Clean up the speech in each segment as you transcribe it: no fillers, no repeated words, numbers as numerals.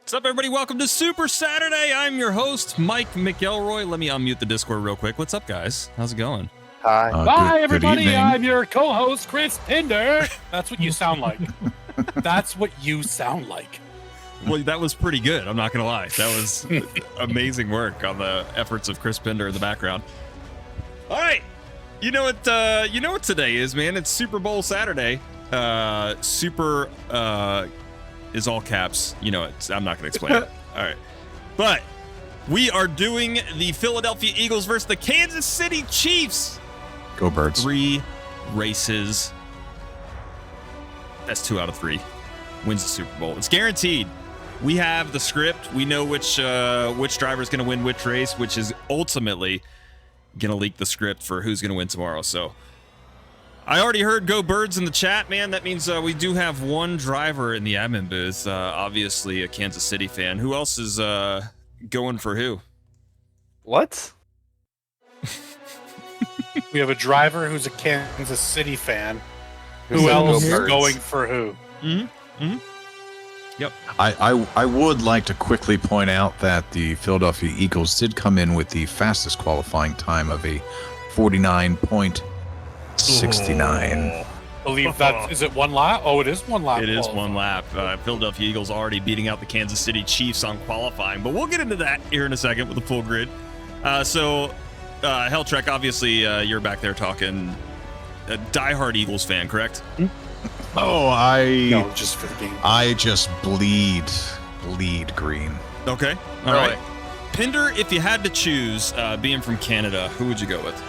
What's up, everybody? Welcome to Super Saturday. I'm your host, Mike McElroy. Let me unmute the Discord real quick. What's up, guys? How's it going? Hi. Hi, everybody. Good evening. I'm your co-host, Chris Pinder. That's what you sound like. That's what you sound like. Well, that was pretty good. I'm not going to lie. That was amazing work on the efforts of Chris Pinder in the background. All right. You know what today is, man? It's Super Bowl Saturday. Super is all caps. You know it. I'm not going to explain it. All right. But we are doing the Philadelphia Eagles versus the Kansas City Chiefs. Go Birds. 3 races. That's 2 out of 3. Wins the Super Bowl. It's guaranteed. We have the script. We know which driver is going to win which race, which is ultimately going to leak the script for who's going to win tomorrow. So I already heard Go Birds in the chat, man. That means we do have one driver in the admin booth, obviously a Kansas City fan. Who else is going for who? What? We have a driver who's a Kansas City fan. Who's Who gonna else go is Birds? going for who? Yep. I would like to quickly point out that the Philadelphia Eagles did come in with the fastest qualifying time of a 49.69. I believe that is it one lap? Oh, it is one lap. It is qualifying. one lap. Philadelphia Eagles already beating out the Kansas City Chiefs on qualifying, but we'll get into that here in a second with the full grid. Helltrek, obviously you're back there talking. A diehard Eagles fan, correct? Oh, No, just for the game. I just bleed green. Okay. All right. Pinder, if you had to choose, being from Canada, who would you go with?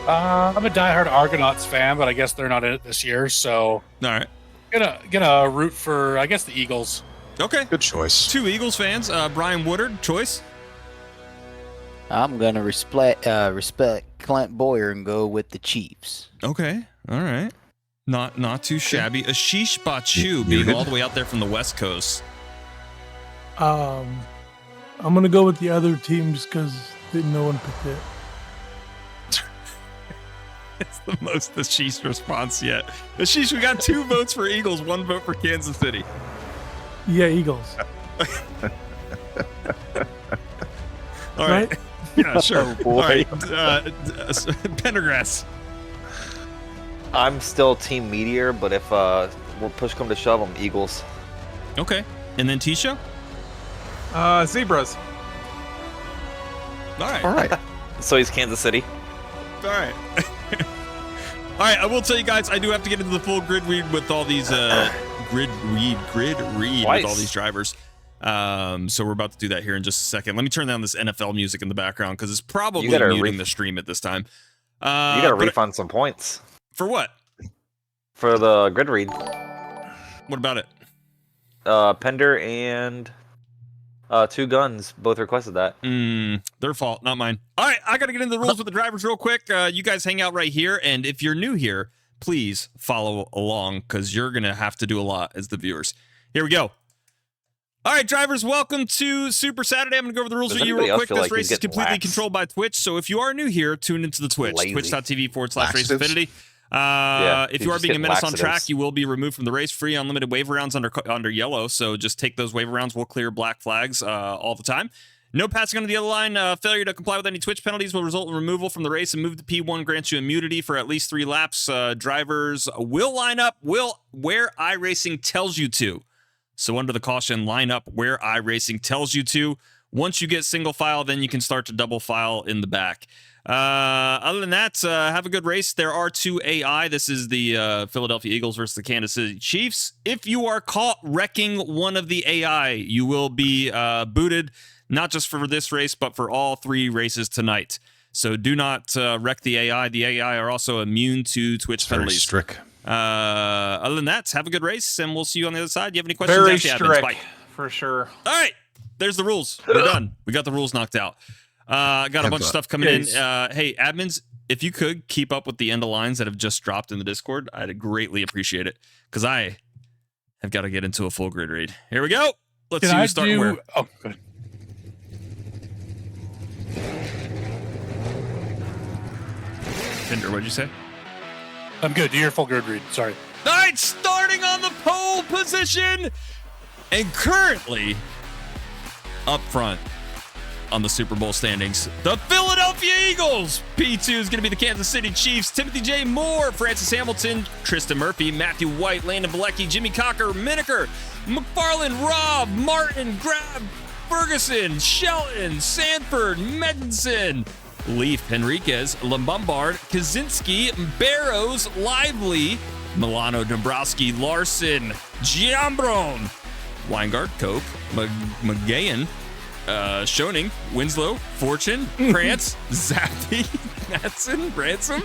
I'm a diehard Argonauts fan, but I guess they're not in it this year, so All right. gonna root for I guess the Eagles. Okay. Good choice. 2 Eagles fans. Brian Woodard, choice? I'm gonna respect Clint Boyer and go with the Chiefs. Okay. All right. Not too shabby. Ashish Bachu Muted. being all the way out there from the West Coast. I'm gonna go with the other teams because no one picked it. It's the most Ashish response yet. Ashish, we got 2 votes for Eagles, 1 vote for Kansas City. Yeah, Eagles. All right. Right? Yeah, sure. Oh, boy. All right. Pendergrass. I'm still Team Meteor, but if push come to shove, I'm Eagles. Okay. And then Tisha? Zebras. All right. All right. So he's Kansas City. All right. All right, I will tell you guys, I do have to get into the full grid read with all these grid read Twice. with all these drivers. So we're about to do that here in just a second. Let me turn down this NFL music in the background because it's probably You gotta muting the stream at this time. You gotta but- refund some points For what? for the grid read. What about it? Pender and 2 Guns both requested that. Their fault, not mine. All right, I got to get into the rules with the drivers real quick. You guys hang out right here, and if you're new here, please follow along because you're going to have to do a lot as the viewers. Here we go. All right, drivers, welcome to Super Saturday. I'm going to go over the rules Does with you anybody real else quick. feel This like race he's is getting completely lax? controlled by Twitch, so if you are new here, tune into the Twitch, Lazy. twitch.tv/racefinity. Yeah, If he's you are just being a getting menace on laxatives. track, you will be removed from the race. Free unlimited waiver rounds under yellow, so just take those waiver rounds. We'll clear black flags all the time. No passing under the yellow line. Failure to comply with any Twitch penalties will result in removal from the race, and move to P1 grants you immunity for at least 3 laps. Drivers will line up where iRacing tells you to. So under the caution, line up where iRacing tells you to. Once you get single file, then you can start to double file in the back. Other than that, have a good race. There are 2 AI. This is the Philadelphia Eagles versus the Kansas City Chiefs. If you are caught wrecking one of the AI, you will be booted, not just for this race, but for all 3 races tonight. So do not wreck the AI. The AI are also immune to Twitch Very penalties. strict. Other than that, have a good race, and we'll see you on the other side. Do you have any questions? Very Ask the admins. strict, Bye. for sure. All right, there's the rules. We're done. We got the rules knocked out. Got a bunch of stuff coming in. Hey, admins, if you could keep up with the end of lines that have just dropped in the Discord, I'd greatly appreciate it because I have got to get into a full grid read. Here we go. Let's see who's starting where. Oh, good. Pinder, what'd you say? I'm good. Do your full grid read. Sorry. All right, starting on the pole position. And currently up front on the Super Bowl standings, the Philadelphia Eagles. P2 is going to be the Kansas City Chiefs. Timothy J. Moore, Francis Hamilton, Tristan Murphy, Matthew White, Landon Bilecki, Jimmy Cocker, Miniker, McFarland, Rob, Martin, Grab, Ferguson, Shelton, Sanford, Medinson, Leaf, Henriquez, Lombard, Kaczynski, Barrows, Lively, Milano, Dombrowski, Larson, Giambron, Weingart, Cope, McGahan, Schoening, Winslow, Fortune, Krantz, Zappi, Matson, Ransom,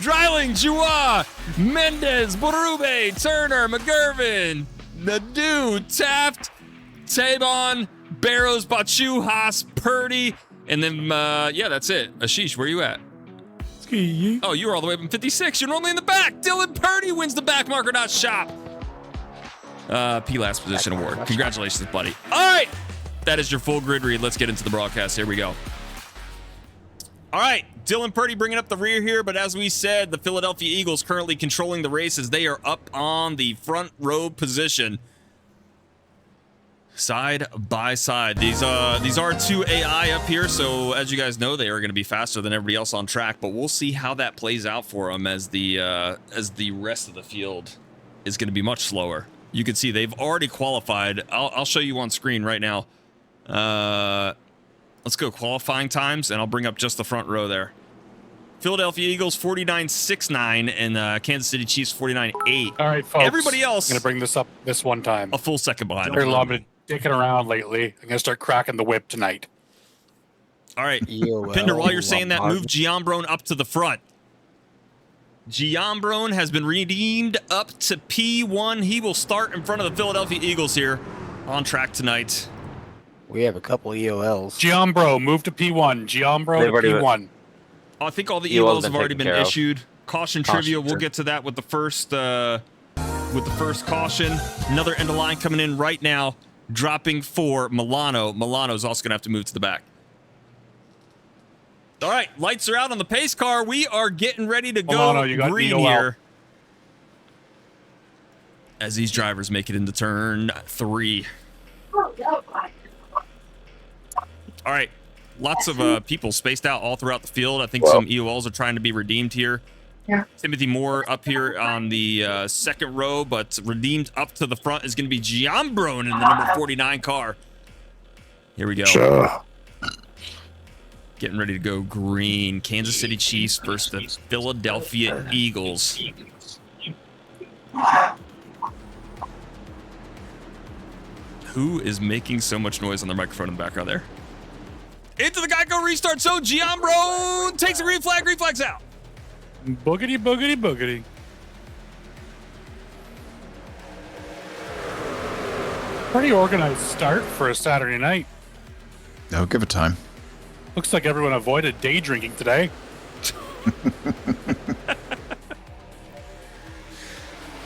Dreiling, Joie, Mendez, Borube, Turner, McGurvin, Nadeau, Taft, Tabon, Barrows, Bachu, Haas, Purdy, and then, yeah, that's it. Ashish, where you at? Ski. Oh, you were all the way up in 56. You're normally in the back. Dylan Purdy wins the backmarker.shop. P last position award. Congratulations, buddy. All right. That is your full grid read. Let's get into the broadcast. Here we go. All right. Dylan Purdy bringing up the rear here, but as we said, the Philadelphia Eagles currently controlling the race as they are up on the front row position. Side by side. These are two AI up here, so as you guys know, they are going to be faster than everybody else on track, but we'll see how that plays out for them as the rest of the field is going to be much slower. You can see they've already qualified. I'll show you on screen right now. Let's go qualifying times, and I'll bring up just the front row there. Philadelphia Eagles 49.69 and Kansas City Chiefs 49.8. All right, folks. Everybody else, I'm going to bring this up this one time. a full second behind They're them. been dicking around lately. I'm going to start cracking the whip tonight. All right, Pinder, while you're saying that, move Giambron up to the front. Giambron has been redeemed up to P1. He will start in front of the Philadelphia Eagles here on track tonight. We have a couple EOLs. Giambro, move to P1. Giambro They've to already P1. I think all the EOLs EOLs have already been taken care of. issued. Caution trivia, we'll get to that with the first caution. Another end of line coming in right now, dropping for Milano. Milano's also going to have to move to the back. All right, lights are out on the pace car. We are getting ready to go Milano, you got green EOL. here. As these drivers make it into turn 3. All right, lots of people spaced out all throughout the field. I think some EOLs are trying to be redeemed here. Yeah. Timothy Moore up here on the second row, but redeemed up to the front is going to be Giambron in the number 49 car. Here we go. Sure. Getting ready to go green. Kansas City Chiefs versus the Philadelphia Eagles. Who is making so much noise on their microphone in the background there? Into the Geico restart. So Giambro takes a green flag. Green flag's out. Boogity, boogity, boogity. Pretty organized start for a Saturday night. No, give it time. Looks like everyone avoided day drinking today.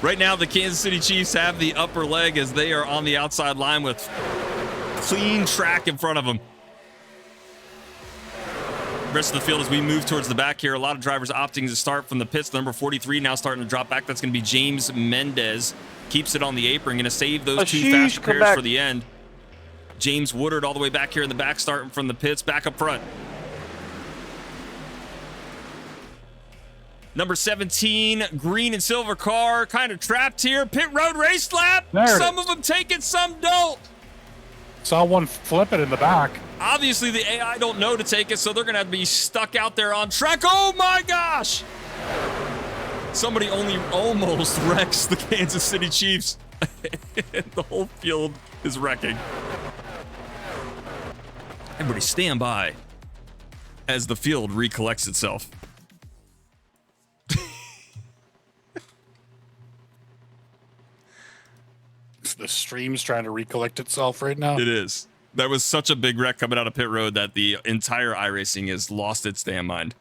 Right now, the Kansas City Chiefs have the upper leg as they are on the outside line with clean track in front of them. Rest of the field as we move towards the back here. A lot of drivers opting to start from the pits. Number 43 now starting to drop back. That's going to be James Mendez. Keeps it on the apron. Going to save those two Ashish, fast come pairs back. for the end. James Woodard all the way back here in the back, starting from the pits, back up front. Number 17, green and silver car, kind of trapped here. Pit road race lap. There it Some is. of them take it, some don't. Saw one flip it in the back. Obviously, the AI don't know to take it, so they're going to have to be stuck out there on track. Oh, my gosh. Somebody only almost wrecks the Kansas City Chiefs. The whole field is wrecking. Everybody stand by as the field recollects itself. The stream's trying to recollect itself right now. It is. That was such a big wreck coming out of pit road that the entire iRacing has lost its damn mind.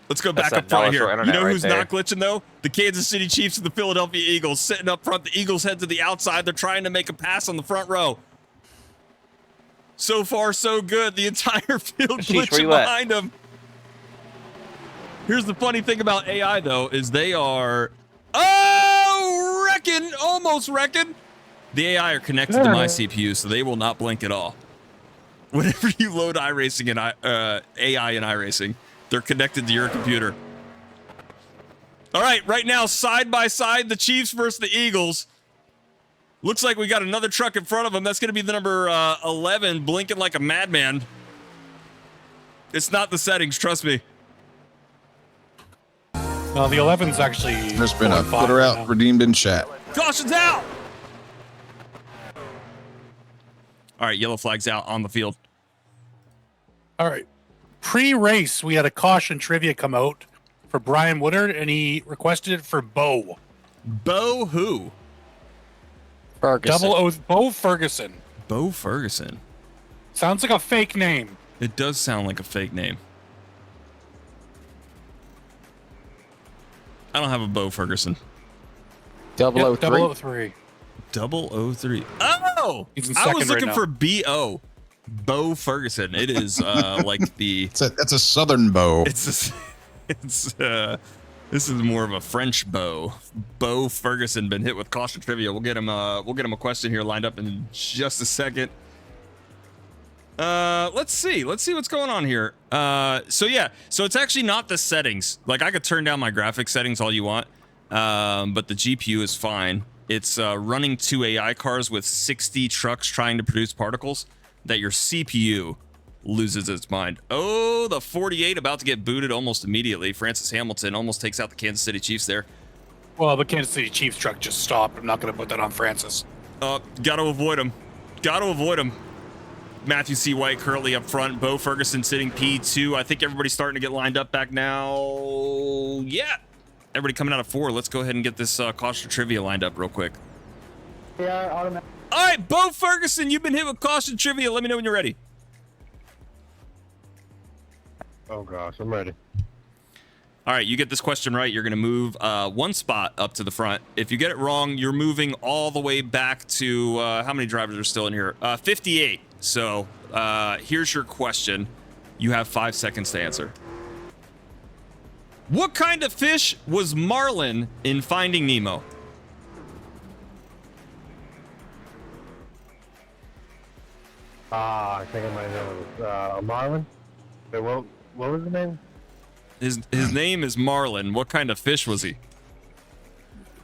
Let's go back That's up that front dollar here. store You internet know right who's there. not glitching though? The Kansas City Chiefs and the Philadelphia Eagles sitting up front. The Eagles head to the outside. They're trying to make a pass on the front row. So far, so good. The entire field Ashish, where glitching you at? behind them. Here's the funny thing about AI though, is they are almost wrecking. The AI are connected to my CPU, so they will not blink at all. Whenever you load iRacing and AI in iRacing, they're connected to your computer. All right now, side by side, the Chiefs versus the Eagles. Looks like we got another truck in front of them. That's going to be the number 11, blinking like a madman. It's not the settings, trust me. No, the 11's actually. There's been a 4-5 footer out now. redeemed in chat. Caution's out! All right, yellow flag's out on the field. All right. Pre-race, we had a caution trivia come out for Brian Woodard, and he requested it for Bo. Bo who? Ferguson. Bo Ferguson. Bo Ferguson. Sounds like a fake name. It does sound like a fake name. I don't have a Bo Ferguson. 003. Yep, 003. 003. Oh! He's in I was second right looking now. for B.O. Bo Ferguson. It is like the... That's a southern bow. This is more of a French bow. Bo Ferguson been hit with caution trivia. We'll get him a question here lined up in just a second. Let's see what's going on here. So it's actually not the settings. Like, I could turn down my graphic settings all you want, but the GPU is fine. It's running 2 AI cars with 60 trucks trying to produce particles that your CPU loses its mind. Oh, the 48 about to get booted almost immediately. Francis Hamilton almost takes out the Kansas City Chiefs there. Well, the Kansas City Chiefs truck just stopped. I'm not going to put that on Francis. Got to avoid him. Matthew C. White currently up front. Bo Ferguson sitting P2. I think everybody's starting to get lined up back now. Yeah. Everybody coming out of 4. Let's go ahead and get this caution trivia lined up real quick. Yeah, automatic. All right, Bo Ferguson, you've been hit with caution trivia. Let me know when you're ready. Oh gosh, I'm ready. All right, you get this question right, you're going to move 1 spot up to the front. If you get it wrong, you're moving all the way back to, how many drivers are still in here? 58. So here's your question. You have 5 seconds to answer. What kind of fish was marlin in Finding Nemo? I think I might know it was Marlin. Wait, what was the name? His name is Marlin. What kind of fish was he?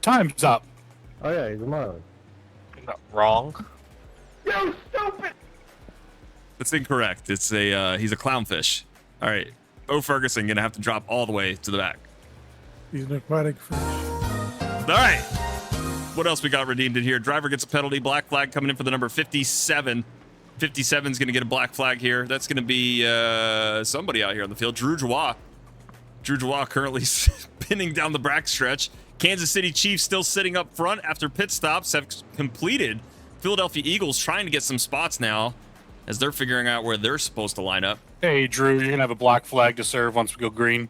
Time's up. Oh yeah, he's a Marlin. Wrong. You stupid! That's incorrect. It's a he's a clownfish. All right, Bo Ferguson gonna have to drop all the way to the back. He's an aquatic fish. All right. What else we got redeemed in here? Driver gets a penalty. Black flag coming in for the number 57. 57 is going to get a black flag here. That's going to be somebody out here on the field. Drew Joie. Drew Joie currently spinning down the back stretch. Kansas City Chiefs still sitting up front after pit stops have completed. Philadelphia Eagles trying to get some spots now as they're figuring out where they're supposed to line up. Hey, Drew, you're going to have a black flag to serve once we go green.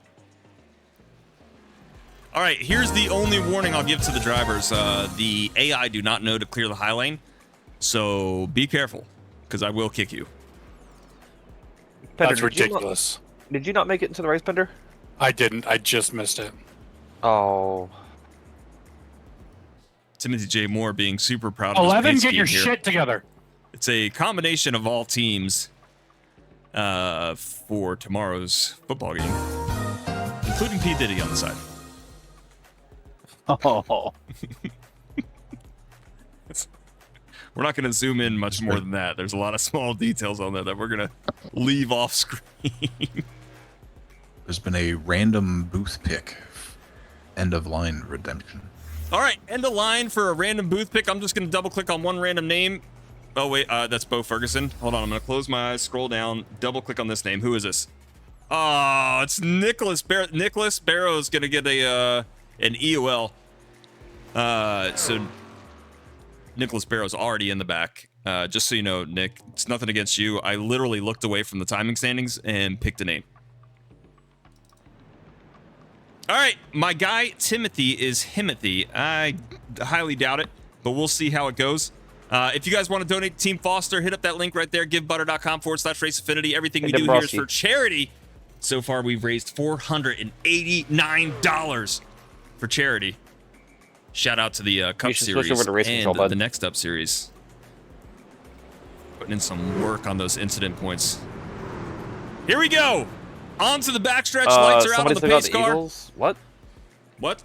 All right, here's the only warning I'll give to the drivers. The AI do not know to clear the high lane, so be careful, because I will kick you. That's Pender, ridiculous. Did you not make it into the race, Pender? I didn't. I just missed it. Oh. Timothy J. Moore being super proud of his 11, pace get your scheme here. shit together. It's a combination of all teams for tomorrow's football game, including P. Diddy on the side. Oh, We're not going to zoom in much more than that. There's a lot of small details on there that we're going to leave off screen. There's been a random booth pick. End of line redemption. All right, end of line for a random booth pick. I'm just going to double click on one random name. Oh, wait, that's Bo Ferguson. Hold on, I'm going to close my eyes, scroll down, double click on this name. Who is this? Oh, it's Nicholas Barrow. Nicholas Barrow is going to get an EOL. So Nicholas Barrow's already in the back. Just so you know, Nick, it's nothing against you. I literally looked away from the timing standings and picked a name. All right, my guy Timothy is Himothy. I highly doubt it, but we'll see how it goes. If you guys want to donate to Team Foster, hit up that link right there, givebutter.com/raceaffinity. Everything we do here is for charity. So far, we've raised $489 for charity. Shout out to the Cup should switch Series over to race and control, bud. the Next Up Series. Putting in some work on those incident points. Here we go. On to the backstretch. Lights are out on Somebody the took out pace the car. Eagles. What? What?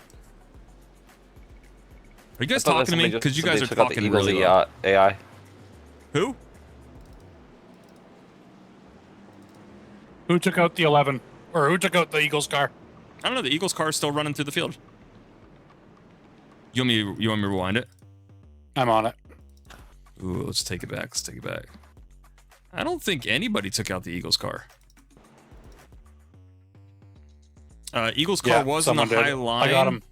Are you guys I thought talking to me? somebody Because you guys are took out the talking Eagles really well. AI. Who? Who took out the 11? Or who took out the Eagles car? I don't know. The Eagles car is still running through the field. You want me to rewind it? I'm on it. Ooh, let's take it back. Let's take it back. I don't think anybody took out the Eagles car. Eagles car was in the someone high did. line. I got him.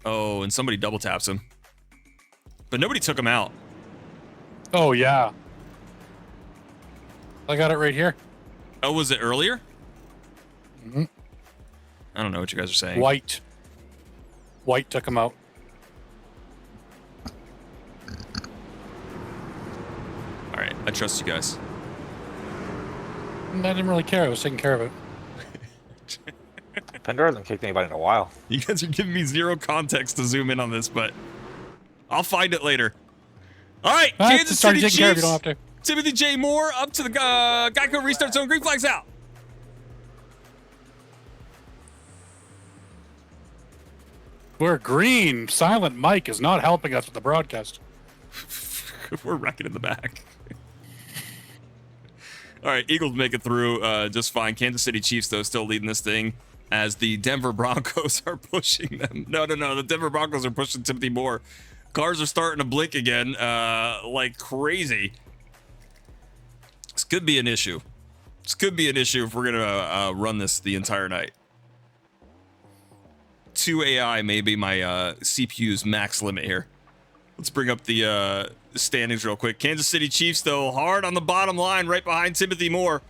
Oh, and somebody double taps him. But nobody took him out. Oh, yeah. I got it right here. Oh, was it earlier? Mm-hmm. I don't know what you guys are saying. White took him out. All right, I trust you guys. I didn't really care. I was taking care of it. Pender hasn't kicked anybody in a while. You guys are giving me zero context to zoom in on this, but I'll find it later. All right, Kansas Just started City taking care of it. Chiefs. You don't have to. Timothy J. Moore up to the Geico restart zone. Green flags out. We're green. Silent Mike is not helping us with the broadcast. We're wrecking in the back. All right, Eagles make it through just fine. Kansas City Chiefs, though, still leading this thing as the Denver Broncos are pushing them. No. The Denver Broncos are pushing Timothy Moore. Cars are starting to blink again like crazy. This could be an issue. This could be an issue if we're going to run this the entire night. 2 AI may be my CPU's max limit here. Let's bring up the standings real quick. Kansas City Chiefs, though, hard on the bottom line, right behind Timothy Moore.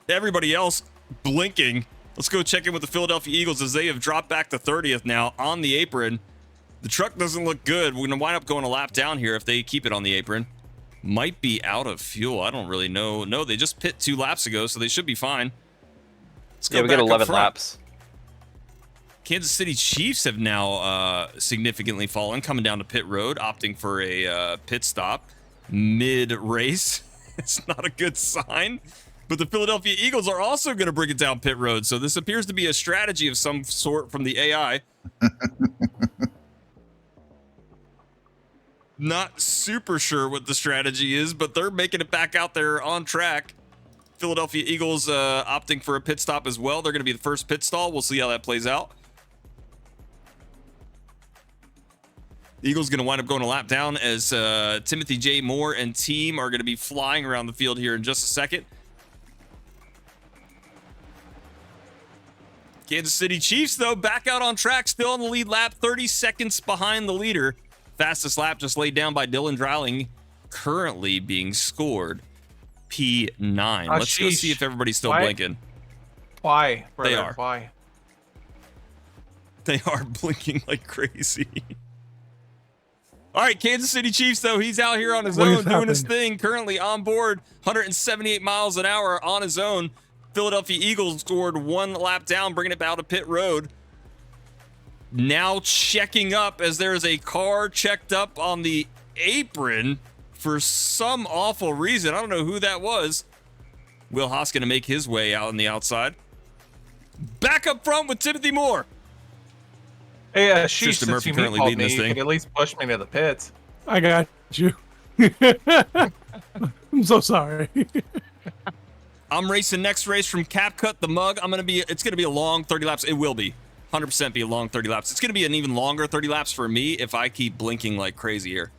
Everybody else blinking. Let's go check in with the Philadelphia Eagles as they have dropped back to 30th now on the apron. The truck doesn't look good. We're going to wind up going a lap down here if they keep it on the apron. Might be out of fuel. I don't really know. No, they just pit 2 laps ago, so they should be fine. Let's go Yeah, we back get up 11 front. laps. Kansas City Chiefs have now significantly fallen, coming down to pit road, opting for a pit stop mid-race. It's not a good sign. But the Philadelphia Eagles are also going to bring it down pit road. So this appears to be a strategy of some sort from the AI. Not super sure what the strategy is, but they're making it back out there on track. Philadelphia Eagles opting for a pit stop as well. They're going to be the first pit stall. We'll see how that plays out. Eagles going to wind up going a lap down as Timothy J. Moore and team are going to be flying around the field here in just a second. Kansas City Chiefs, though, back out on track, still on the lead lap, 30 seconds behind the leader. Fastest lap just laid down by Dylan Dreiling, currently being scored P9. Let's go see if everybody's still blinking. Why? Brother? They are. Why? They are blinking like crazy. All right, Kansas City Chiefs, though, he's out here on his What own is doing his happening? thing. Currently on board, 178 miles an hour on his own. Philadelphia Eagles scored 1 lap down, bringing it out to pit road. Now checking up as there is a car checked up on the apron for some awful reason. I don't know who that was. Will Haas going to make his way out on the outside. Back up front with Timothy Moore. Hey, Sheesh, Tristan since Murphy you currently called leading me, this you thing. could at least push me to the pits. I got you. I'm so sorry. I'm racing next race from CapCut the Mug. It's gonna be a long 30 laps. It will be 100% be a long 30 laps. It's gonna be an even longer 30 laps for me if I keep blinking like crazy here.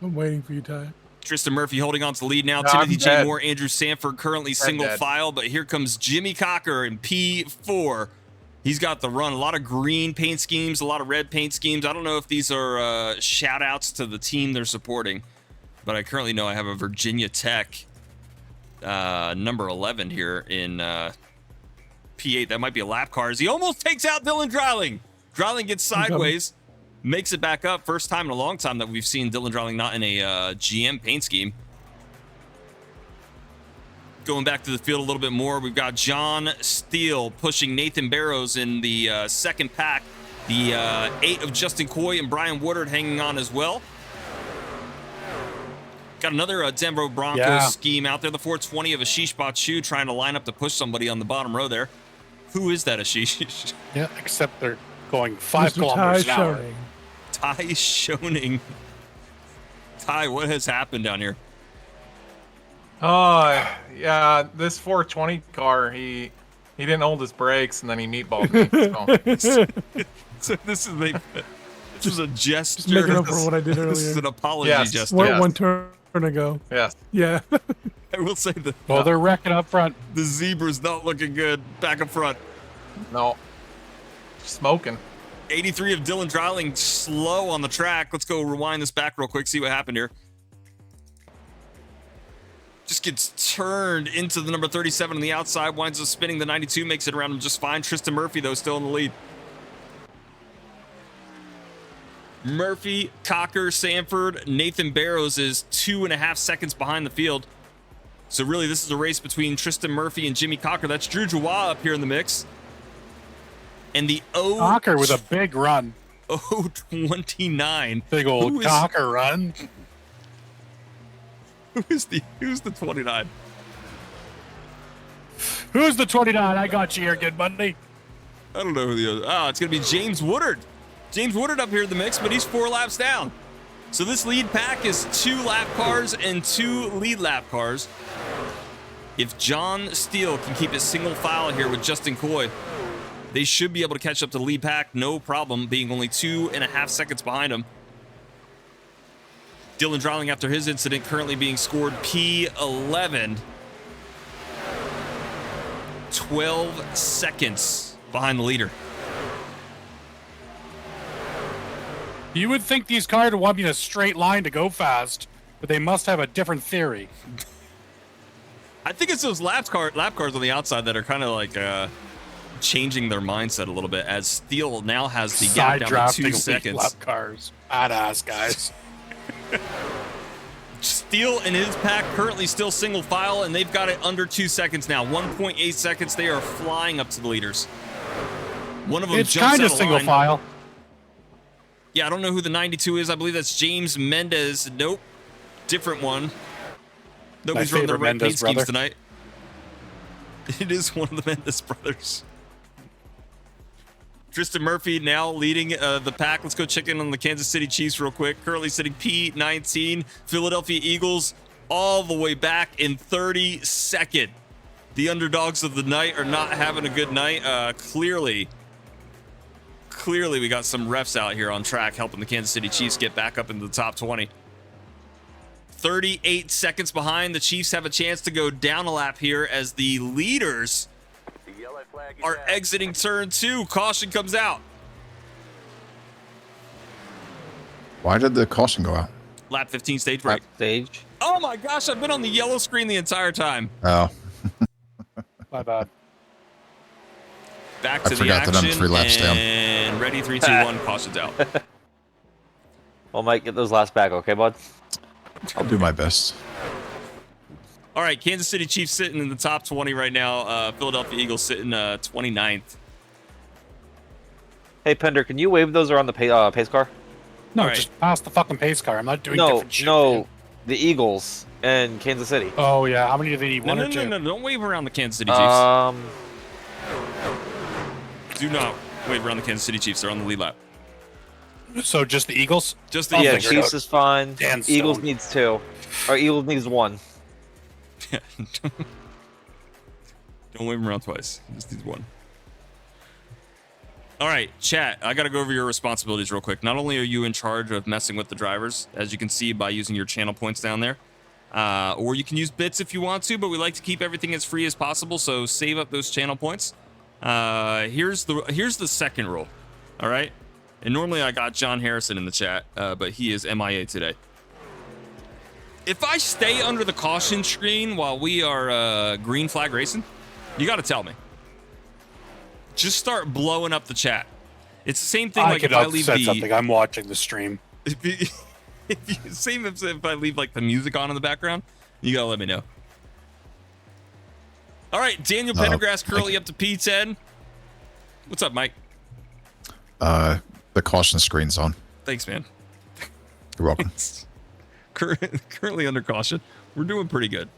I'm waiting for you, Ty. Tristan Murphy holding on to the lead now. No, Timothy I'm J. dead. Moore, Andrew Sanford currently single dead. file, but here comes Jimmy Cocker in P4. He's got the run. A lot of green paint schemes, a lot of red paint schemes. I don't know if these are shout outs to the team they're supporting, but I currently know I have a Virginia Tech number 11 here in P8. That might be a lap car as he almost takes out Dylan Dreiling. Dreiling gets sideways, makes it back up. First time in a long time that we've seen Dylan Dreiling not in a GM paint scheme. Going back to the field a little bit more, we've got John Steele pushing Nathan Barrows in the second pack. The 8 of Justin Coy and Brian Woodard hanging on as well. Got another Denver Broncos scheme out there. The 420 of Ashish Bachu trying to line up to push somebody on the bottom row there. Who is that, Ashish? Yeah, except they're going 5 Mr. kilometers Ty an hour. Schoening. Ty Schoening. Ty, what has happened down here? Oh, yeah, this 420 car, he didn't hold his brakes, and then he meatballed me. So. So this is a gesture. Just making up for what I did This is earlier. an apology Yes. gesture. One turn ago. Yes. Yeah. I will say that Well, they're wrecking up front. the zebra's not looking good back up front. No. Smoking. 83 of Dylan Dreiling slow on the track. Let's go rewind this back real quick, see what happened here. Just gets turned into the number 37 on the outside, winds up spinning the 92, makes it around him just fine. Tristan Murphy, though, still in the lead. Murphy, Cocker, Sanford, Nathan Barrows is 2.5 seconds behind the field. So really, this is a race between Tristan Murphy and Jimmy Cocker. That's Drew Joie up here in the mix. And the Cocker with a big run. 029. Big old Cocker run. Who's the 29? Who's the 29? I got you here, good buddy. I don't know who the other. Oh, it's gonna be James Woodard. James Woodard up here in the mix, but he's 4 laps down. So this lead pack is 2 lap cars and 2 lead lap cars. If John Steele can keep his single file here with Justin Coy, they should be able to catch up to the lead pack, no problem, being only 2.5 seconds behind him. Dylan Dreiling, after his incident, currently being scored P11. 12 seconds behind the leader. You would think these cars would want me in a straight line to go fast, but they must have a different theory. I think it's those lap cars on the outside that are kind of like changing their mindset a little bit, as Steele now has the gap down to 2 seconds. Lap cars. Badass, guys. Steele and his pack currently still single file, and they've got it under 2 seconds now. 1.8 seconds. They are flying up to the leaders. One of them It's jumps kind out of of single line. file. Yeah, I don't know who the 92 is. I believe that's James Mendez. Nope. Different one. Nobody's running their favorite right paint Mendez schemes brother. tonight. It is one of the Mendez brothers. Tristan Murphy now leading the pack. Let's go check in on the Kansas City Chiefs real quick. Currently sitting P19. Philadelphia Eagles all the way back in 32nd. The underdogs of the night are not having a good night. Clearly we got some refs out here on track helping the Kansas City Chiefs get back up into the top 20. 38 seconds behind. The Chiefs have a chance to go down a lap here as the leaders are exiting turn 2. Caution comes out. Why did the caution go out? Lap 15 stage break. Stage. Oh my gosh, I've been on the yellow screen the entire time. Oh, My bad. Back I to the forgot action. that I'm 3 laps down. And ready, 3, 2, 1, caution's out. Well, Mike, get those last back, okay, bud? I'll do my best. All right, Kansas City Chiefs sitting in the top 20 right now. Philadelphia Eagles sitting 29th. Hey, Pender, can you wave those around the pace car? No, All right. just pass the fucking pace car. I'm not doing No, different shit. no, man. the Eagles and Kansas City. Oh, yeah. How many do they need? No, One no, or two? no, don't wave around the Kansas City Chiefs. Do not wave around the Kansas City Chiefs. They're on the lead lap. So just the Eagles? Just the I'll Yeah, figure it Chiefs out. is fine. Dan Eagles Stone. needs 2. Or Eagles needs 1. Don't wave them around twice. Just needs 1. All right, chat. I got to go over your responsibilities real quick. Not only are you in charge of messing with the drivers, as you can see by using your channel points down there, or you can use bits if you want to, but we like to keep everything as free as possible, so save up those channel points. Here's the second rule. All right. And normally I got John Harrison in the chat, but he is MIA today. If I stay under the caution screen while we are green flag racing, you got to tell me. Just start blowing up the chat. It's the same thing I like could if I have leave said the something. I'm watching the stream. same if I leave like the music on in the background. You gotta let me know. All right, Daniel Pendergrass currently up to P10. What's up, Mike? The caution screen's on. Thanks, man. You're welcome. Currently under caution. We're doing pretty good.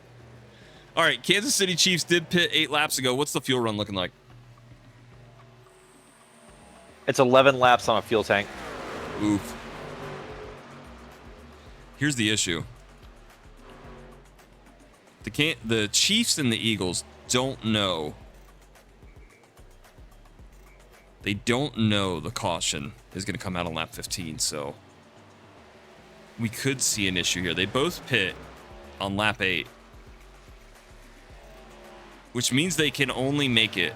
All right, Kansas City Chiefs did pit 8 laps ago. What's the fuel run looking like? It's 11 laps on a fuel tank. Oof. Here's the issue. The Chiefs and the Eagles don't know. They don't know the caution is going to come out on lap 15, so we could see an issue here. They both pit on lap 8, which means they can only make it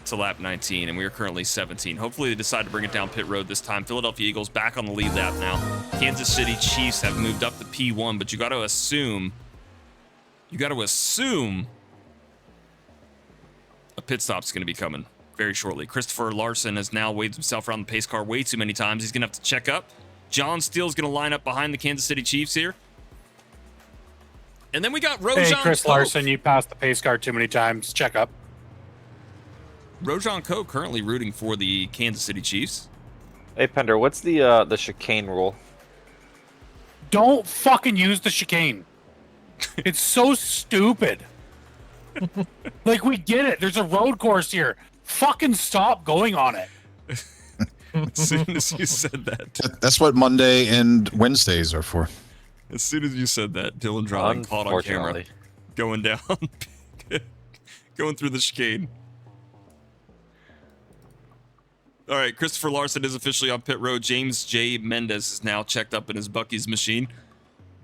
to lap 19, and we are currently 17. Hopefully they decide to bring it down pit road this time. Philadelphia Eagles back on the lead lap now. Kansas City Chiefs have moved up to P1, but you got to assume a pit stop's going to be coming very shortly. Christopher Larson has now waved himself around the pace car way too many times. He's going to have to check up. John Steele's going to line up behind the Kansas City Chiefs here. And then we got Rojan Hey, Chris Koch. Larson, you passed the pace car too many times. Check up. Rojan Koch currently rooting for the Kansas City Chiefs. Hey, Pender, what's the chicane rule? Don't fucking use the chicane. It's so stupid. Like, we get it. There's a road course here. Fucking stop going on it. As soon as you said that. That's what Monday and Wednesdays are for. As soon as you said that, Dylan Drawling caught on camera. Going down. Going through the chicane. All right, Christopher Larson is officially on pit road. James J. Mendez is now checked up in his Bucky's machine.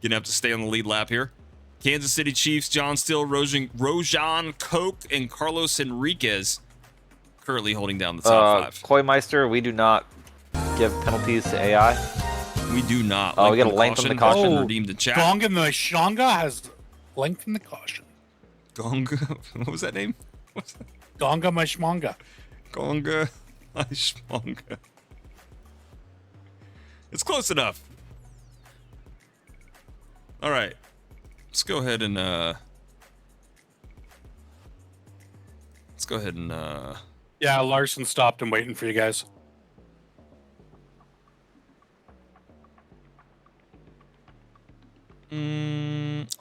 Gonna have to stay on the lead lap here. Kansas City Chiefs, John Steele, Rojan Koch, and Carlos Enriquez currently holding down the top 5. Koymeister, we do not give penalties to AI. We do not. Oh, we got to lengthen the caution. Redeemed in chat. Gonga the Shonga has lengthened the caution. Gonga. What was that name? Gonga my schmonga. Gonga my schmonga. It's close enough. All right. Let's go ahead and Yeah, Larson stopped and waiting for you guys.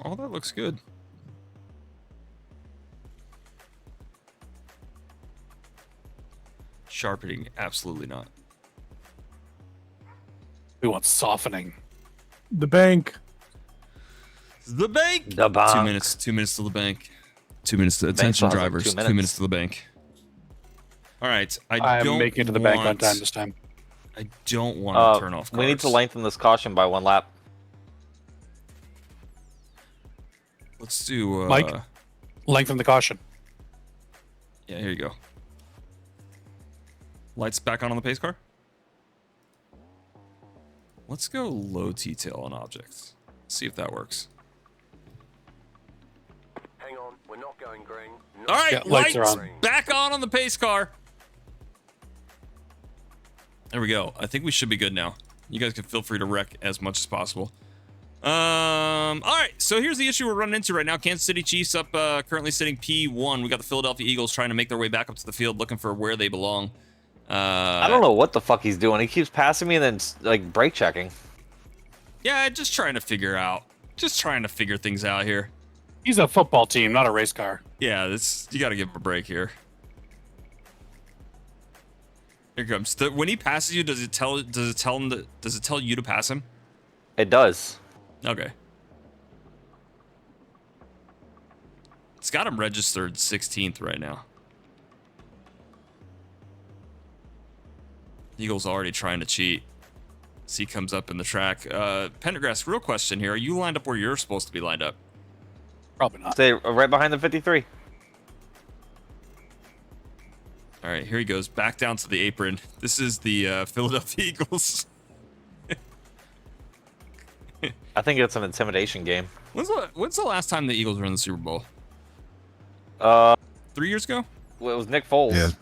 all that looks good. Sharpening, absolutely not. We want softening. The bank. The bank. The bank. 2 minutes. 2 minutes to the bank. 2 minutes to attention still has, like, drivers. 2 2 minutes to the bank. All right. I am making it to the bank on time this time. I don't want to turn off cars. We need to lengthen this caution by 1 lap. Let's do Mike? Lengthen the caution. Yeah, here you go. Lights back on the pace car. Let's go low T-tail on objects. See if that works. Hang on, we're not going green. All right, Yeah, lights, lights are on. back on the pace car. There we go. I think we should be good now. You guys can feel free to wreck as much as possible. All right, so here's the issue we're running into right now. Kansas City Chiefs up, currently sitting P1. We got the Philadelphia Eagles trying to make their way back up to the field, looking for where they belong. I don't know what the fuck he's doing. He keeps passing me and then like brake checking. Yeah, just trying to figure things out here. He's a football team, not a race car. Yeah, you got to give him a break here. Here it comes. When he passes you, does it tell you to pass him? It does. Okay. It's got him registered 16th right now. Eagle's already trying to cheat. C comes up in the track. Pendergrass, real question here. Are you lined up where you're supposed to be lined up? Probably not. Stay right behind the 53. All right, here he goes. Back down to the apron. This is the Philadelphia Eagles. I think it's an intimidation game. When's the last time the Eagles were in the Super Bowl? 3 years ago? Well, it was Nick Foles. Yeah,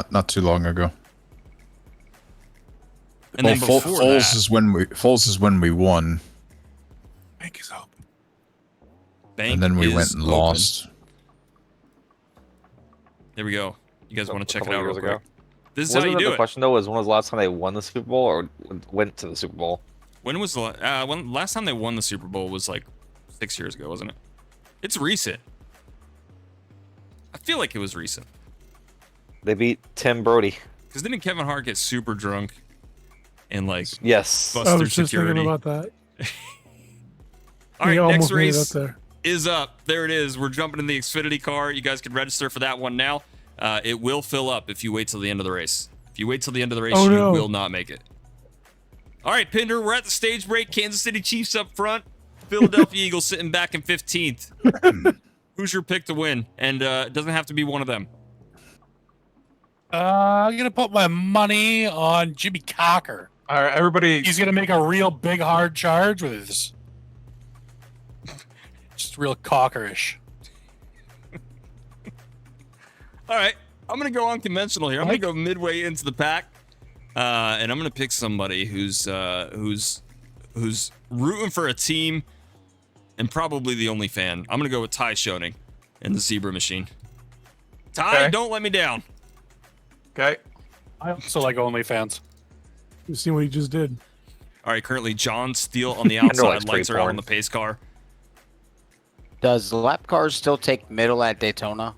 not too long ago. And then before that, Foles is when we won, Bank is open. Bank and then we is went and open. lost. There we go. You guys want to check it couple out real years quick? ago. This is how Wasn't you that do the it. question though? Was when was the last time they won the Super Bowl or went to the Super Bowl? When was the when last time they won the Super Bowl was like 6 years ago, wasn't it? It's recent. I feel like it was recent. They beat Tim Brody. Because didn't Kevin Hart get super drunk and like Yes. bust I through was just security? thinking about that. All right, He next almost made it up race there. is up. There it is. We're jumping in the Xfinity car. You guys can register for that one now. It will fill up if you wait till the end of the race. If you wait till the end of the race, Oh, you no. will not make it. All right, Pinder, we're at the stage break. Kansas City Chiefs up front. Philadelphia Eagles sitting back in 15th. Who's your pick to win? And it doesn't have to be one of them. I'm gonna put my money on Jimmy Cocker. All right, everybody. He's gonna make a real big hard charge with his just real cockerish. All right, I'm gonna go unconventional here. I'm gonna go midway into the pack, and I'm gonna pick somebody who's rooting for a team, and probably the only fan. I'm gonna go with Ty Schoening and the Zebra Machine. Ty, Okay. don't let me down. Okay. I also like OnlyFans. You see what he just did? All right, currently John Steele on the likes outside. free Lights are out on porn. the pace car. Does lap cars still take middle at Daytona?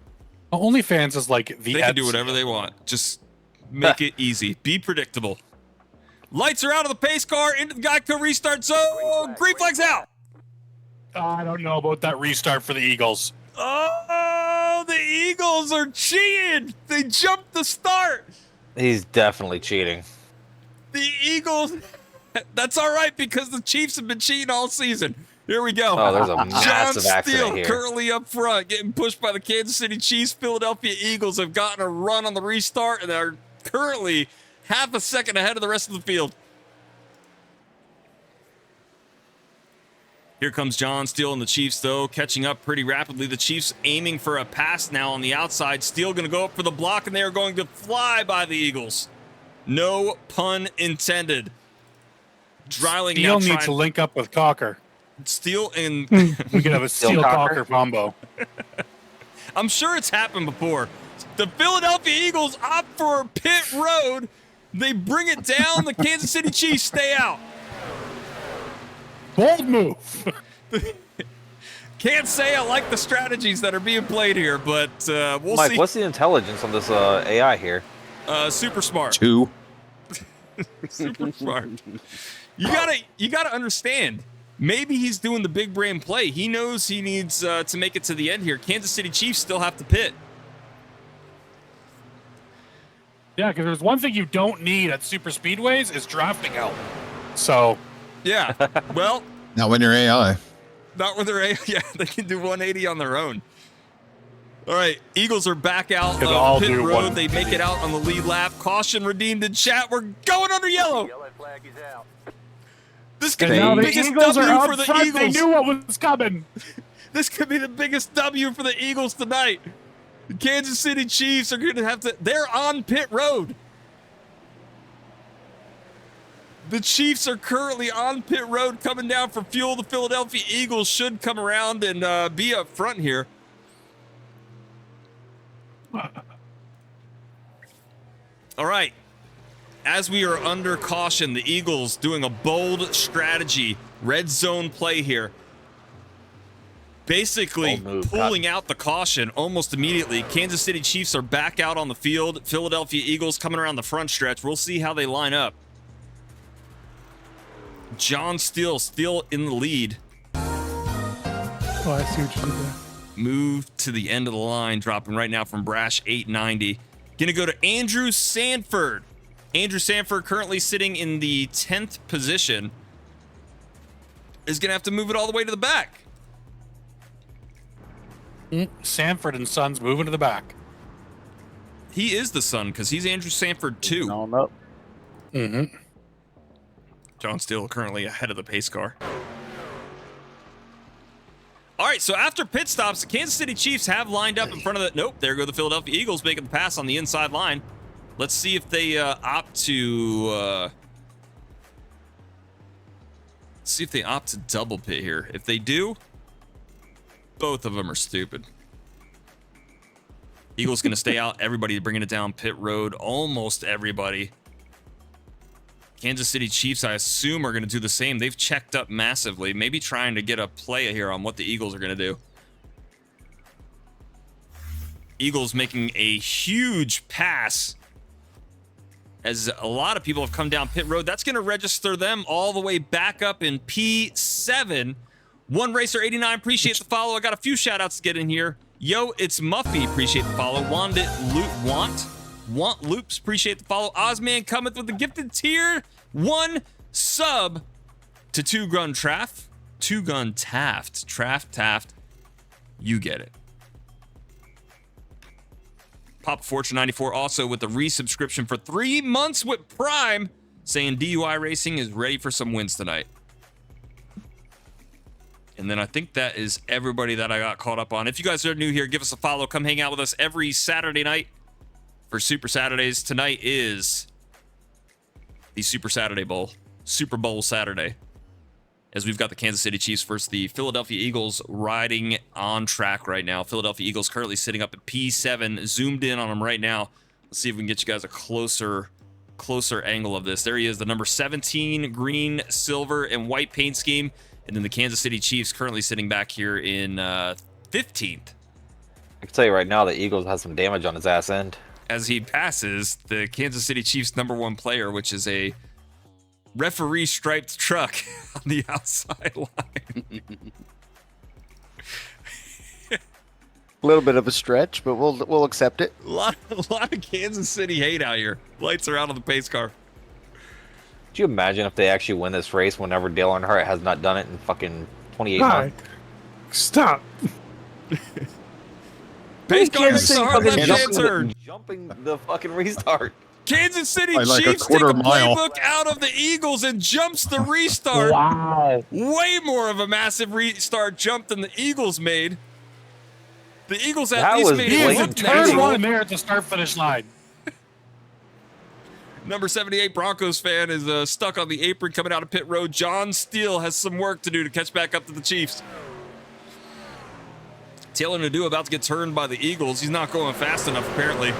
OnlyFans is like the They can do Etsy. whatever they want. Just make it easy. Be predictable. Lights are out of the pace car into the Geico restart zone. Green flag's out. I don't know about that restart for the Eagles. Oh, the Eagles are cheating. They jumped the start. He's definitely cheating. The Eagles. That's all right because the Chiefs have been cheating all season. Here we go. Oh, there's a John massive accident Steele here. currently up front, getting pushed by the Kansas City Chiefs. Philadelphia Eagles have gotten a run on the restart and are currently half a second ahead of the rest of the field. Here comes John Steele and the Chiefs, though, catching up pretty rapidly. The Chiefs aiming for a pass now on the outside. Steele going to go up for the block, and they are going to fly by the Eagles. No pun intended. Dryling Steele now needs to link up with Cocker. Steele and We could have a Steele Steele Cocker. Cocker combo. I'm sure it's happened before. The Philadelphia Eagles opt for pit road. They bring it down. The Kansas City Chiefs stay out. Bold move. Can't say I like the strategies that are being played here, but we'll Mike, see. what's the intelligence on this AI here? Super smart. 2. Super smart. You gotta understand. Maybe he's doing the big brain play. He knows he needs to make it to the end here. Kansas City Chiefs still have to pit. Yeah, because there's one thing you don't need at super speedways is drafting help. So Yeah. Well, Now, when you're AI, not with their yeah, they can do 180 on their own. All right, Eagles are back out Could all of pit do road. They 180. make it out on the lead lap. Caution redeemed in chat. We're going under yellow. Yellow flag is out. This could and be now the the biggest Eagles are W out for the front. They Eagles. knew what was coming. This could be the biggest W for the Eagles tonight. The Kansas City Chiefs are going to have to. They're on pit road. The Chiefs are currently on pit road coming down for fuel. The Philadelphia Eagles should come around and be up front here. All right. As we are under caution, the Eagles doing a bold strategy. Red zone play here. Basically Bold move, pulling out the caution almost immediately. Kansas City Chiefs are back out on the field. Philadelphia Eagles coming around the front stretch. We'll see how they line up. John Steele still in the lead. Oh, I see what you did there. Move to the end of the line, dropping right now from Brash 890. Gonna go to Andrew Sanford. Andrew Sanford currently sitting in the 10th position. Is gonna have to move it all the way to the back. Sanford and Sons moving to the back. He is the son because he's Andrew Sanford too. No. Mm-hmm. John Steele currently ahead of the pace car. All right, so after pit stops, the Kansas City Chiefs have lined up in front of the... Nope, there go the Philadelphia Eagles making the pass on the inside line. Let's see if they opt to... see if they opt to double pit here. If they do, both of them are stupid. Eagles going to stay out. Everybody bringing it down pit road. Almost everybody. Kansas City Chiefs, I assume, are going to do the same. They've checked up massively. Maybe trying to get a play here on what the Eagles are going to do. Eagles making a huge pass as a lot of people have come down pit road. That's going to register them all the way back up in P7. One Racer 89, appreciate the follow. I got a few shout outs to get in here. Yo, it's Muffy, appreciate the follow. Want Loops, appreciate the follow. Ozman cometh with the gifted tier 1 sub to Two Gun Taft. Taft. You get it. Pop Fortune 94 also with the resubscription for 3 months with Prime, saying DUI Racing is ready for some wins tonight. And then I think that is everybody that I got caught up on. If you guys are new here, give us a follow. Come hang out with us every Saturday night for Super Saturdays. Tonight is the Super Saturday Bowl, Super Bowl Saturday, as we've got the Kansas City Chiefs versus the Philadelphia Eagles riding on track right now. Philadelphia Eagles currently sitting up at P7, zoomed in on them right now. Let's see if we can get you guys a closer angle of this. There he is, the number 17 green, silver, and white paint scheme. And then the Kansas City Chiefs currently sitting back here in 15th. I can tell you right now, the Eagles has some damage on his ass end. As he passes the Kansas City Chiefs' #1 player, which is a referee striped truck on the outside line. A little bit of a stretch, but we'll accept it. A lot of Kansas City hate out here. Lights are out on the pace car. Could you imagine if they actually win this race whenever Dale Earnhardt has not done it in fucking 28 Hi. months? Stop. Pace car makes a hard left hand turn. Jumping the fucking restart. Kansas City By like a Chiefs take a quarter mile. playbook out of the Eagles and jumps the restart. Wow. Way more of a massive restart jump than the Eagles made. The Eagles at That least was made He it is in look turn natural. 1 there at the start-finish line. Number 78 Broncos fan is stuck on the apron coming out of pit road. John Steele has some work to do to catch back up to the Chiefs. Taylor Nadeau about to get turned by the Eagles. He's not going fast enough, apparently.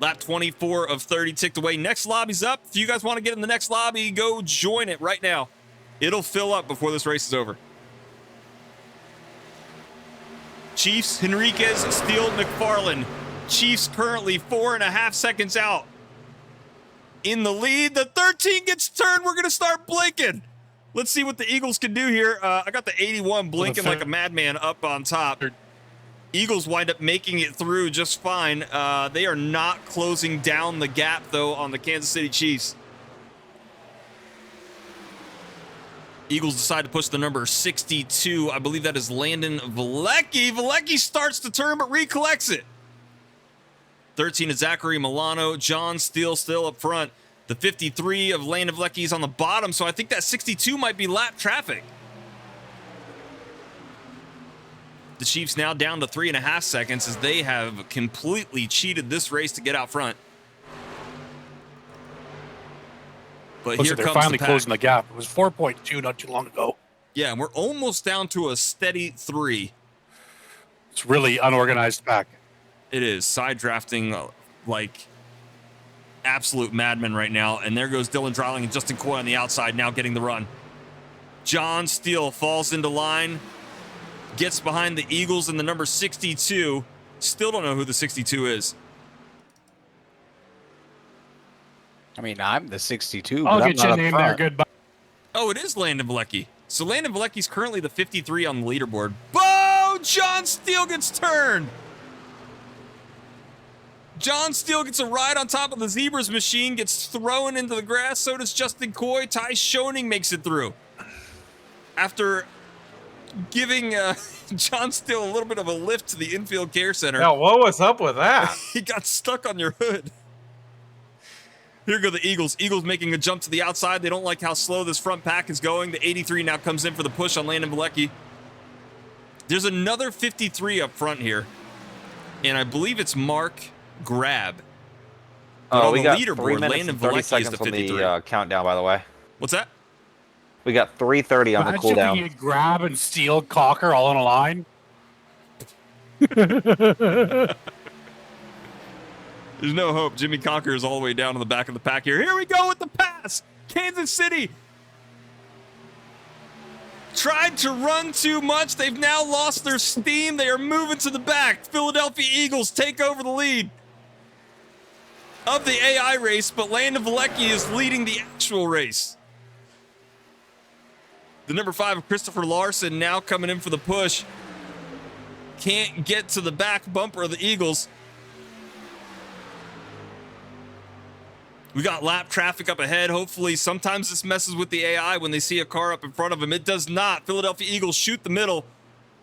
Lap 24 of 30 ticked away. Next lobby's up. If you guys want to get in the next lobby, go join it right now. It'll fill up before this race is over. Chiefs, Henriquez, Steele, McFarland. Chiefs currently 4.5 seconds out. In the lead, the 13 gets turned. We're going to start blinking. Let's see what the Eagles can do here. I got the 81 blinking like a madman up on top. Eagles wind up making it through just fine. They are not closing down the gap, though, on the Kansas City Chiefs. Eagles decide to push the number 62. I believe that is Landon Vlecki. Vlecki starts to turn, but recollects it. 13 is Zachary Milano. John Steele still up front. The 53 of Landon Vlecki is on the bottom, so I think that 62 might be lap traffic. The Chiefs now down to 3.5 seconds as they have completely cheated this race to get out front. But Looks here like they're comes finally the pack. closing the gap. It was 4.2 not too long ago. Yeah, and we're almost down to a steady 3. It's really unorganized pack. It is side drafting like absolute madmen right now. And there goes Dylan Dreiling and Justin Coy on the outside now getting the run. John Steele falls into line, gets behind the Eagles in the number 62. Still don't know who the 62 is. I mean, I'm the 62, I'll but I'm get your not up name there. front. Goodbye. Oh, it is Landon Vlecki. So Landon Vlecki's currently the 53 on the leaderboard. Bo! John Steele gets turned. John Steele gets a ride on top of the Zebras machine, gets thrown into the grass. So does Justin Coy. Ty Schoening makes it through. After giving John Steele a little bit of a lift to the infield care center. Now, what was up with that? He got stuck on your hood. Here go the Eagles. Eagles making a jump to the outside. They don't like how slow this front pack is going. The 83 now comes in for the push on Landon Vlecki. There's another 53 up front here. And I believe it's Mark Grab. But on we the got leaderboard, 3 minutes Landon and 30 Vlecki is seconds the on 53. the countdown, by the way. What's that? We got 3:30 on the Imagine if cooldown. you grab and steal Cocker all in a line. There's no hope. Jimmy Conker is all the way down to the back of the pack here. Here we go with the pass. Kansas City tried to run too much. They've now lost their steam. They are moving to the back. Philadelphia Eagles take over the lead of the AI race, but Landon Vlecki is leading the actual race. The number 5, Christopher Larson, now coming in for the push. Can't get to the back bumper of the Eagles. We got lap traffic up ahead. Hopefully, sometimes this messes with the AI when they see a car up in front of them. It does not. Philadelphia Eagles shoot the middle,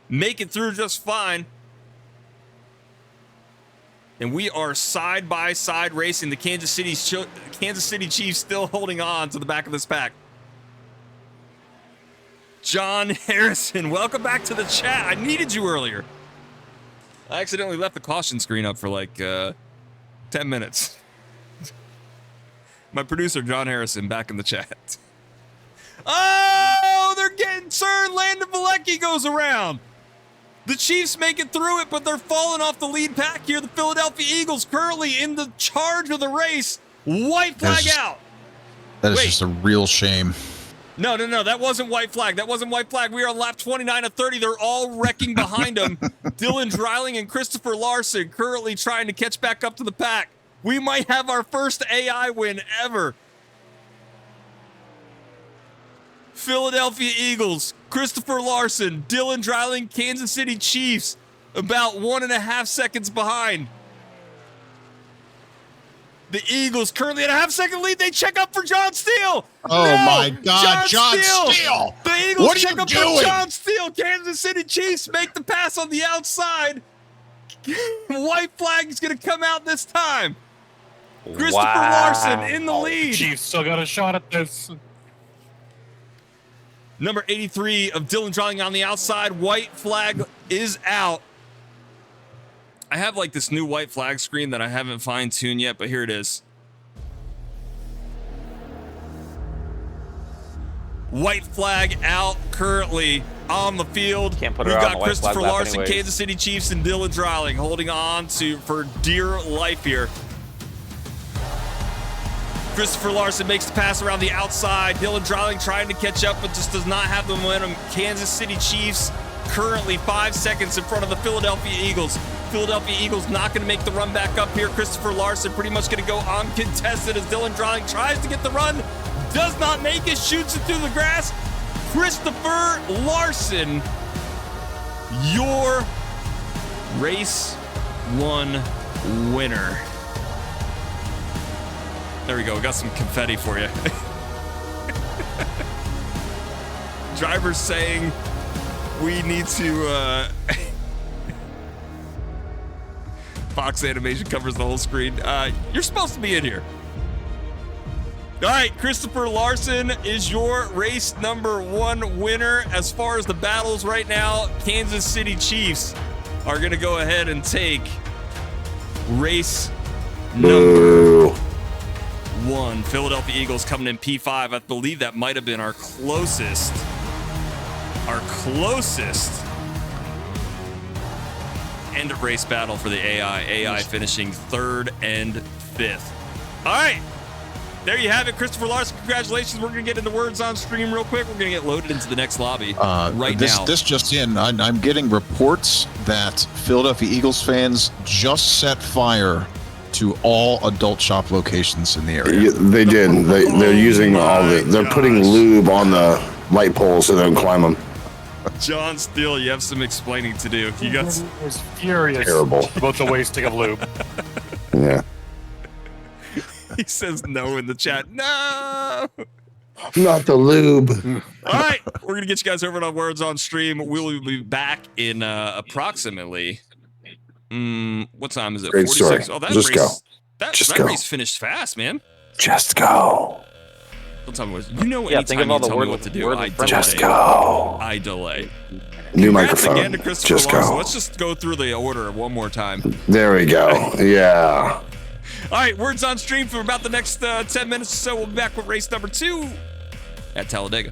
make it through just fine. And we are side by side racing. The Kansas City Chiefs still holding on to the back of this pack. John Harrison, welcome back to the chat. I needed you earlier. I accidentally left the caution screen up for like 10 minutes. My producer, John Harrison, back in the chat. Oh, they're getting turned. Landon Vlecki goes around. The Chiefs make it through it, but they're falling off the lead pack here. The Philadelphia Eagles currently in the charge of the race. White flag out. That is just a real shame. No. That wasn't white flag. That wasn't white flag. We are on lap 29 of 30. They're all wrecking behind them. Dylan Dreiling and Christopher Larson currently trying to catch back up to the pack. We might have our first AI win ever. Philadelphia Eagles, Christopher Larson, Dylan Dreiling, Kansas City Chiefs, about 1.5 seconds behind. The Eagles currently at a half-second lead. They check up for John Steele. Oh, no, my God, John Steele. The Eagles check up for John Steele. Kansas City Chiefs make the pass on the outside. White flag is going to come out this time. Christopher Larson in the lead. Chiefs still got a shot at this. Number 83 of Dylan Dreiling on the outside. White flag is out. I have like this new white flag screen that I haven't fine-tuned yet, but here it is. White flag out currently on the field. Can't put We've her on got the white Christopher flag lap Larson, anyways. Kansas City Chiefs, and Dylan Dreiling holding on for dear life here. Christopher Larson makes the pass around the outside. Dylan Dreiling trying to catch up, but just does not have the momentum. Kansas City Chiefs currently 5 seconds in front of the Philadelphia Eagles. Philadelphia Eagles not going to make the run back up here. Christopher Larson pretty much going to go uncontested as Dylan Dreiling tries to get the run. Does not make it, shoots it through the grass. Christopher Larson, your race 1 winner. There we go. We got some confetti for you. Driver's saying we need to... Fox Animation covers the whole screen. You're supposed to be in here. All right, Christopher Larson is your race number 1 winner. As far as the battles right now, Kansas City Chiefs are going to go ahead and take race number 1. Philadelphia Eagles coming in P5. I believe that might have been our closest end of race battle for the AI. AI finishing 3rd and 5th. All right. There you have it, Christopher Larson. Congratulations. We're going to get into words on stream real quick. We're going to get loaded into the next lobby now. This just in. I'm getting reports that Philadelphia Eagles fans just set fire to all adult shop locations in the area. Yeah, they did. They're using all the. They're putting lube on the light poles so they don't climb them. John Steele, you have some explaining to do. You got was furious Terrible. about the wasting of lube. Yeah. He says no in the chat. No. Not the lube. All right, we're gonna get you guys over on words on stream. We will be back in approximately. What time is it? Great 46. story. Oh, that Just race. go. That Just that go. race finished fast, man. Just go. Don't tell me what you know. Yeah, think Anytime of all you the tell me word- what to do, word I with delay. Just go. I delay. New Congrats microphone. again to Christopher Just Larson. go. Let's just go through the order one more time. There we go. Yeah. All right, words on stream for about the next 10 minutes or so. We'll be back with race number 2 at Talladega.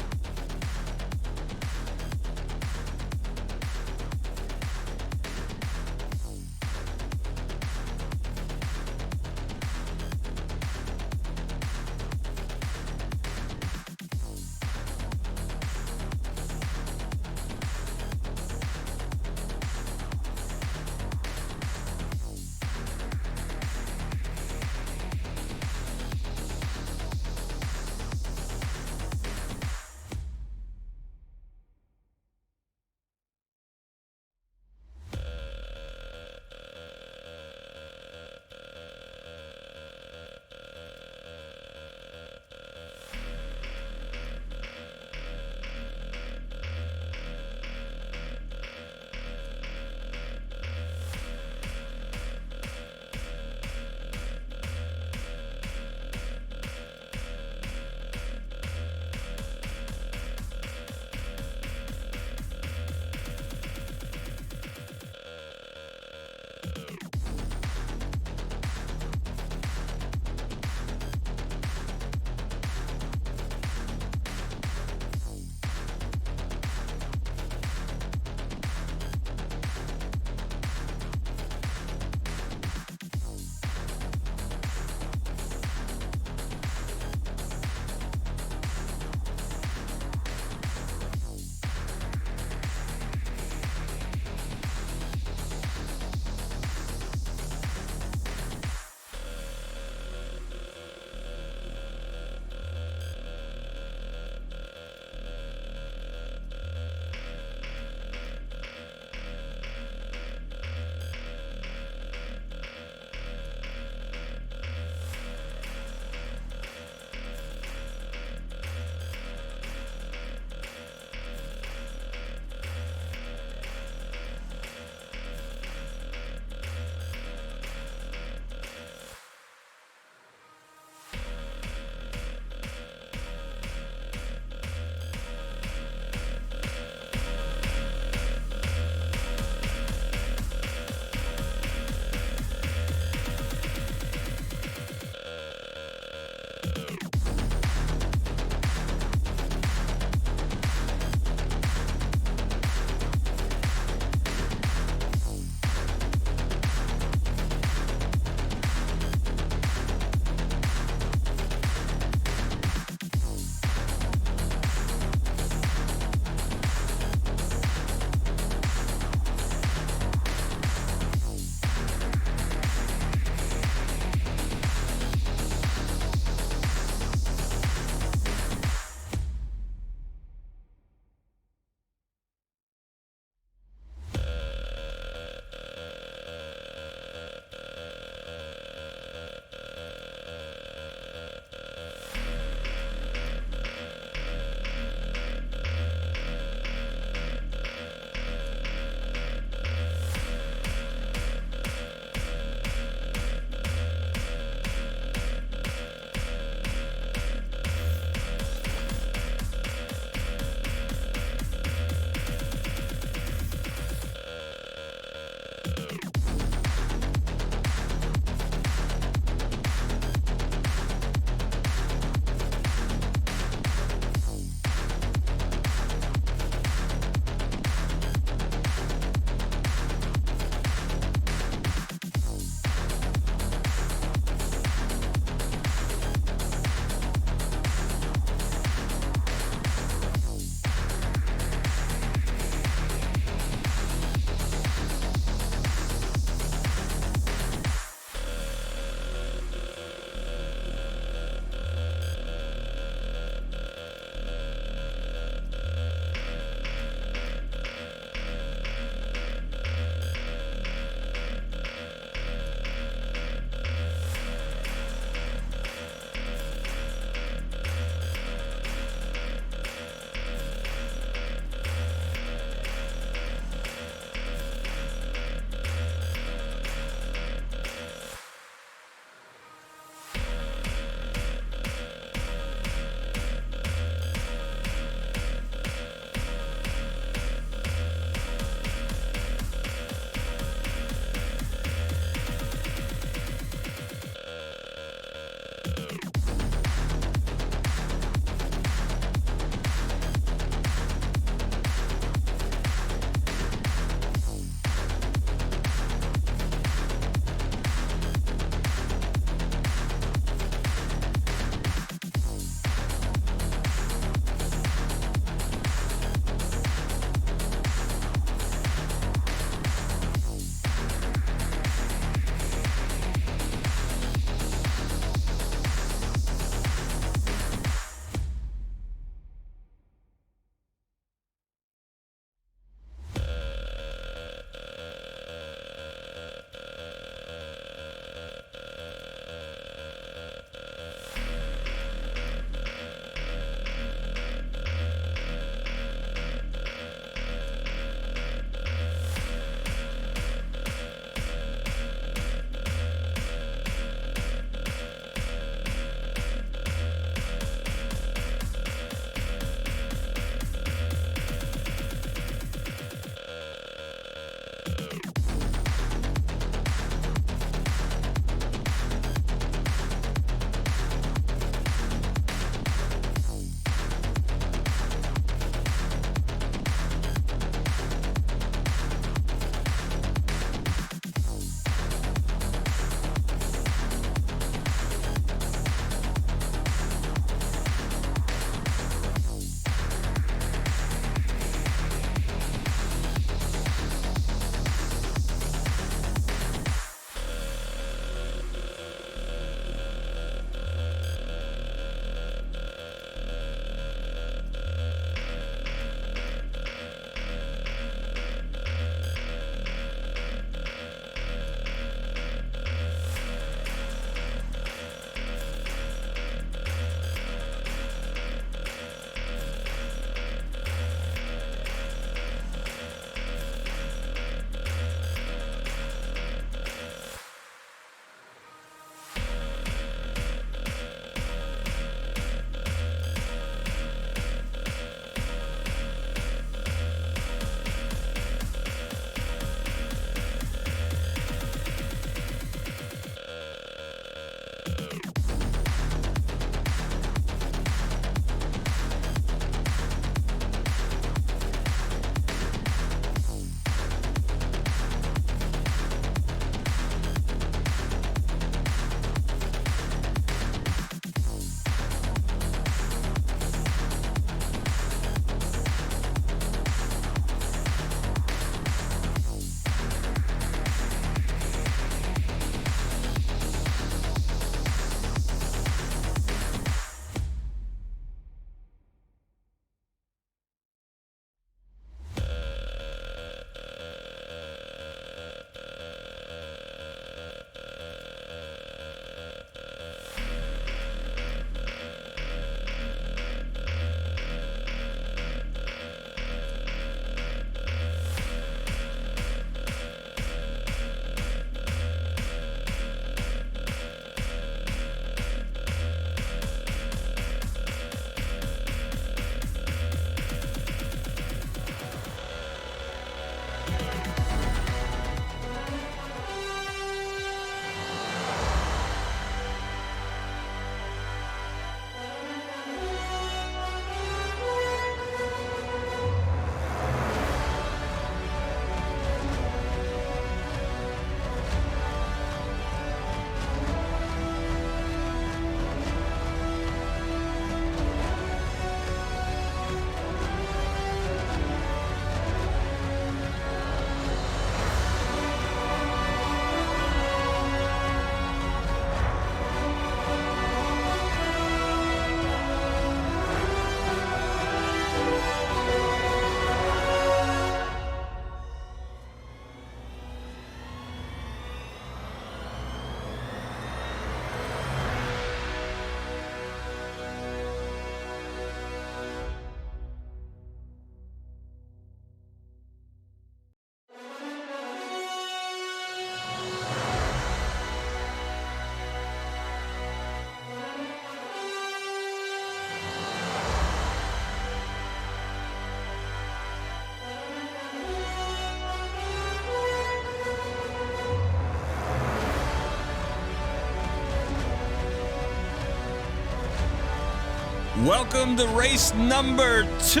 Welcome to race number 2.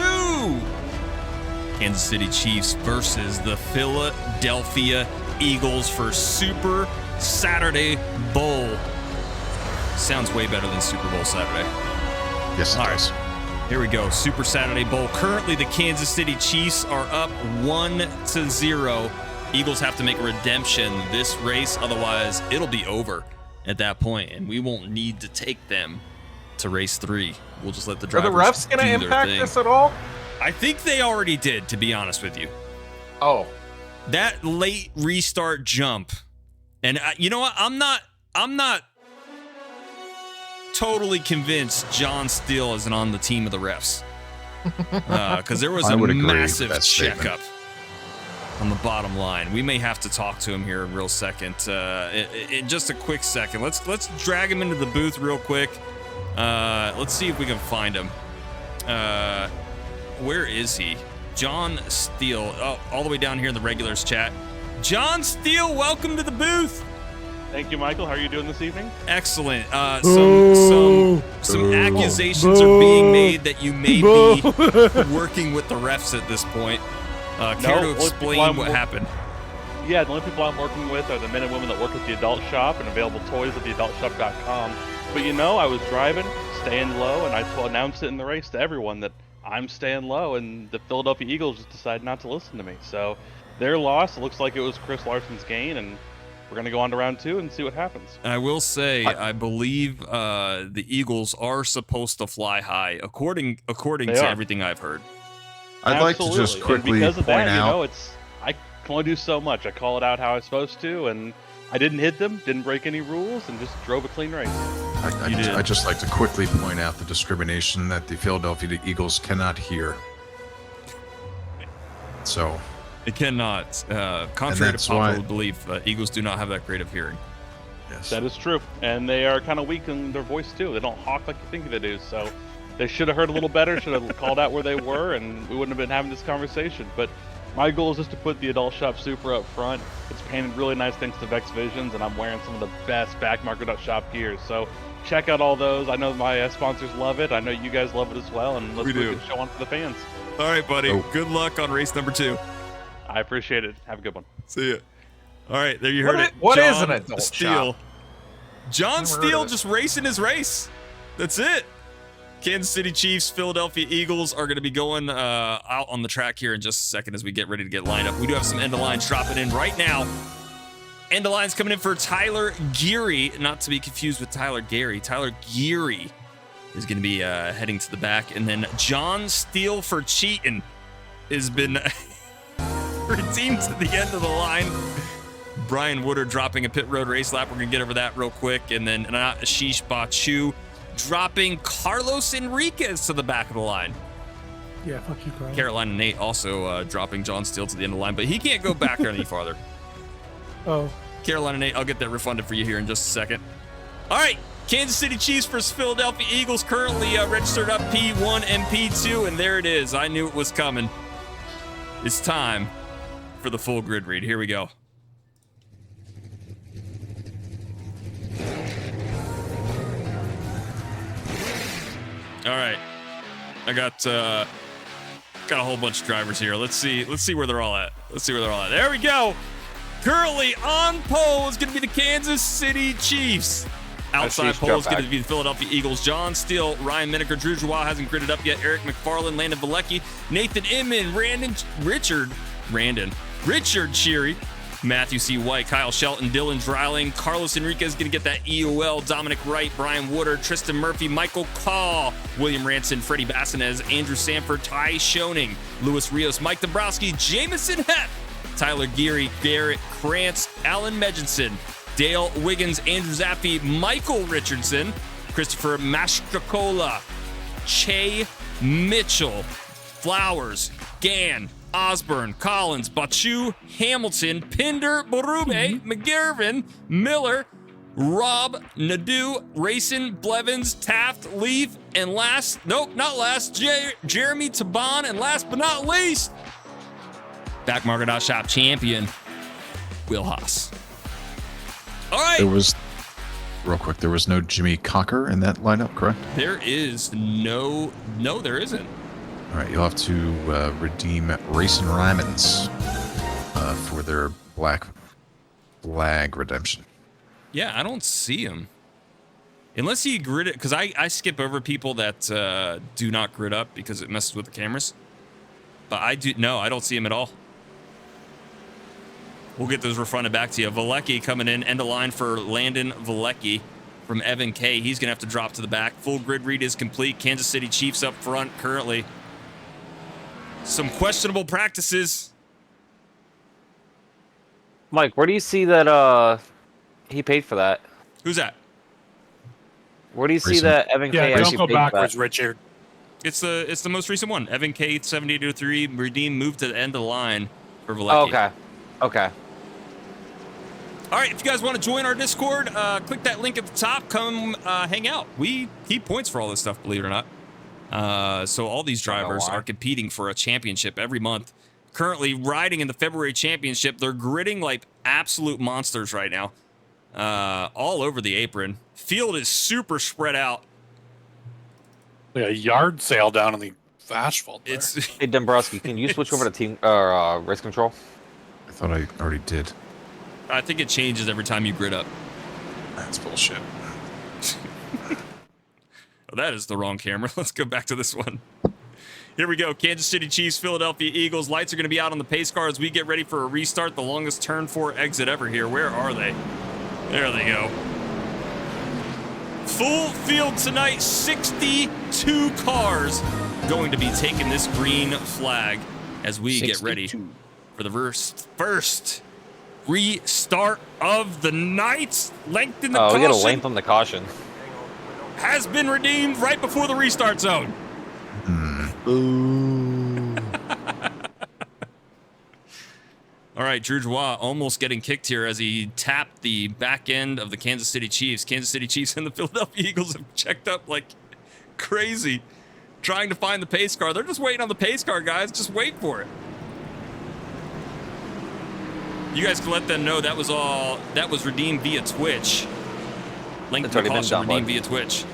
Kansas City Chiefs versus the Philadelphia Eagles for Super Saturday Bowl. Sounds way better than Super Bowl Saturday. Yes, it does. Here we go. Super Saturday Bowl. Currently, the Kansas City Chiefs are up 1-0. Eagles have to make a redemption this race, otherwise it'll be over at that point, and we won't need to take them to race 3. We'll just let the drivers. Are the refs going to impact this at all? I think they already did, to be honest with you. Oh, that late restart jump, and you know what? I'm not totally convinced John Steele isn't on the team of the refs, because there was a massive checkup on the bottom line. We may have to talk to him here in a real second. In just a quick second, let's drag him into the booth real quick. Let's see if we can find him. Where is he? John Steele. Oh, all the way down here in the regulars chat. John Steele, welcome to the booth. Thank you, Michael. How are you doing this evening? Excellent. Some accusations are being made that you may be working with the refs at this point. Care to explain what happened? Yeah, the only people I'm working with are the men and women that work at the adult shop and available toys at theadultshop.com. But I was driving, staying low, and I announced it in the race to everyone that I'm staying low, and the Philadelphia Eagles just decided not to listen to me. So their loss, it looks like it was Chris Larson's gain, and we're going to go on to round 2 and see what happens. I will say, I believe the Eagles are supposed to fly high, according to everything I've heard. I'd like to just quickly point out. I can only do so much. I call it out how I was supposed to, and I didn't hit them, didn't break any rules, and just drove a clean race. I'd just like to quickly point out the discrimination that the Philadelphia Eagles cannot hear. So. It cannot. Contrary to popular belief, Eagles do not have that great of hearing. Yes. That is true. And they are kind of weak in their voice, too. They don't honk like you think they do. So they should have heard a little better, should have called out where they were, and we wouldn't have been having this conversation. But my goal is just to put the Adult Shop Super up front. It's painted really nice thanks to Vex Visions, and I'm wearing some of the best backmarker.shop gear. So check out all those. I know my sponsors love it. I know you guys love it as well. And let's put a good show on for the fans. All right, buddy. Good luck on race number 2. I appreciate it. Have a good one. See ya. All right, there you heard it. What is an John adult Steele. shop? John Steele just racing his race. That's it. Kansas City Chiefs, Philadelphia Eagles are going to be going out on the track here in just a second as we get ready to get lined up. We do have some end of lines dropping in right now. End of lines coming in for Tyler Geary, not to be confused with Tyler Gary. Tyler Geary is going to be heading to the back, and then John Steele for cheating has been redeemed to the end of the line. Brian Woodard dropping a pit road race lap. We're going to get over that real quick. And then Ashish Bachu dropping Carlos Enriquez to the back of the line. Yeah, fuck you, Carlos. Carolina Nate also dropping John Steele to the end of the line, but he can't go back there any farther. Oh. Carolina Nate, I'll get that refunded for you here in just a second. All right, Kansas City Chiefs versus Philadelphia Eagles currently registered up P1 and P2, and there it is. I knew it was coming. It's time for the full grid read. Here we go. All right, I got a whole bunch of drivers here. Let's see where they're all at. There we go. Currently on pole is going to be the Kansas City Chiefs. Outside pole is going to be the Philadelphia Eagles. John Steele, Ryan Mineker, Drew Joie hasn't gridded up yet. Eric McFarland, Landon Valecki, Nathan Inman, Richard Cheery, Matthew C. White, Kyle Shelton, Dylan Dreiling, Carlos Enriquez is going to get that EOL, Dominic Wright, Brian Woodard, Tristan Murphy, Michael Caw, William Ranson, Freddie Bassinez, Andrew Sanford, Ty Schoening, Luis Rios, Mike Dombrowski, Jamison Hepp, Tyler Geary, Garrett Krantz, Alan Medjinson, Dale Wiggins, Andrew Zappi, Michael Richardson, Christopher Mastracola, Che Mitchell, Flowers, Gann, Osborne, Collins, Bachu, Hamilton, Pinder, Borube, McGarvin, Miller, Rob, Nadeau, Racing, Blevins, Taft, Leaf, and Jeremy Taban, and last but not least, backmarker.shop champion, Will Haas. All right. There was no Jimmy Cocker in that lineup, correct? There is no, there isn't. All right, you'll have to redeem Racing Rymans for their black flag redemption. Yeah, I don't see him. Unless he grid it, because I skip over people that do not grid up because it messes with the cameras. But I don't see him at all. We'll get those refunded back to you. Valecki coming in, end of line for Landon Valecki from Evan K. He's going to have to drop to the back. Full grid read is complete. Kansas City Chiefs up front currently. Some questionable practices. Mike, where do you see that he paid for that? Who's that? Where do you see that Evan K actually don't go paid backwards, for that? Richard. It's the most recent one. Evan K 7803 redeem moved to the end of the line for Valecki. Oh, okay. All right, if you guys want to join our Discord, click that link at the top. Come hang out. We keep points for all this stuff, believe it or not. So all these drivers are competing for a championship every month. currently riding in the February championship. They're gridding like absolute monsters right now. All over the apron. Field is super spread out. Like a yard sale down on the asphalt there. Hey, Dombrowski, can you switch over to team race control? I thought I already did. I think it changes every time you grid up. That's bullshit. Oh, that is the wrong camera. Let's go back to this one. Here we go. Kansas City Chiefs, Philadelphia Eagles. Lights are going to be out on the pace car as we get ready for a restart. The longest turn 4 exit ever here. Where are they? There they go. Full field tonight. 62 cars going to be taking this green flag as we get ready for the first restart of the night. Length in the caution. We got a length on the caution. Has been redeemed right before the restart zone. All right, Drew Joie almost getting kicked here as he tapped the back end of the Kansas City Chiefs. Kansas City Chiefs and the Philadelphia Eagles have checked up like crazy, trying to find the pace car. They're just waiting on the pace car, guys. Just wait for it. You guys can let them know that was redeemed via Twitch. Link to the caution redeemed via Twitch.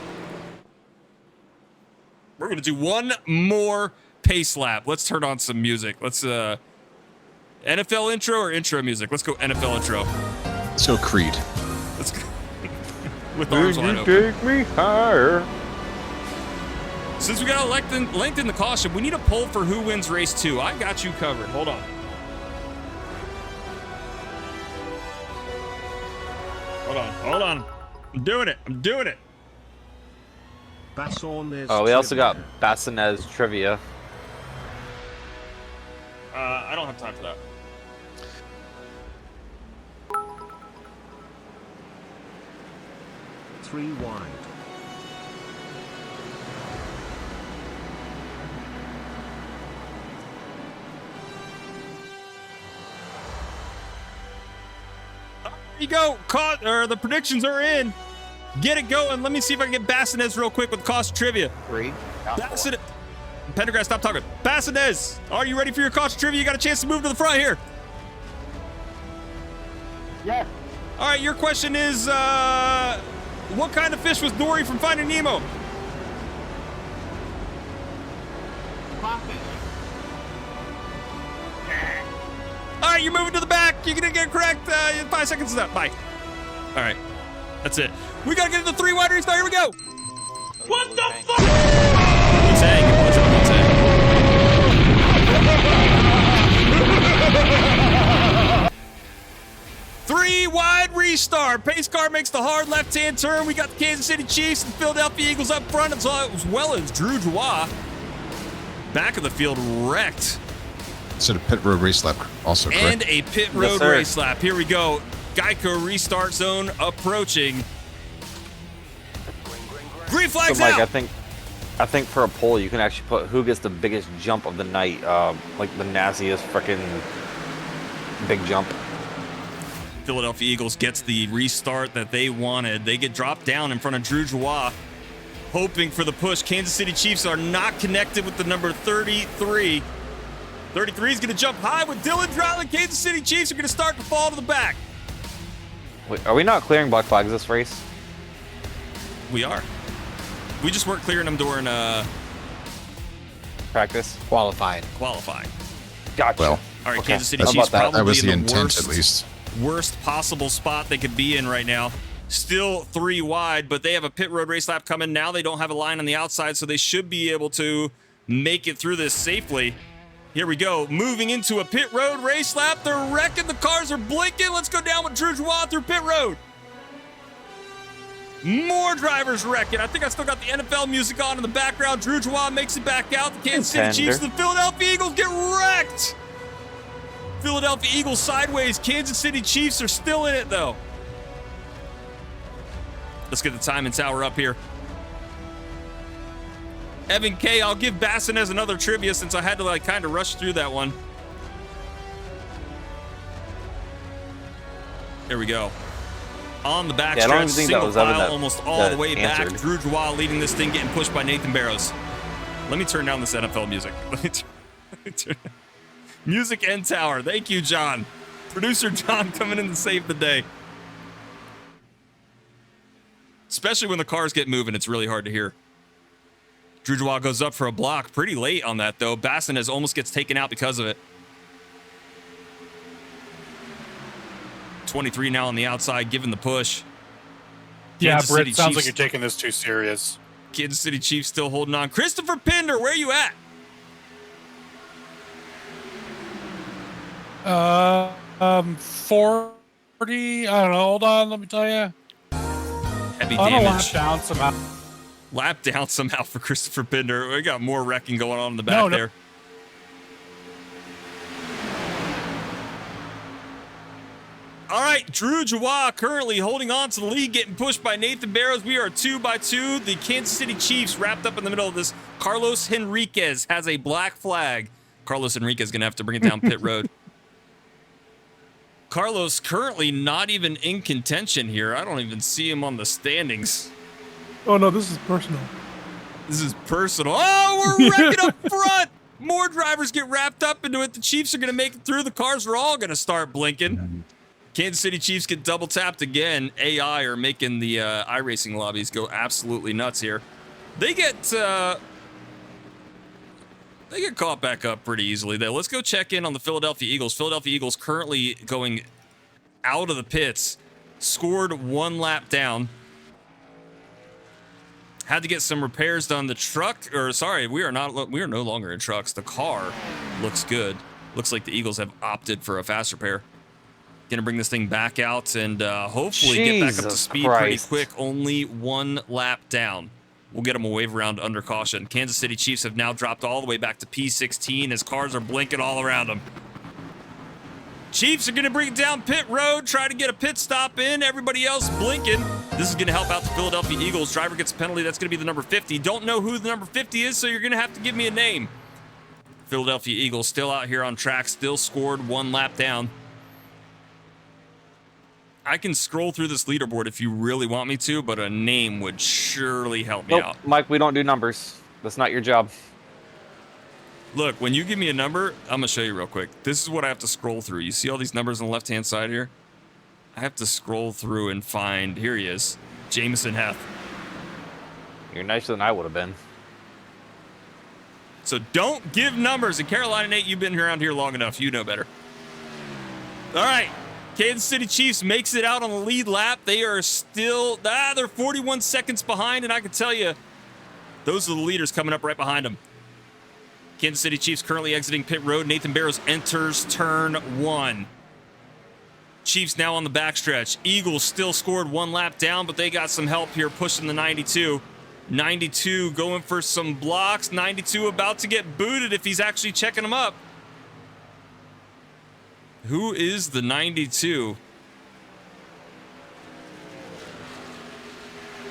We're going to do one more pace lap. Let's turn on some music. Let's NFL intro or intro music? Let's go NFL intro. Let's go Creed. Let's go. With arms wide open. Take me higher. Since we got a length in the caution, we need a poll for who wins race 2. I got you covered. Hold on. Hold on. I'm doing it. Oh, we also got Bassinez trivia. I don't have time for that. Three wide. There you go. The predictions are in. Get it going. Let me see if I can get Bassinez real quick with cost trivia. 3. Bassinez. Pendergrass, stop talking. Bassinez, are you ready for your cost trivia? You got a chance to move to the front here. Yeah. All right, your question is, what kind of fish was Dory from Finding Nemo? Crawfish. All right, you're moving to the back. You're going to get it correct. 5 seconds is up. Bye. All right, that's it. We got to get into the 3 wide restart. Here we go. What the fuck? Three wide restart. Pace car makes the hard left-hand turn. We got the Kansas City Chiefs and Philadelphia Eagles up front, as well as Drew Joie. Back of the field wrecked. So the pit road race lap also correct. And a pit road race lap. Here we go. Geico restart zone approaching. Green flags so, Mike, out. I think for a poll, you can actually put who gets the biggest jump of the night, like the nastiest freaking big jump. Philadelphia Eagles gets the restart that they wanted. They get dropped down in front of Drew Joie, hoping for the push. Kansas City Chiefs are not connected with the number 33. 33 is going to jump high with Dylan Droughton. Kansas City Chiefs are going to start to fall to the back. Wait, are we not clearing black flags this race? We are. We just weren't clearing them during practice. Qualifying. Gotcha. Well, all right, okay. Kansas City Chiefs probably that was the in intent, at least. Worst possible spot they could be in right now. Still 3 wide, but they have a pit road race lap coming. Now they don't have a line on the outside, so they should be able to make it through this safely. Here we go. Moving into a pit road race lap. They're wrecking. The cars are blinking. Let's go down with Drew Joie through pit road. More drivers wrecking. I think I still got the NFL music on in the background. Drew Joie makes it back out. The Kansas City Chiefs and the Philadelphia Eagles get wrecked. Philadelphia Eagles sideways. Kansas City Chiefs are still in it, though. Let's get the time and tower up here. Evan K, I'll give Bassinez another trivia since I had to kind of rush through that one. There we go. On the back stretch, single file, almost all the way back. Drew Joie leading this thing, getting pushed by Nathan Barrows. Let me turn down this NFL music. Music and Tower. Thank you, John. Producer John coming in to save the day. Especially when the cars get moving, it's really hard to hear. Drujwa goes up for a block. Pretty late on that, though. Bassinez almost gets taken out because of it. 23 now on the outside, giving the push. Yeah, Kansas Britt, City sounds Chiefs, like you're taking this too serious. Kansas City Chiefs still holding on. Christopher Pinder, where you at? 40. I don't know. Hold on, let me tell you. Heavy On a lap damage. down somehow. Lap down somehow for Christopher Pinder. We got more wrecking going on in the back there. All right, Drew Jawah currently holding on to the lead, getting pushed by Nathan Barrows. We are 2-2. The Kansas City Chiefs wrapped up in the middle of this. Carlos Henriquez has a black flag. Carlos Henriquez is going to have to bring it down pit road. Carlos currently not even in contention here. I don't even see him on the standings. Oh no, this is personal. This is personal. Oh, we're wrecking up front. More drivers get wrapped up into it. The Chiefs are going to make it through. The cars are all going to start blinking. Kansas City Chiefs get double tapped again. AI are making the iRacing lobbies go absolutely nuts here. They get caught back up pretty easily though. Let's go check in on the Philadelphia Eagles. Philadelphia Eagles currently going out of the pits. Scored 1 lap down. Had to get some repairs done. The truck, or sorry, we are no longer in trucks. The car looks good. Looks like the Eagles have opted for a fast repair. Gonna bring this thing back out and hopefully get back up to speed pretty quick. Only 1 lap down. We'll get them a wave around under caution. Kansas City Chiefs have now dropped all the way back to P16 as cars are blinking all around them. Chiefs are gonna bring it down pit road, try to get a pit stop in. Everybody else blinking. This is gonna help out the Philadelphia Eagles. Driver gets a penalty. That's gonna be the number 50. Don't know who the number 50 is, so you're gonna have to give me a name. Philadelphia Eagles still out here on track, still scored 1 lap down. I can scroll through this leaderboard if you really want me to, but a name would surely help me out. Mike, we don't do numbers. That's not your job. Look, when you give me a number, I'm going to show you real quick. This is what I have to scroll through. You see all these numbers on the left-hand side here? I have to scroll through and find, here he is, Jameson Heth. You're nicer than I would have been. So don't give numbers. And Carolina Nate, you've been around here long enough. You know better. All right. Kansas City Chiefs makes it out on the lead lap. They are still, they're 41 seconds behind, and I can tell you, those are the leaders coming up right behind them. Kansas City Chiefs currently exiting pit road. Nathan Barrows enters turn 1. Chiefs now on the backstretch. Eagles still scored 1 lap down, but they got some help here pushing the 92. 92 going for some blocks. 92 about to get booted if he's actually checking them up. Who is the 92?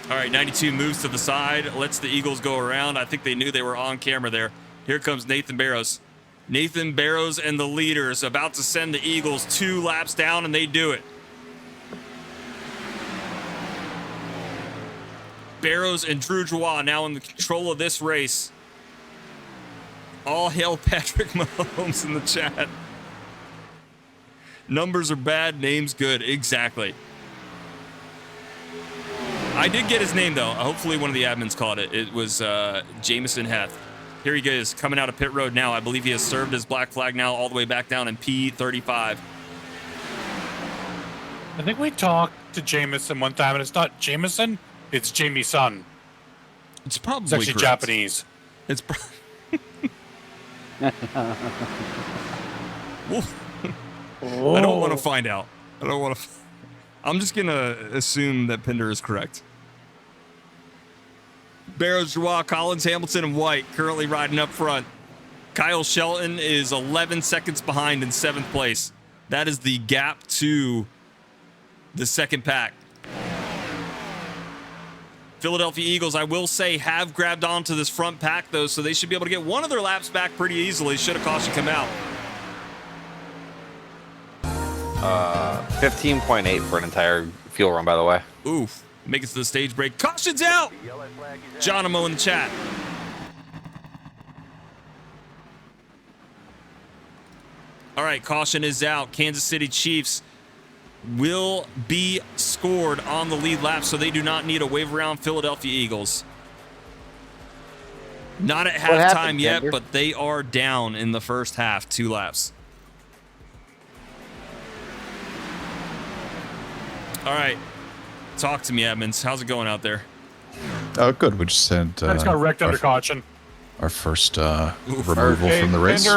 All right, 92 moves to the side, lets the Eagles go around. I think they knew they were on camera there. Here comes Nathan Barrows. Nathan Barrows and the leaders about to send the Eagles 2 laps down, and they do it. Barrows and Drew Jawah now in the control of this race. All hail Patrick Mahomes in the chat. Numbers are bad, names good. Exactly. I did get his name, though. Hopefully one of the admins caught it. It was Jameson Heth. Here he goes, coming out of pit road now. I believe he has served his black flag now all the way back down in P35. I think we talked to Jameson one time, and it's not Jameson, it's Jamie's son. It's probably It's actually correct. Japanese. It's I don't want to find out. I don't want to. I'm just going to assume that Pinder is correct. Barrows, Jawah, Collins, Hamilton, and White currently riding up front. Kyle Shelton is 11 seconds behind in 7th place. That is the gap to the second pack. Philadelphia Eagles, I will say, have grabbed onto this front pack, though, so they should be able to get one of their laps back pretty easily. Should have caution come out. 15.8 for an entire fuel run, by the way. Oof. Make it to the stage break. Caution's out! Johnimo in the chat. All right, caution is out. Kansas City Chiefs will be scored on the lead lap, so they do not need a wave around Philadelphia Eagles. Not at halftime yet, but they are down in the first half, 2 laps. All right. Talk to me, Edmonds. How's it going out there? Oh, good. We just had I just got wrecked under caution. Our first removal from the race.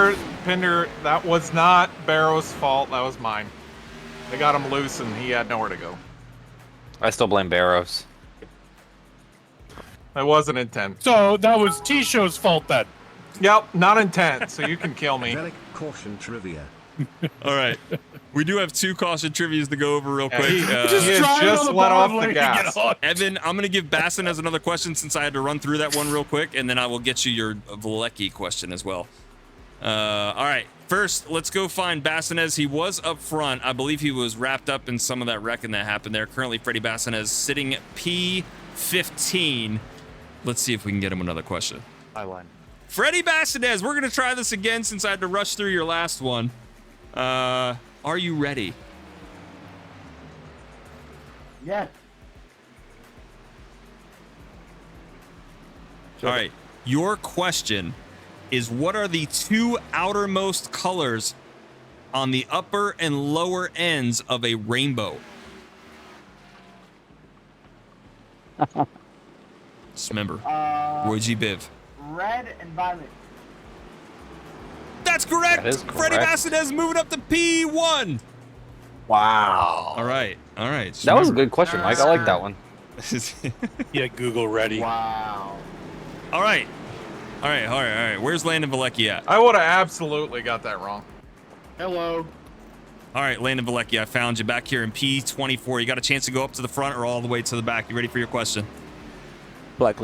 Pinder, that was not Barrow's fault. That was mine. They got him loose and he had nowhere to go. I still blame Barrows. That wasn't intent. So that was T-Show's fault then. Yep, not intent, so you can kill me. Caution trivia. All right. We do have 2 caution trivias to go over real quick. He just let off the gas. Evan, I'm going to give Bassin as another question since I had to run through that one real quick, and then I will get you your Vlecki question as well. All right. First, let's go find Bassinez. He was up front. I believe he was wrapped up in some of that wrecking that happened there. Currently, Freddie Bassinez sitting at P15. Let's see if we can get him another question. I won. Freddie Bassinez, we're going to try this again since I had to rush through your last one. Are you ready? Yes. All right. Your question is, what are the 2 outermost colors on the upper and lower ends of a rainbow? Just remember, Roy G. Biv. Red and violet. That's correct. That is correct. Freddie Bassinez moving up to P1. Wow. All right. All right. Just That was a remember. good question, Mike. I like that one. Yeah, Google ready. Wow. All right. All right. All right. All right. Where's Landon Vlecki at? I would have absolutely got that wrong. Hello. All right, Landon Vlecki, I found you back here in P24. You got a chance to go up to the front or all the way to the back. You ready for your question? Black.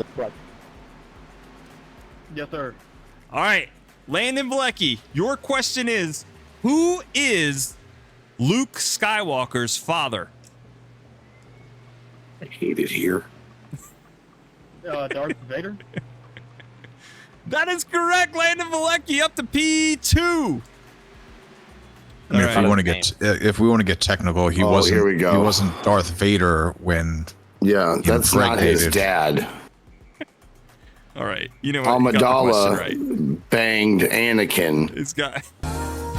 Yes, sir. All right, Landon Vlecki, your question is, who is Luke Skywalker's father? I hate it here. Darth Vader. That is correct, Landon Vlecki, up to P2. I mean, All right. if we want to get technical, he wasn't. Here we go. He wasn't Darth Vader when. Yeah, that's not his impregnated. dad. All right, you know what? You got the Amidala question right. banged Anakin.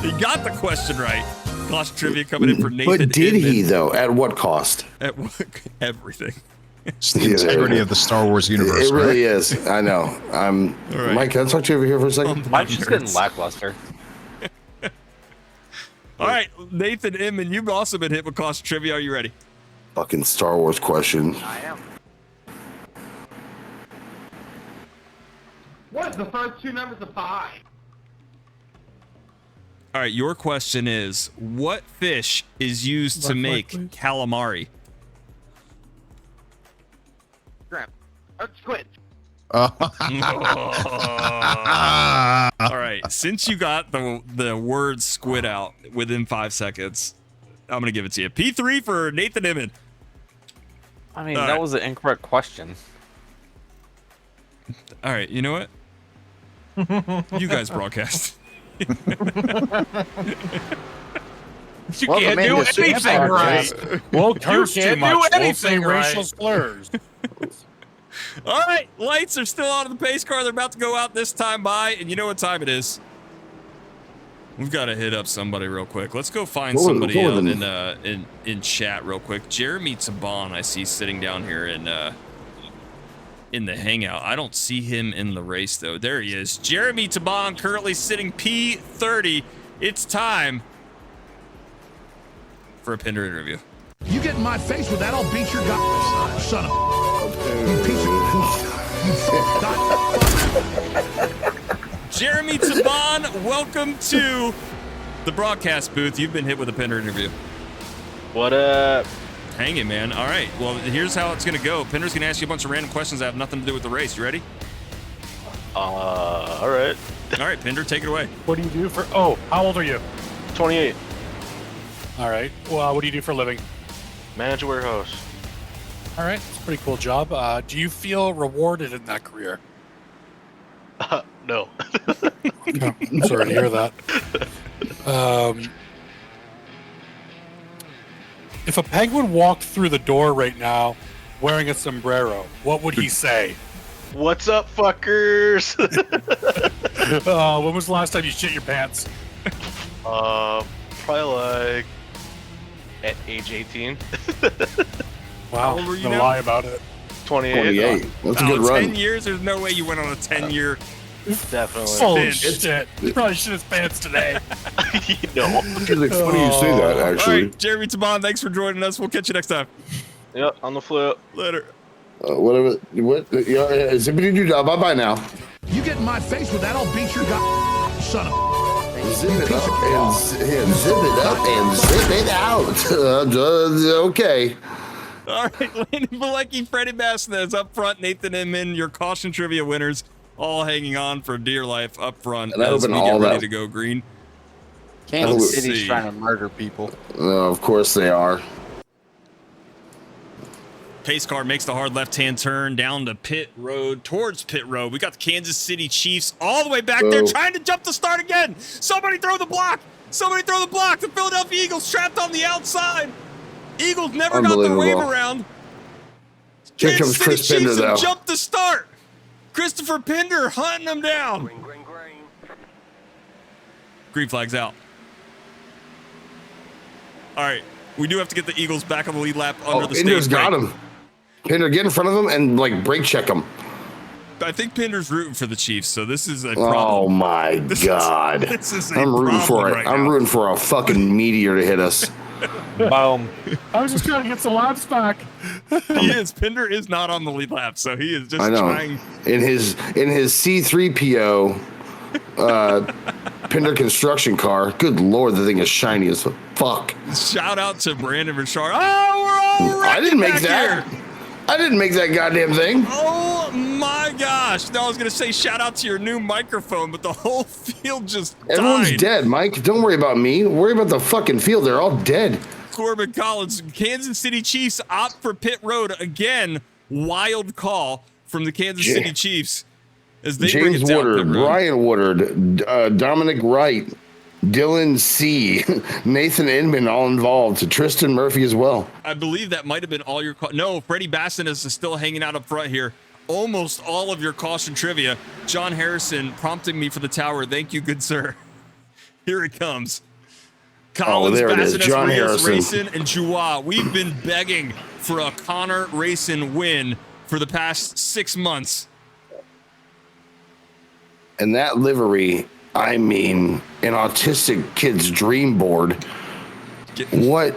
He got the question right. Cost trivia coming in for Nathan. But did Inman. he though? At what cost? At what? Everything. It's the integrity of the Star Wars universe. It really right? is. I know. I'm right. Mike. Can I talk to you over here for a second? Mike's just getting lackluster. All right, Nathan Inman, you've also been hit with cost trivia. Are you ready? Fucking Star Wars question. I am. What is the first 2 numbers of 5? All right, your question is, what fish is used to Left, make please. calamari? Shrimp. Squid. All right, since you got the word squid out within 5 seconds, I'm going to give it to you. P3 for Nathan Inman. I mean, All that right. was an incorrect question. All right, you know what? You guys broadcast. You Welcome can't do into anything Super right. Podcast. We'll curse can't too much. do We'll say anything right. racial slurs. All right, lights are still on in the pace car. They're about to go out this time by, and you know what time it is. We've got to hit up somebody real quick. Let's go find somebody out in chat real quick. Jeremy Taban, I see sitting down here in the hangout. I don't see him in the race though. There he is. Jeremy Taban currently sitting P30. It's time for a Pinder interview. You get in my face with that, I'll beat your guts, son of you piece of Jeremy Taban, welcome to the broadcast booth. You've been hit with a Pinder interview. What up? Hanging, man. All right. Well, here's how it's going to go. Pinder's going to ask you a bunch of random questions that have nothing to do with the race. You ready? All right. All right, Pinder, take it away. What do you do for... Oh, how old are you? 28. All right. Well, what do you do for a living? Manage a warehouse. All right. It's a pretty cool job. Do you feel rewarded in that career? No. No, I'm sorry to hear that. If a penguin walked through the door right now wearing a sombrero, what would he say? What's up, fuckers? When was the last time you shit your pants? Probably like at age 18. Wow, How old were you no now? lie about it. 28. That's a good run. 10 years? There's no way you went on a 10-year. Definitely. Holy shit. He probably shit his pants today. No. It's funny you say that, All actually. right, Jeremy Tabon, thanks for joining us. We'll catch you next time. Yep, on the flip. Later. Whatever. What? Yeah, zippity doo dah. Bye bye now. You get in my face with that, I'll beat your son of Zip it up and zip it up and zip it out. Okay. All right, Landon Malecki, Freddie Bassnez up front, Nathan Inman, your caution trivia winners, all hanging on for dear life up front And I as open we all get ready that. to go green. Kansas Let's City's see. trying to murder people. Of course they are. Pace car makes the hard left-hand turn down to pit road, towards pit road. We got the Kansas City Chiefs all the way back there trying to jump the start again. Somebody throw the block. Somebody throw the block. The Philadelphia Eagles trapped on the outside. Eagles never got their wave around. Here comes Chris Pender, though. Jumped the start. Christopher Pender hunting them down. Green flag's out. All right. We do have to get the Eagles back on the lead lap under the Pender's stage break. got him. Pender, get in front of him and like brake check him. I think Pender's rooting for the Chiefs, so this is a problem. Oh my God! This is a I'm rooting for it. problem right I'm now. rooting for a fucking meteor to hit us. Boom. I was just trying to get some laps back. He is. Pender is not on the lead lap, so he is just I know. trying. In his C3PO Pender construction car. Good Lord, the thing is shiny as fuck. Shout out to Brandon Richard. Oh, we're all I didn't make back that. here. I didn't make that goddamn thing. Oh my gosh! No, I was gonna say shout out to your new microphone, but the whole field just Everyone's died. dead, Mike. Don't worry about me. Worry about the fucking field. They're all dead. Corbin Collins, Kansas City Chiefs opt for pit road again. Wild call from the Kansas City Chiefs as they bring James it down Woodard, pit road. Ryan Woodard, Dominic Wright, Dylan C, Nathan Inman, all involved. Tristan Murphy as well. I believe that might have been all your no. Freddie Bassnez is still hanging out up front here. Almost all of your caution trivia. John Harrison prompting me for the tower. Thank you, good sir. Here it comes. Collins, there it is. Bassnez, John Rios, Harrison. Racing, and Joie. We've been begging for a Connor Racing win for the past 6 months. And that livery, I mean, an autistic kid's dream board. What?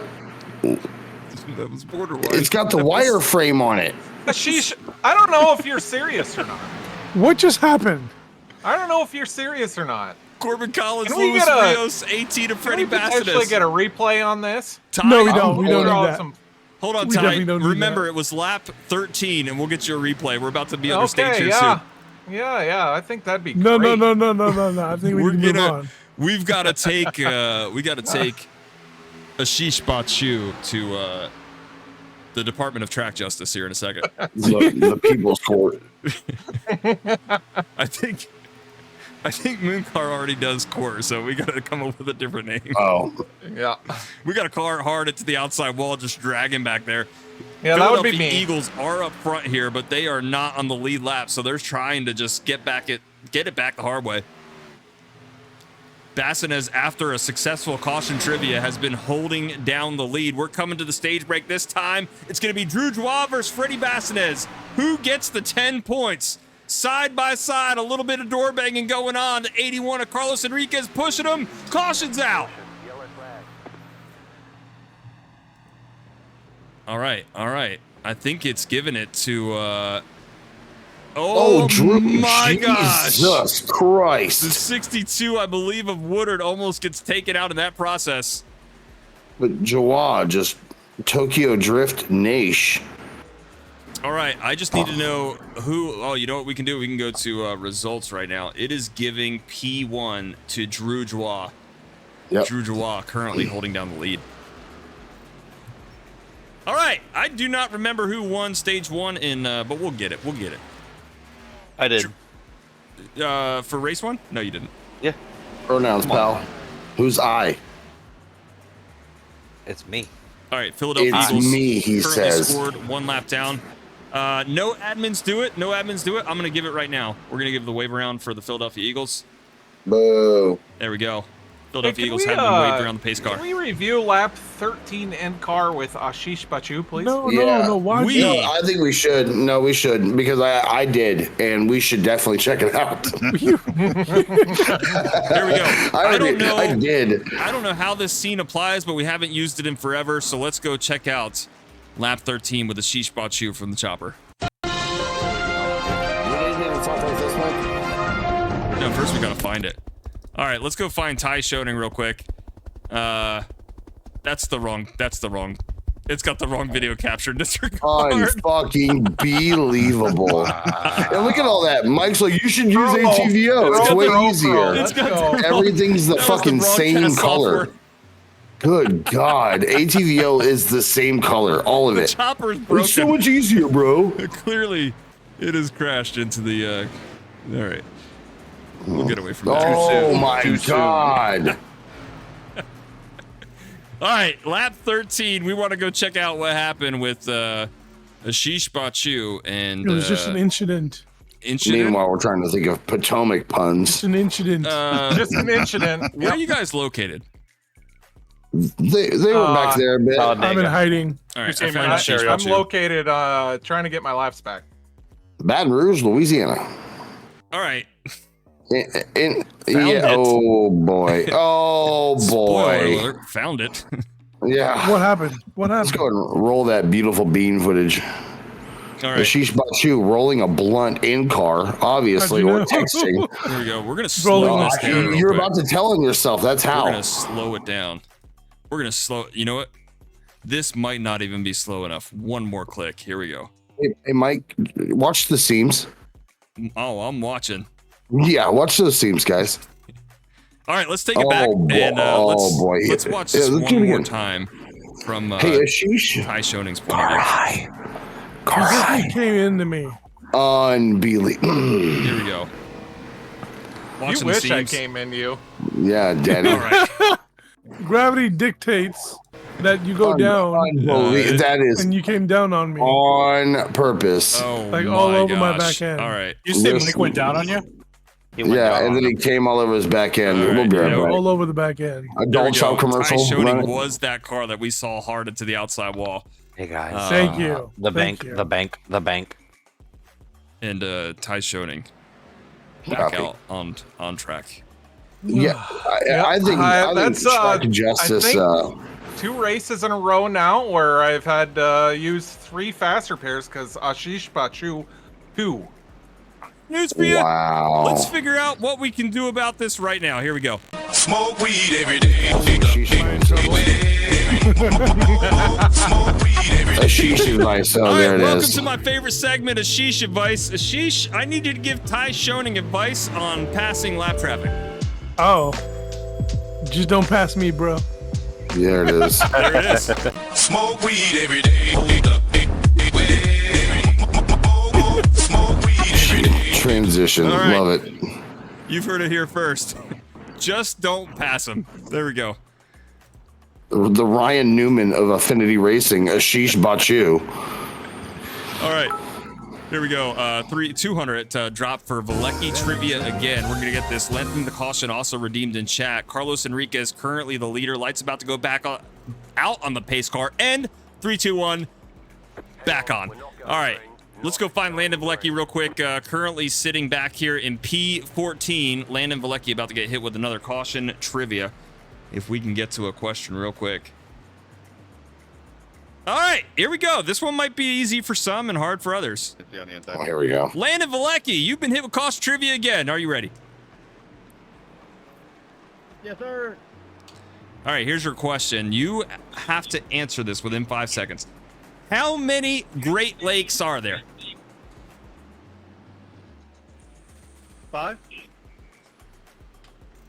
That was borderline. It's got the wireframe on it. Sheesh, I don't know if you're serious or not. What just happened? I don't know if you're serious or not. Corbin Collins, Can we Luis get a- Rios, AT to Freddie Can we potentially Bassnez. get a replay on this? No, we don't. We don't Throw need that. some- Hold on, We Ty. definitely don't do Remember, that. it was lap 13, and we'll get you a replay. We're about to be under stage Okay, here yeah. soon. Yeah, I think that'd be No, great. no. I think we We're need to move gonna. on. We've got to take. We got to take Ashish Bachu to the Department of Track Justice here in a second. The People's Court. I think Mooncar already does court, so we got to come up with a different name. Oh, Yeah. We got a car hard into the outside wall, just dragging back there. Yeah, that would be Philadelphia me. Eagles are up front here, but they are not on the lead lap, so they're trying to just get it back the hard way. Bassnez, after a successful caution trivia, has been holding down the lead. We're coming to the stage break this time. It's going to be Drew Joie versus Freddie Bassnez. Who gets the 10 points? Side by side, a little bit of door banging going on. The 81 of Carlos Enriquez pushing him. Caution's out. All right. I think it's giving it to. Oh, Drew. my gosh. Jesus Christ. The 62, I believe, of Woodard almost gets taken out in that process. But Joa just Tokyo Drift Nash. All right, I just need to know who. Oh, you know what we can do? We can go to results right now. It is giving P1 to Drew Joie. Yep. Drew Joie currently holding down the lead. All right, I do not remember who won stage 1 in, but we'll get it. I did. For race 1? No, you didn't. Yeah. Pronouns, pal. Who's I? It's me. All right, Philadelphia It's Eagles me, he currently says. scored 1 lap down. No admins do it. No admins do it. I'm going to give it right now. We're going to give the wave around for the Philadelphia Eagles. Boo. There we go. Hey, Philadelphia can Eagles we, have been waved around the pace car. Can we review lap 13 in car with Ashish Bachu, please? No, Yeah. no. Why? We- No, I think we should. No, we should because I did, and we should definitely check it out. There we go. I don't know. I did. I don't know how this scene applies, but we haven't used it in forever. So let's go check out lap 13 with Ashish Bachu from the chopper. No, first we gotta find it. All right, let's go find Ty Schoening real quick. That's the wrong. It's got the wrong video capture disregard. Unfucking believable. And look at all that. Mike's like, you should use ATVO. It's way easier. Let's go. Everything's the That was the fucking same broadcast color. software. Good God. ATVO is the same color. All of The it. chopper's broken. It's so much easier, bro. Clearly, it has crashed into the. All right, we'll get away from that. Oh my God. All right, lap 13. We want to go check out what happened with Ashish Bachu and. It was just an incident. Meanwhile, we're trying to think of Potomac puns. It's an incident. Just an incident. Where are you guys located? They were back there a bit. I'm in hiding. All right, I'm located trying to get my laps back. Baton Rouge, Louisiana. All right. Yeah. it. Oh boy. Oh Spoiler boy. alert, found it. Yeah. What happened? What Let's happened? go and roll that beautiful bean footage. All right. Ashish Bachu rolling a blunt in car, obviously, How'd you or know? texting. Here we go. We're gonna Rolling slow the this down. real You're quick. about to tell on yourself. That's We're how. gonna slow it down. We're gonna slow. You know what? This might not even be slow enough. One more click. Here we go. Hey, Mike, watch the seams. Oh, I'm watching. Yeah, watch those seams, guys. All right, let's take it back and let's watch this let's do it one more again. time from Hey, Ashish. Ty Schoening's point of view. He came into me. Unbelievable. Here we go. Watching You the wish I seams. came into you. Yeah, Danny. All right. Gravity dictates that you go down, That is and you came down on me. on purpose. Oh, Like all over my gosh. back end. All right. You say Listen. Mike went down on you? Yeah, and then he came all over his back end. All right, We'll be right yeah, back. All over the back end. There we Adult go. shop commercial. Ty run Schoening it. was that car that we saw hard into the outside wall. Hey guys. Thank you. The Thank bank, you. the bank, the bank. And Ty Schoening back Copy. out on track. Yeah, I think that's track justice. I think 2 races in a row now where I've had to use 3 faster pairs because Ashish Bachu 2. News for you. Wow. Let's figure out what we can do about this right now. Here we go. Smoke weed every day. Ashish advice. Oh, All there right, it welcome is. to my favorite segment, Ashish advice. Ashish, I need you to give Ty Schoening advice on passing lap traffic. Oh, just don't pass me, bro. There it is. There it is. Smoke weed every day. Transition. All right. Love it. You've heard it here first. Just don't pass him. There we go. The Ryan Newman of Affinity Racing, Ashish Bachu. All right. Here we go. 200 drop for Valecki trivia again. We're going to get this. Lengthen the caution also redeemed in chat. Carlos Enriquez currently the leader. Lights about to go back out on the pace car. And 3, 2, 1. Back on. All right. Let's go find Landon Valecki real quick. Currently sitting back here in P14. Landon Valecki about to get hit with another caution trivia. If we can get to a question real quick. All right, here we go. This one might be easy for some and hard for others. Oh, here we go. Landon Valecki, you've been hit with caution trivia again. Are you ready? Yes, sir. All right, here's your question. You have to answer this within 5 seconds. How many Great Lakes are there? 5.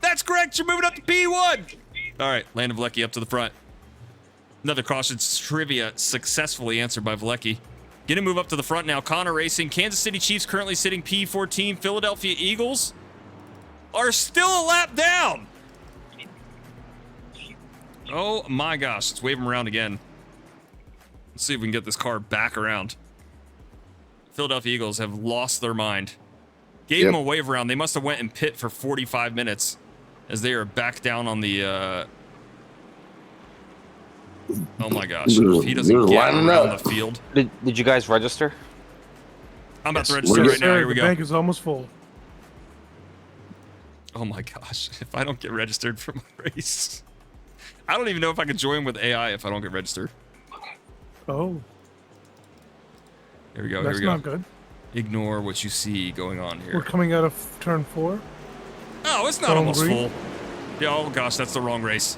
That's correct. You're moving up to P1. All right, Landon Valecki up to the front. Another caution trivia successfully answered by Valecki. Gonna move up to the front now. Connor Racing. Kansas City Chiefs currently sitting P14. Philadelphia Eagles are still a lap down. Oh my gosh, let's wave him around again. Let's see if we can get this car back around. Philadelphia Eagles have lost their mind. Gave them a wave around. They must have went and pit for 45 minutes as they are back down on the... Oh my gosh, if he doesn't get around the field. Did you guys register? I'm about to register right now. Here we The go. bank is almost full. Oh my gosh, if I don't get registered for my race. I don't even know if I can join with AI if I don't get registered. Oh. Here we go, That's here we go. not good. Ignore what you see going on here. We're coming out of turn 4. Oh, it's not Turn almost 3. full. Yeah, oh gosh, that's the wrong race.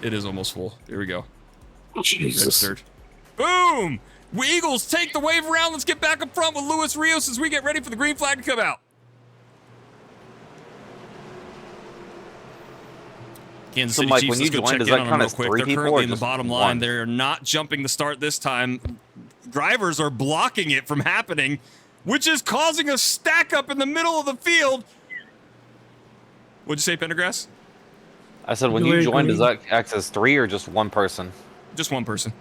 It is almost full. Here we go. Jesus. Registered. Boom! We Eagles take the wave around. Let's get back up front with Luis Rios as we get ready for the green flag to come out. Kansas So, City Mike, Chiefs, when let's you go join, check does in that on them count real as quick. 3 They're people currently or in the just bottom 1? line. They're not jumping the start this time. Drivers are blocking it from happening, which is causing a stack up in the middle of the field. What'd you say, Pendergrass? I said, when you join, does that act as 3 or just 1 person? Just 1 person.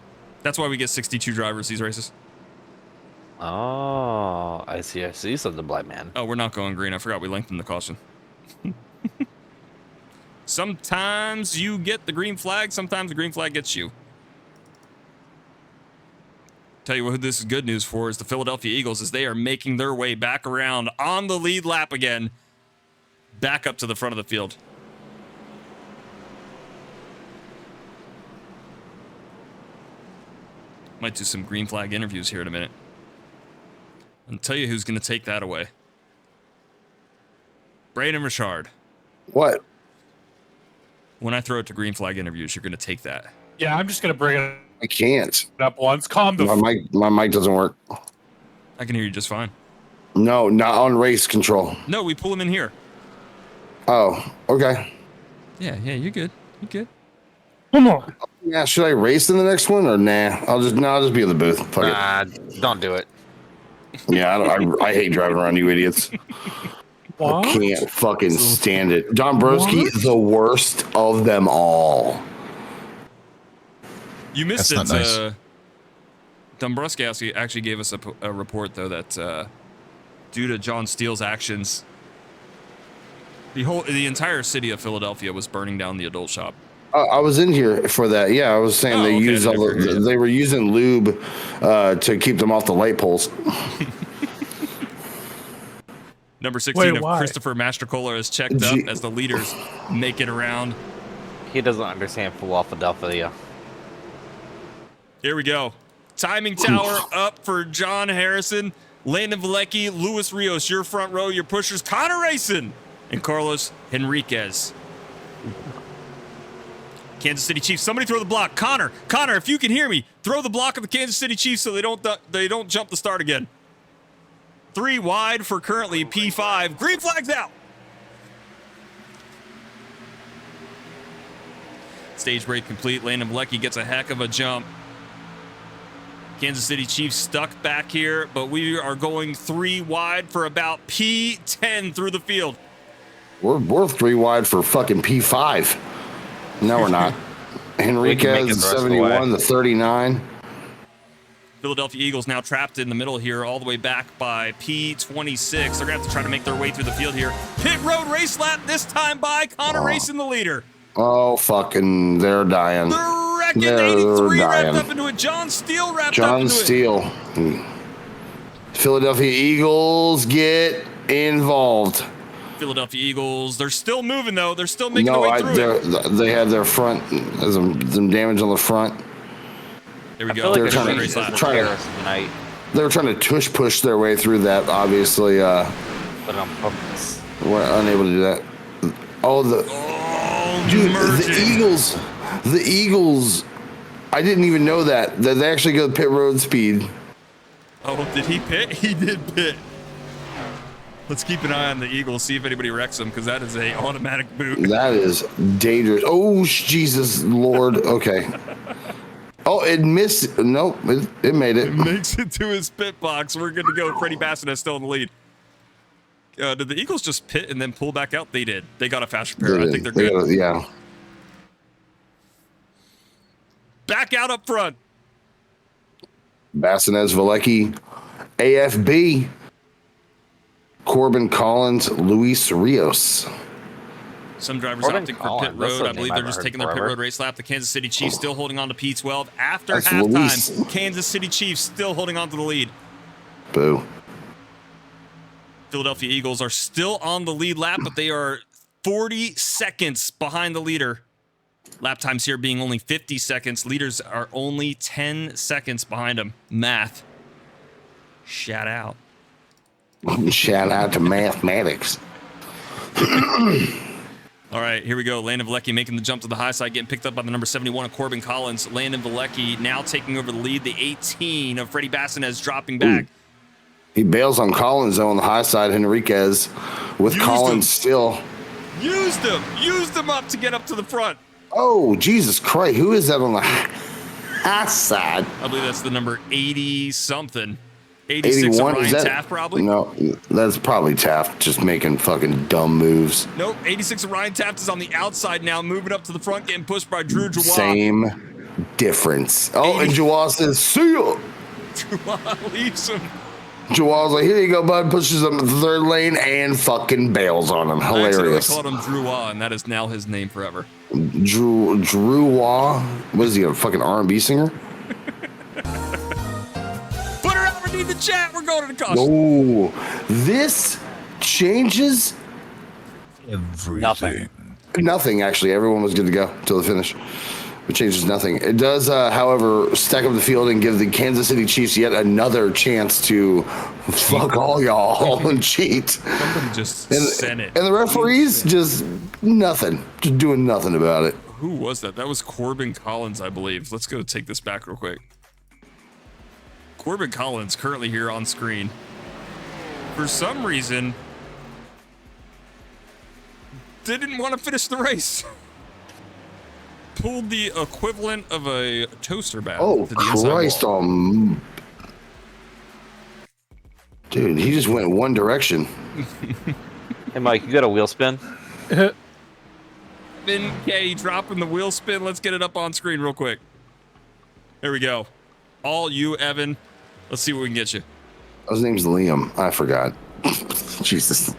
That's why we get 62 drivers these races. Oh, I see, said the black man. Oh, we're not going green. I forgot we lengthened the caution. Sometimes you get the green flag, sometimes the green flag gets you. Tell you what, this is good news for is the Philadelphia Eagles as they are making their way back around on the lead lap again, back up to the front of the field. Might do some green flag interviews here in a minute. And tell you who's going to take that away. Brandon Richard. What? When I throw it to green flag interviews, you're going to take that. Yeah, I'm just gonna bring it I can't. up once. Calm the My mic doesn't work. I can hear you just fine. No, not on race control. No, we pull him in here. Oh, okay. Yeah, you're good. You're good. Come on. Yeah, should I race in the next one or nah? I'll just be in the booth. Fuck it. Don't do it. Yeah, I hate driving around you idiots. What? I can't fucking stand it. Dombrowski is the worst of them all. You missed That's it. not nice. Dombrowski actually gave us a report, though, that due to John Steele's actions, the entire city of Philadelphia was burning down the adult shop. I was in here for that. Yeah, I was saying they used they were using lube to keep them off the light poles. Number 16 of Christopher Mastrocola is checked up as the leaders make it around. He doesn't understand Philadelphia. Here we go. Timing tower up for John Harrison, Landon Valecki, Luis Rios, your front row, your pushers, Connor Racing, and Carlos Henriquez. Kansas City Chiefs, somebody throw the block. Connor, if you can hear me, throw the block of the Kansas City Chiefs so they don't jump the start again. 3 wide for currently P5. Green flag's out. Stage break complete. Landon Valecki gets a heck of a jump. Kansas City Chiefs stuck back here, but we are going 3 wide for about P10 through the field. We're 3 wide for fucking P5. No, we're not. Henriquez, 71, the 39. Philadelphia Eagles now trapped in the middle here, all the way back by P26. They're going to have to try to make their way through the field here. Pit road race lap, this time by Connor Racing, the leader. Oh, fucking, they're dying. They're wrecking. 83 wrapped up into it. John Steele wrapped up into it. John Steele. Philadelphia Eagles get involved. Philadelphia Eagles, they're still moving, though. They're still making their way through it. They had their front, some damage on the front. There we go. They were trying to tush push their way through that, obviously. But on purpose. We're unable to do that. The Eagles, I didn't even know that they actually go pit road speed. Oh, did he pit? He did pit. Let's keep an eye on the Eagles, see if anybody wrecks them, because that is a automatic boot. That is dangerous. Oh, Jesus Lord. Okay. Oh, it missed. Nope, it made it. It makes it to his pit box. We're good to go. Freddie Bassett is still in the lead. Did the Eagles just pit and then pull back out? They did. They got a fast repair. I think they're good. Yeah. back out up front. Bassinez Valecki, AFB, Corbin Collins, Luis Rios. Some drivers Corbin opting for Collins, pit that's road. a I believe name they're I've just heard taking their pit forever. road race lap. The Kansas City Chiefs still holding on to P12. After That's halftime, Luis. Kansas City Chiefs still holding on to the lead. Boo. Philadelphia Eagles are still on the lead lap, but they are 40 seconds behind the leader. Lap times here being only 50 seconds. Leaders are only 10 seconds behind them. Math. Shout out. Shout out to mathematics. All right, here we go. Landon Valecki making the jump to the high side, getting picked up by the number 71 of Corbin Collins. Landon Valecki now taking over the lead. The 18 of Freddie Bassinez dropping back. He bails on Collins, though, on the high side. Henriquez with Used Collins him. still. Used him up to get up to the front. Oh, Jesus Christ. Who is that on the high side? I believe that's the number 80-something. 86 of 81? Ryan Is that? Taft, probably? No, that's probably Taft just making fucking dumb moves. Nope, 86 of Ryan Taft is on the outside now, moving up to the front, getting pushed by Drew Jawad. Same difference. Oh, and Jawad says, see ya. Jawad leaves him. Jawad's like, here you go, bud. Pushes him to the third lane and fucking bails on him. I accidentally Hilarious. called him Drew Waugh, and that is now his name forever. Drew Waugh. What is he, a fucking R&B singer? Put her out in the chat. We're going to the caution. Oh, this changes Nothing. nothing, actually. Everyone was good to go until the finish. It changes nothing. It does, however, stack up the field and give the Kansas City Chiefs yet another chance to fuck all y'all and cheat. Somebody just sent it. And the referees just nothing. Just doing nothing about it. Who was that? That was Corbin Collins, I believe. Let's go take this back real quick. Corbin Collins currently here on screen. For some reason, didn't want to finish the race. Pulled the equivalent of a toaster battle. Oh, to the inside Christ. wall. Dude, he just went one direction. Hey, Mike, you got a wheel spin? Finn K dropping the wheel spin. Let's get it up on screen real quick. There we go. All you, Evan. Let's see what we can get you. His name's Liam. I forgot. Jesus.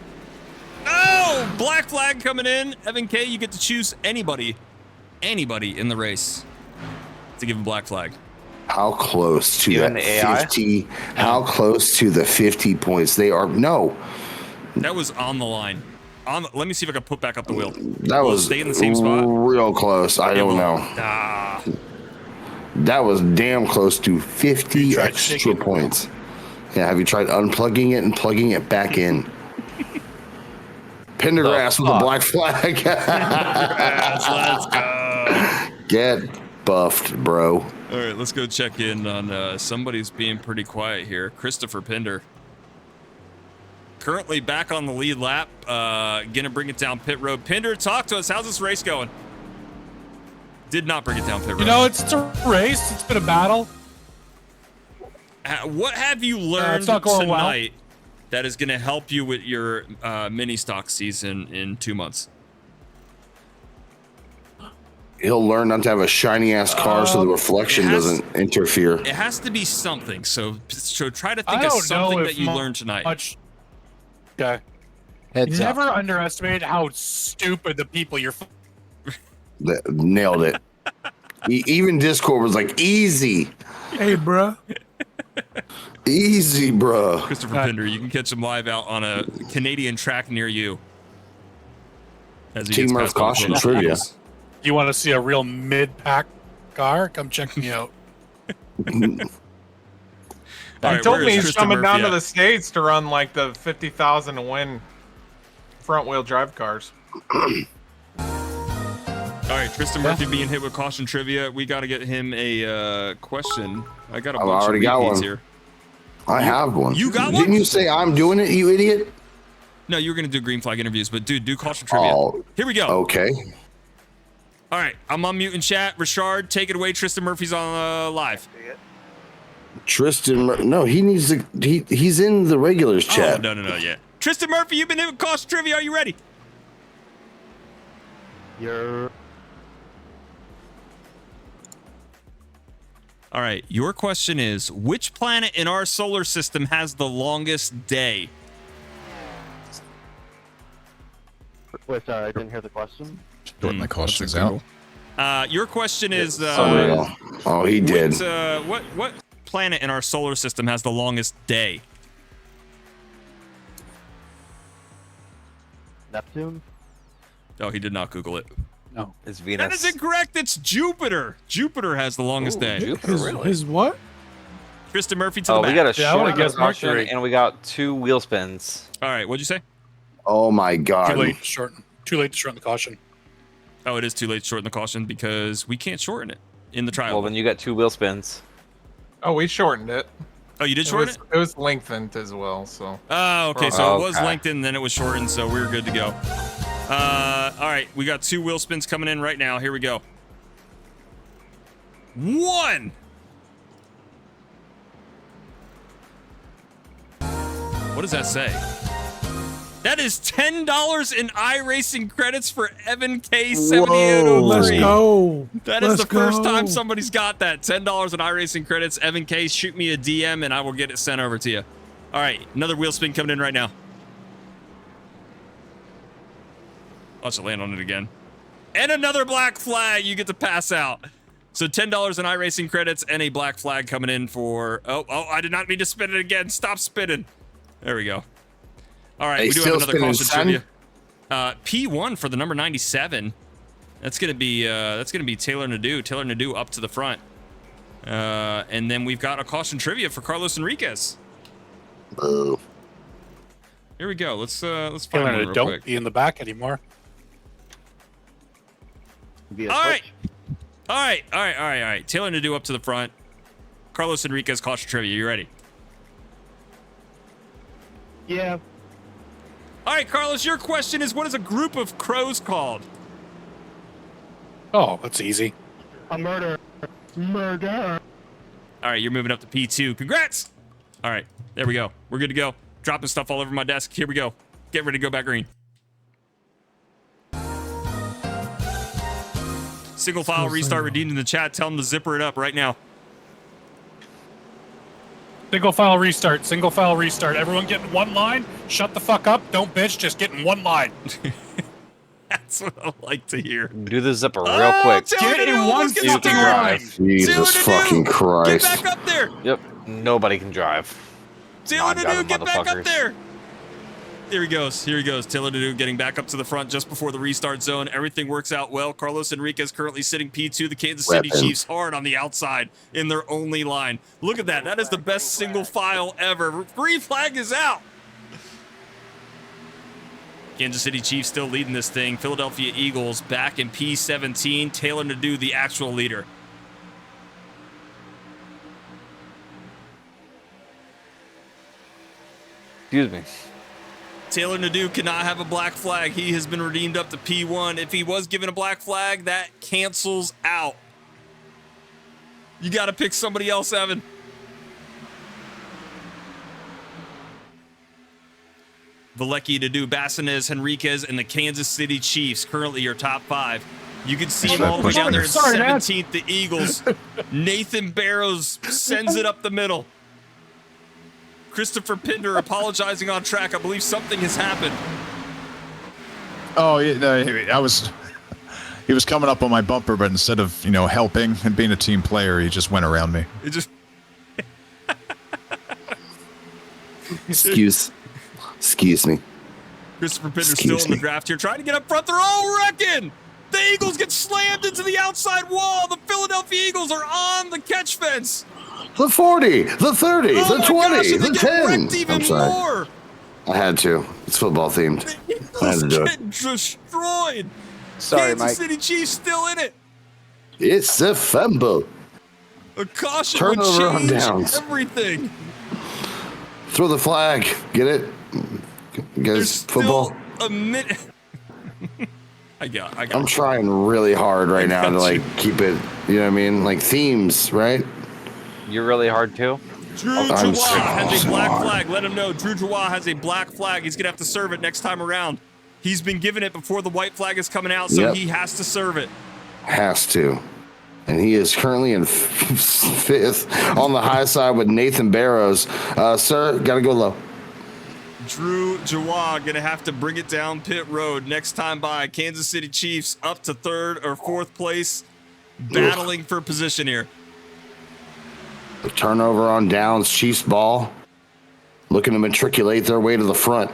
Oh, black flag coming in. Evan K, you get to choose anybody in the race to give a black flag. How close to Even that the AI? 50? How close to the 50 points they are? No. That was on the line. Let me see if I can put back up the wheel. That Will it was stay in the same spot. real close. I don't know. Ah, That was damn close to 50 tried extra shaking? points. Yeah, have you tried unplugging it and plugging it back in? Pendergrass with a black flag. let's go. Get buffed, bro. All right, let's go check in on somebody's being pretty quiet here. Christopher Pinder. Currently back on the lead lap. Gonna bring it down pit road. Pinder, talk to us. How's this race going? Did not bring it down pit road. You know, it's a race. It's been a battle. What have you learned it's not going well. tonight that is going to help you with your mini stock season in 2 months? He'll learn not to have a shiny ass car so the reflection doesn't interfere. It has to be something. So try to think I of don't something know that if you learned tonight. Okay. Heads up. Never underestimate how stupid the people you're. Nailed it. Even Discord was like, easy. Hey, bruh. Easy, bro. Christopher Pinder, you can catch him live out on a Canadian track near you. As he Team gets Earth past all the caution photos. trivia. You want to see a real mid-pack car? Come check me out. All He right, told where me is he's Kristen coming down Murphy to at? the States to run like the 50,000 to win front-wheel drive cars. All right, Tristan Murphy being hit with caution trivia. We got to get him a question. I got a I've bunch already of got repeats one. here. I have one. You got one? Didn't you say I'm doing it, you idiot? No, you were going to do green flag interviews, but dude, do caution trivia. Oh, Here we go. okay. All right, I'm on mute in chat. Richard, take it away. Tristan Murphy's on live. No, he needs to. He's in the regulars chat. Oh, no, yeah. Tristan Murphy, you've been hit with caution trivia. Are you ready? All right, your question is, which planet in our solar system has the longest day? Wait, sorry, I didn't hear the question. Short my cautions out. Your question is, oh, he did. What planet in our solar system has the longest day? Neptune? Oh, he did not Google it. No, it's Venus. That is incorrect. It's Jupiter. Jupiter has the longest day. His what? Kristen Murphy to the Oh, back. we got a Yeah, I would've short guessed caution, Mercury. and we got 2 wheel spins. All right, what'd you say? Oh my God. Too late to shorten. Too late to shorten the caution. Oh, it is too late to shorten the caution because we can't shorten it in the trial. Well, then you got 2 wheel spins. Oh, we shortened it. Oh, you did shorten it? It was lengthened as well, so. Oh, okay. So it was Okay. lengthened, then it was shortened, so we were good to go. All right, we got 2 wheel spins coming in right now. Here we go. 1. What does that say? That is $10 in iRacing credits for Evan K7803. Let's go. That is Let's the first go. time somebody's got that. $10 in iRacing credits. Evan K, shoot me a DM and I will get it sent over to you. All right, another wheel spin coming in right now. Watch it land on it again. And another black flag. You get to pass out. So $10 in iRacing credits and a black flag coming in for... Oh, I did not mean to spin it again. Stop spinning. There we go. All right, Hey, we do still have another spinning, caution son? trivia. P1 for the number 97. That's gonna be Taylor Nadeau. Taylor Nadeau up to the front. And then we've got a caution trivia for Carlos Enriquez. Boo. Here we go. Let's find Taylor one real don't quick. be in the back anymore. Via All right. Twitch. All right. Taylor Nadeau up to the front. Carlos Enriquez caution trivia. You ready? Yeah. All right, Carlos, your question is, what is a group of crows called? Oh, that's easy. A murder. Murder. All right, you're moving up to P2. Congrats! All right, there we go. We're good to go. Dropping stuff all over my desk. Here we go. Get ready to go back green. Single file restart redeemed in the chat. Tell them to zipper it up right now. Single file restart. Single file restart. Everyone get in one line. Shut the fuck up. Don't bitch. Just get in one line. That's what I like to hear. Do the zipper real quick. Get in one fucking line. Jesus fucking Christ. Get back up there. Yep. Nobody can drive. Taylor Nadeau, Non-driving get back up motherfuckers. there. Here he goes. Here he goes. Taylor Nadeau getting back up to the front just before the restart zone. Everything works out well. Carlos Enriquez currently sitting P2. The Kansas City Weapons. Chiefs hard on the outside in their only line. Look at that. That is the best single file ever. Green flag is out. Kansas City Chiefs still leading this thing. Philadelphia Eagles back in P17. Taylor Nadeau, the actual leader. Excuse me. Taylor Nadeau cannot have a black flag. He has been redeemed up to P1. If he was given a black flag, that cancels out. You got to pick somebody else, Evan. Valecki, Nadeau, Bassanez, Henriquez, and the Kansas City Chiefs, currently your top 5. You can see them all the way down there in 17th, the Eagles. Nathan Barrows sends it up the middle. Christopher Pinder apologizing on track. I believe something has happened. Oh, yeah, no, he was coming up on my bumper, but instead of, helping and being a team player, he just went around me. It just... Excuse me. Christopher Pinder still in the draft here, trying to get up front. They're all wrecking. The Eagles get slammed into the outside wall. The Philadelphia Eagles are on the catch fence. The 40, the 30, Oh the my 20, gosh, and they the get 10. wrecked even I'm sorry. more. I had to. It's football themed. The I had to Eagles do get it. destroyed. Sorry, Kansas Mike. City Chiefs still in it. It's a fumble. A caution Turnover on would change downs. everything. Throw the flag. Get it? There's Guys, football. still a minute. I got I'm trying really hard right now to keep it, you know what I mean? Like themes, right? You're really hard too. Drew I'm Joie has a black smart. flag. Let him know. Drew Joie has a black flag. He's going to have to serve it next time around. He's been given it before the white flag is coming out, so Yep. he has to serve it. Has to. And he is currently in fifth on the high side with Nathan Barrows. Sir, got to go low. Drew Jawad gonna have to bring it down pit road next time by. Kansas City Chiefs up to third or fourth place, battling for position here. The turnover on downs, Chiefs ball. Looking to matriculate their way to the front.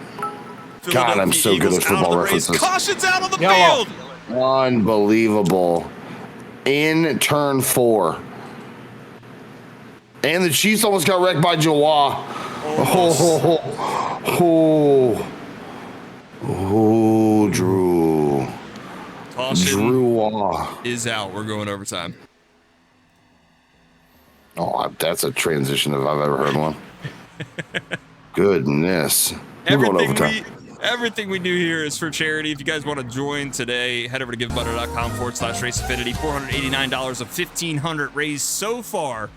God, I'm so good at football references. Caution's out on the field. Unbelievable. In turn 4. And the Chiefs almost got wrecked by Jawad. Oh, Drew. Caution Drew is out. We're going overtime. Oh, that's a transition if I've ever heard one. Goodness. We're going overtime. Everything we do here is for charity. If you guys want to join today, head over to givebutter.com/race affinity. $489 of $1,500 raised so far.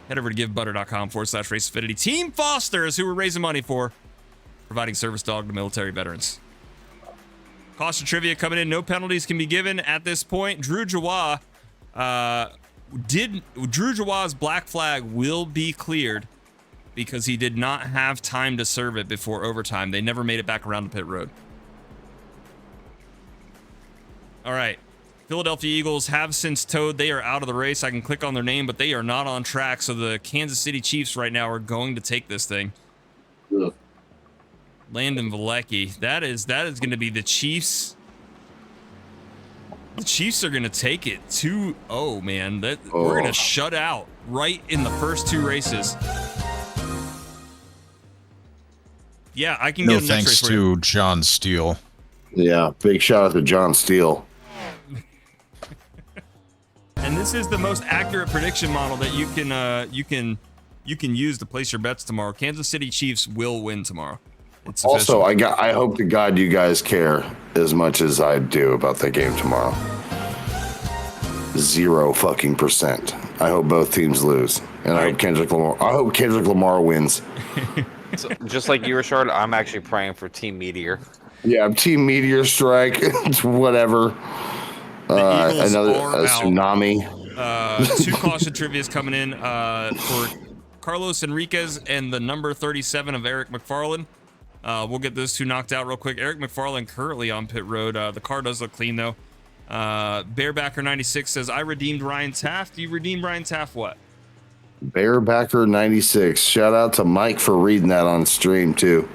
Head over to givebutter.com/race affinity. Team Foster is who we're raising money for, providing service dog to military veterans. Cost of trivia coming in. No penalties can be given at this point. Drew Jawad's black flag will be cleared because he did not have time to serve it before overtime. They never made it back around the pit road. All right. Philadelphia Eagles have since towed. They are out of the race. I can click on their name, but they are not on track. So the Kansas City Chiefs right now are going to take this thing. Ugh. Landon Vlecki. That is going to be the Chiefs. The Chiefs are going to take it 2-0, man. We're going to shut out right in the first 2 races. Yeah, I can get a next race for you. To John Steele. Yeah, big shout out to John Steele. And this is the most accurate prediction model that you can use to place your bets tomorrow. Kansas City Chiefs will win tomorrow. It's also, official. I hope to God you guys care as much as I do about the game tomorrow. 0% I hope both teams lose, and I hope Kendrick Lamar wins. So, just like you, Richard, I'm actually praying for Team Meteor. Yeah, Team Meteor Strike. It's whatever. Another tsunami. 2 caution trivia is coming in for Carlos Enriquez and the number 37 of Eric McFarland. We'll get those 2 knocked out real quick. Eric McFarland currently on pit road. The car does look clean though. Bearbacker96 says, I redeemed Ryan Taft. You redeemed Ryan Taft what? Bearbacker96. Shout out to Mike for reading that on stream too.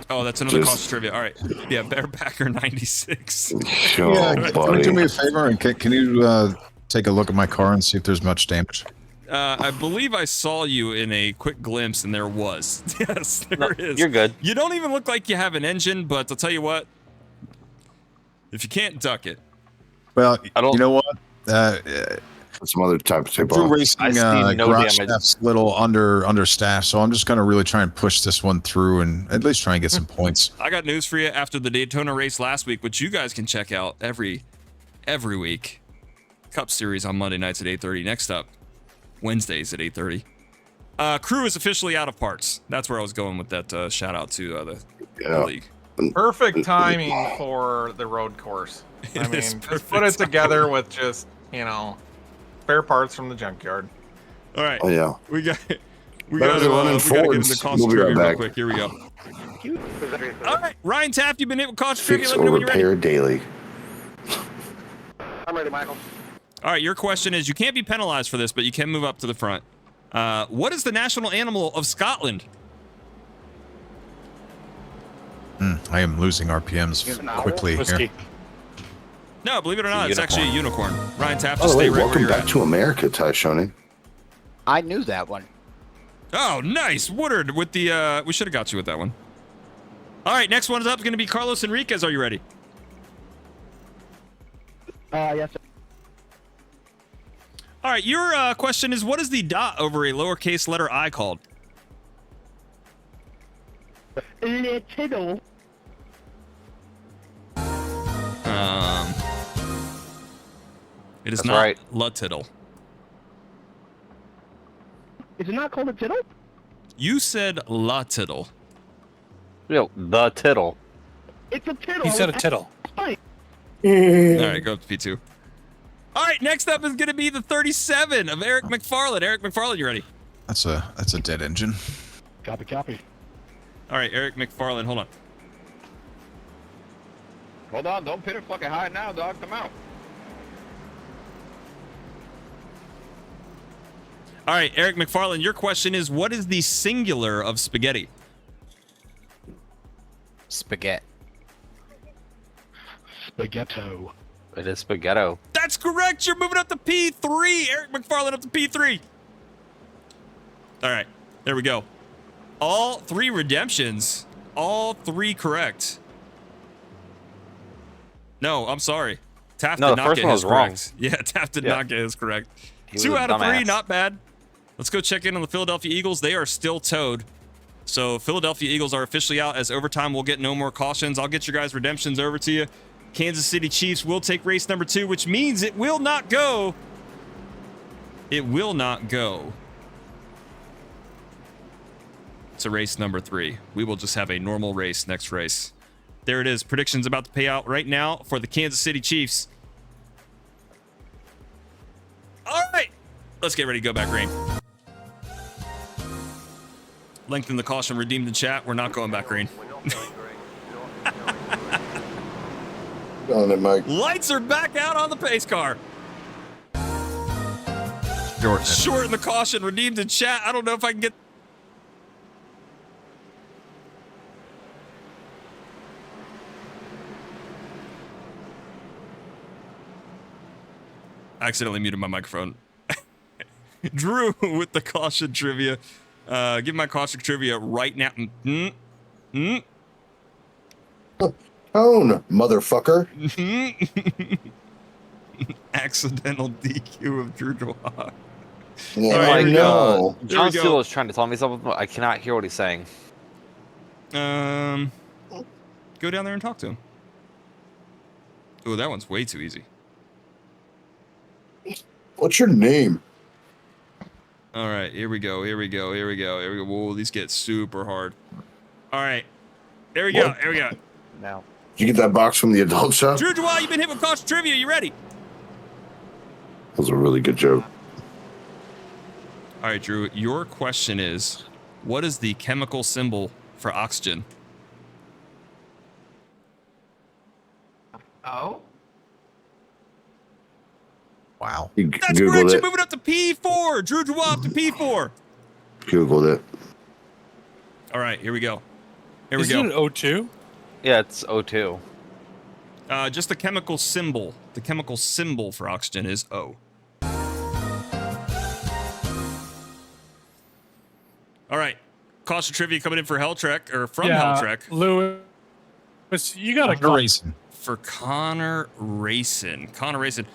Oh, that's another cost trivia. All right. Yeah, Bearbacker96. Can you do me a favor and can you take a look at my car and see if there's much damage? I believe I saw you in a quick glimpse, and there was. Yes, there is. You're good. You don't even look like you have an engine, but I'll tell you what. If you can't duck it. Well, you know what? Some other type of Drew Racing garage staff's a little understaffed, so I'm just going to really try and push this one through and at least try and get some points. I got news for you after the Daytona race last week, which you guys can check out every week. Cup Series on Monday nights at 8:30. Next up, Wednesdays at 8:30. Crew is officially out of parts. That's where I was going with that shout out to the league. Perfect timing for the road course. I mean, just put it together with just, spare parts from the junkyard. All right. Oh yeah. We got to running get into Fords. cost We'll be trivia right real back. quick. Here we go. All right, Ryan Taft, you've been hit with cost trivia. Fix Let me know or when you're ready. repair daily. I'm ready, Michael. All right, your question is, you can't be penalized for this, but you can move up to the front. What is the national animal of Scotland? I am losing RPMs quickly here. No, believe it or not, it's actually a unicorn. Ryan Taft, Oh, just stay wait, right where welcome you're back at. to America, Ty Shoney. I knew that one. Oh, nice. Woodard with the, we should have got you with that one. All right, next one is up is going to be Carlos Enriquez. Are you ready? Yes, sir. All right, your question is, what is the dot over a lowercase letter I called? Little. It is That's not right. Luttiddle. Is it not called a tittle? You said Luttiddle. The tittle. It's a tittle. He said a tittle. Fine. All right, go up to P2. All right, next up is going to be the 37 of Eric McFarland. Eric McFarland, you ready? That's a dead engine. Copy, copy. All right, Eric McFarland, hold on. Hold on, don't pin it fucking high now, dog. Come out. All right, Eric McFarland, your question is, what is the singular of spaghetti? Spaghetti. Spaghetto. It is spaghetto. That's correct. You're moving up to P3. Eric McFarland up to P3. All right, there we go. All 3 redemptions. All 3 correct. No, I'm sorry. Taft No, did the not first get one his was wrong. correct. Yeah, Taft did Yeah. not get his correct. He was 2 a out of 3, dumbass. not bad. Let's go check in on the Philadelphia Eagles. They are still towed. So Philadelphia Eagles are officially out as overtime. We'll get no more cautions. I'll get your guys' redemptions over to you. Kansas City Chiefs will take race number 2, which means it will not go. It will not go to race number 3. We will just have a normal race next race. There it is. Predictions about to pay out right now for the Kansas City Chiefs. All right. Let's get ready to go back green. Lengthen the caution, redeemed in chat. We're not going back green. On it, Mike. Lights are back out on the pace car. Shorten the caution, redeemed in chat. I don't know if I can get... I accidentally muted my microphone. Drew with the caution trivia. Give my caution trivia right now. Tone, motherfucker. Accidental DQ of Drew Dwah. Yeah, All right, I here we know. go. John Here we Steele go. is trying to tell me something, but I cannot hear what he's saying. Go down there and talk to him. Oh, that one's way too easy. What's your name? All right, here we go. Here we go. Here we go. Here we go. Whoa, these get super hard. All right, here we go. What? Here we go. Now. Did you get that box from the adult shop? Drew Dwah, you've been hit with caution trivia. You ready? That was a really good joke. All right, Drew. Your question is, what is the chemical symbol for oxygen? Oh? Wow. You That's Googled correct. You're it. moving up to P4. Drew Dwah up to P4. Googled it. All right, here we go. Here we Is go. it an O2? Yeah, it's O2. Just the chemical symbol. The chemical symbol for oxygen is O. All right. Caution trivia coming in for Helltrek, or from Helltrek. Lewis, you got Connor Racing. For Connor Racing. Connor Racing.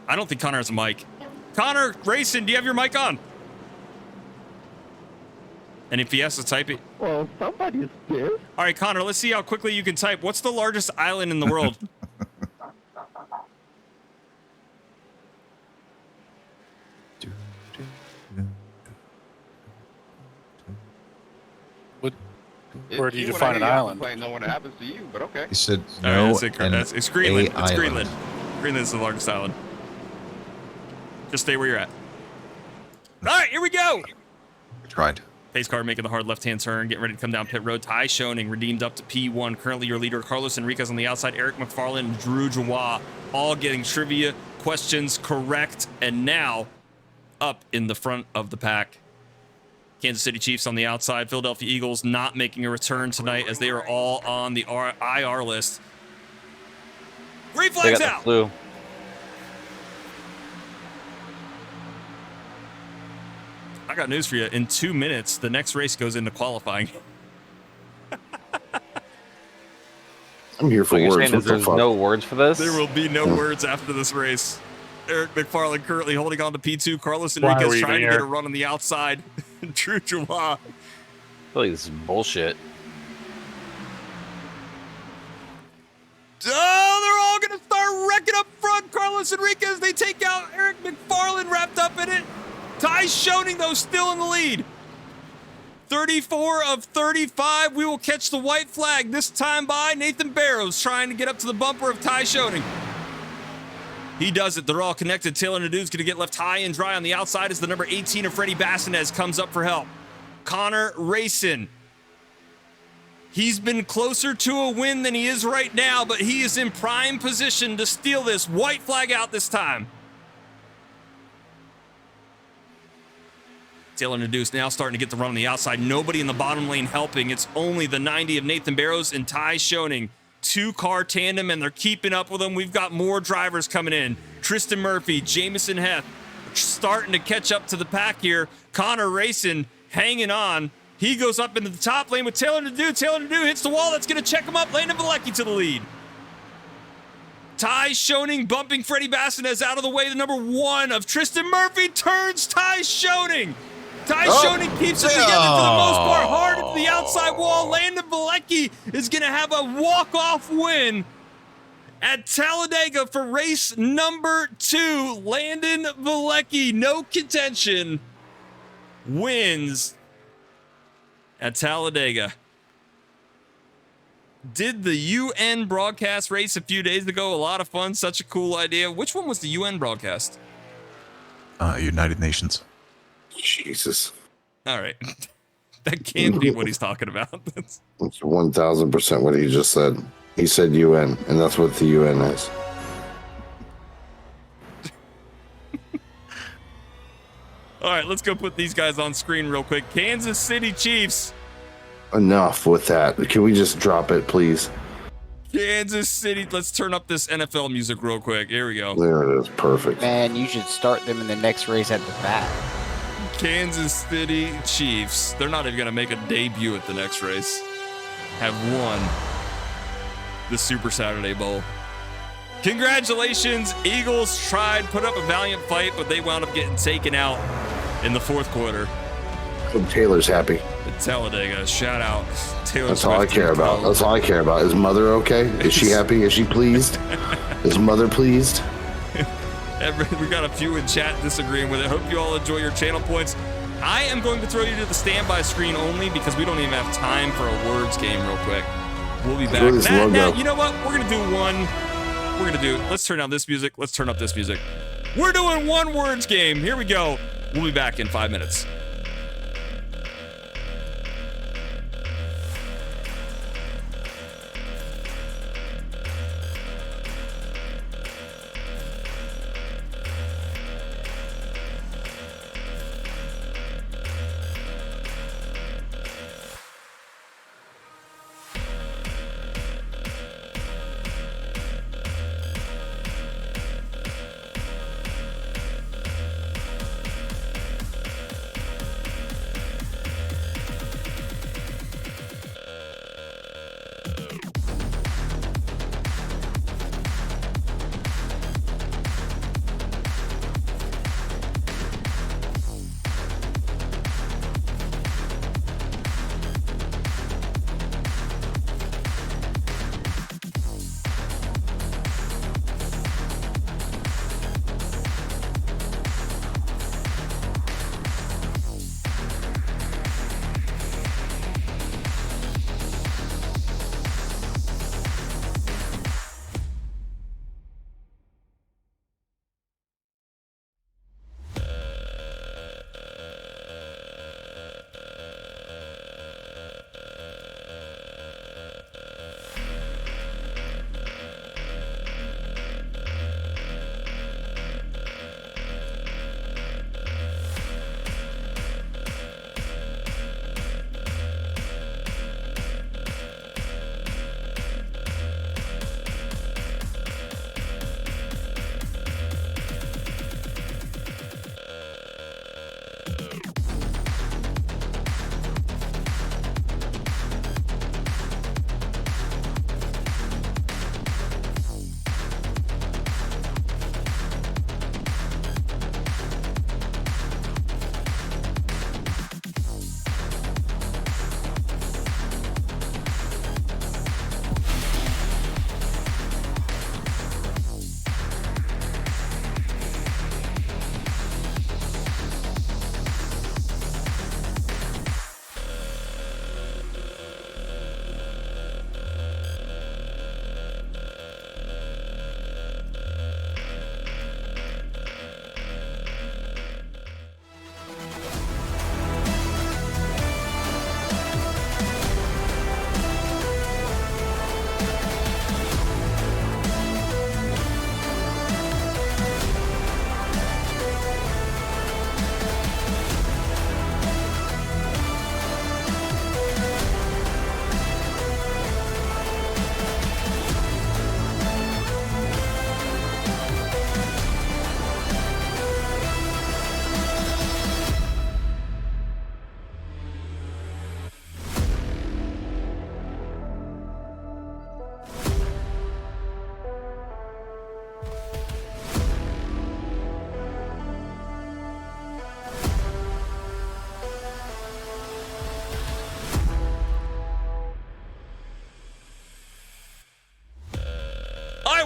I don't think Connor has a mic. Connor Racing, do you have your mic on? And if he has to type it. Well, somebody's pissed. All right, Connor, let's see how quickly you can type. What's the largest island in the world? Where do you define an island? I know what happens to you, but okay. He said All right, no. it's Greenland. A It's island. Greenland. Greenland is the largest island. Just stay where you're at. All right, here we go. Tried. Pace car making the hard left-hand turn, getting ready to come down pit road. Ty Schoening redeemed up to P1. Currently your leader, Carlos Enriquez on the outside. Eric McFarland and Drew Dwah all getting trivia questions correct. And now up in the front of the pack. Kansas City Chiefs on the outside. Philadelphia Eagles not making a return tonight as they are all on the IR list. Green They flags got the out. flu. I got news for you. In 2 minutes, the next race goes into qualifying. I'm here for What you're words. saying What is the there's fuck? no words for this? There will be no words after this race. Eric McFarland currently holding on to P2. Carlos Why are Enriquez we trying to even get here? a run on the outside. Drew Dwah. I feel like this is bullshit. Oh, they're all going to start wrecking up front. Carlos Enriquez, they take out Eric McFarland wrapped up in it. Ty Schoening, though, still in the lead. 34 of 35. We will catch the white flag this time by Nathan Barrows trying to get up to the bumper of Ty Schoening. He does it. They're all connected. Taylor Nadeau's going to get left high and dry on the outside as the number 18 of Freddie Bassinez comes up for help. Connor racing. He's been closer to a win than he is right now, but he is in prime position to steal this. White flag out this time. Taylor Nadeau's now starting to get the run on the outside. Nobody in the bottom lane helping. It's only the 90 of Nathan Barrows and Ty Schoening. 2-car tandem, and they're keeping up with them. We've got more drivers coming in. Tristan Murphy, Jamison Heth starting to catch up to the pack here. Connor racing, hanging on. He goes up into the top lane with Taylor Nadeau. Taylor Nadeau hits the wall. That's going to check him up. Landon Vlecki to the lead. Ty Schoening bumping Freddie Bassinez out of the way. The number 1 of Tristan Murphy turns Ty Schoening. Ty Schoening keeps it together for the most part. Hard into the outside wall. Landon Vlecki is going to have a walk-off win at Talladega for race number 2. Landon Vlecki, no contention, wins at Talladega. Did the UN broadcast race a few days ago. A lot of fun. Such a cool idea. Which one was the UN broadcast? United Nations. Jesus. All right. That can't be what he's talking about. That's 1000% what he just said. He said UN, and that's what the UN is. All right, let's go put these guys on screen real quick. Kansas City Chiefs. Enough with that. Can we just drop it, please? Kansas City. Let's turn up this NFL music real quick. Here we go. There it is. Perfect. Man, you should start them in the next race at the back. Kansas City Chiefs. They're not even going to make a debut at the next race. Have won the Super Saturday Bowl. Congratulations. Eagles tried, put up a valiant fight, but they wound up getting taken out in the fourth quarter. Hope Taylor's happy. At Talladega. Shout out. Taylor That's all I care about. That's all I care about. Is mother okay? Is she happy? Is she pleased? Is mother pleased? We got a few in chat disagreeing with it. Hope you all enjoy your channel points. I am going to throw you to the standby screen only because we don't even have time for a words game real quick. We'll be back. Nah, you know what? We're going to do one. Let's turn down this music. Let's turn up this music. We're doing one words game. Here we go. We'll be back in 5 minutes.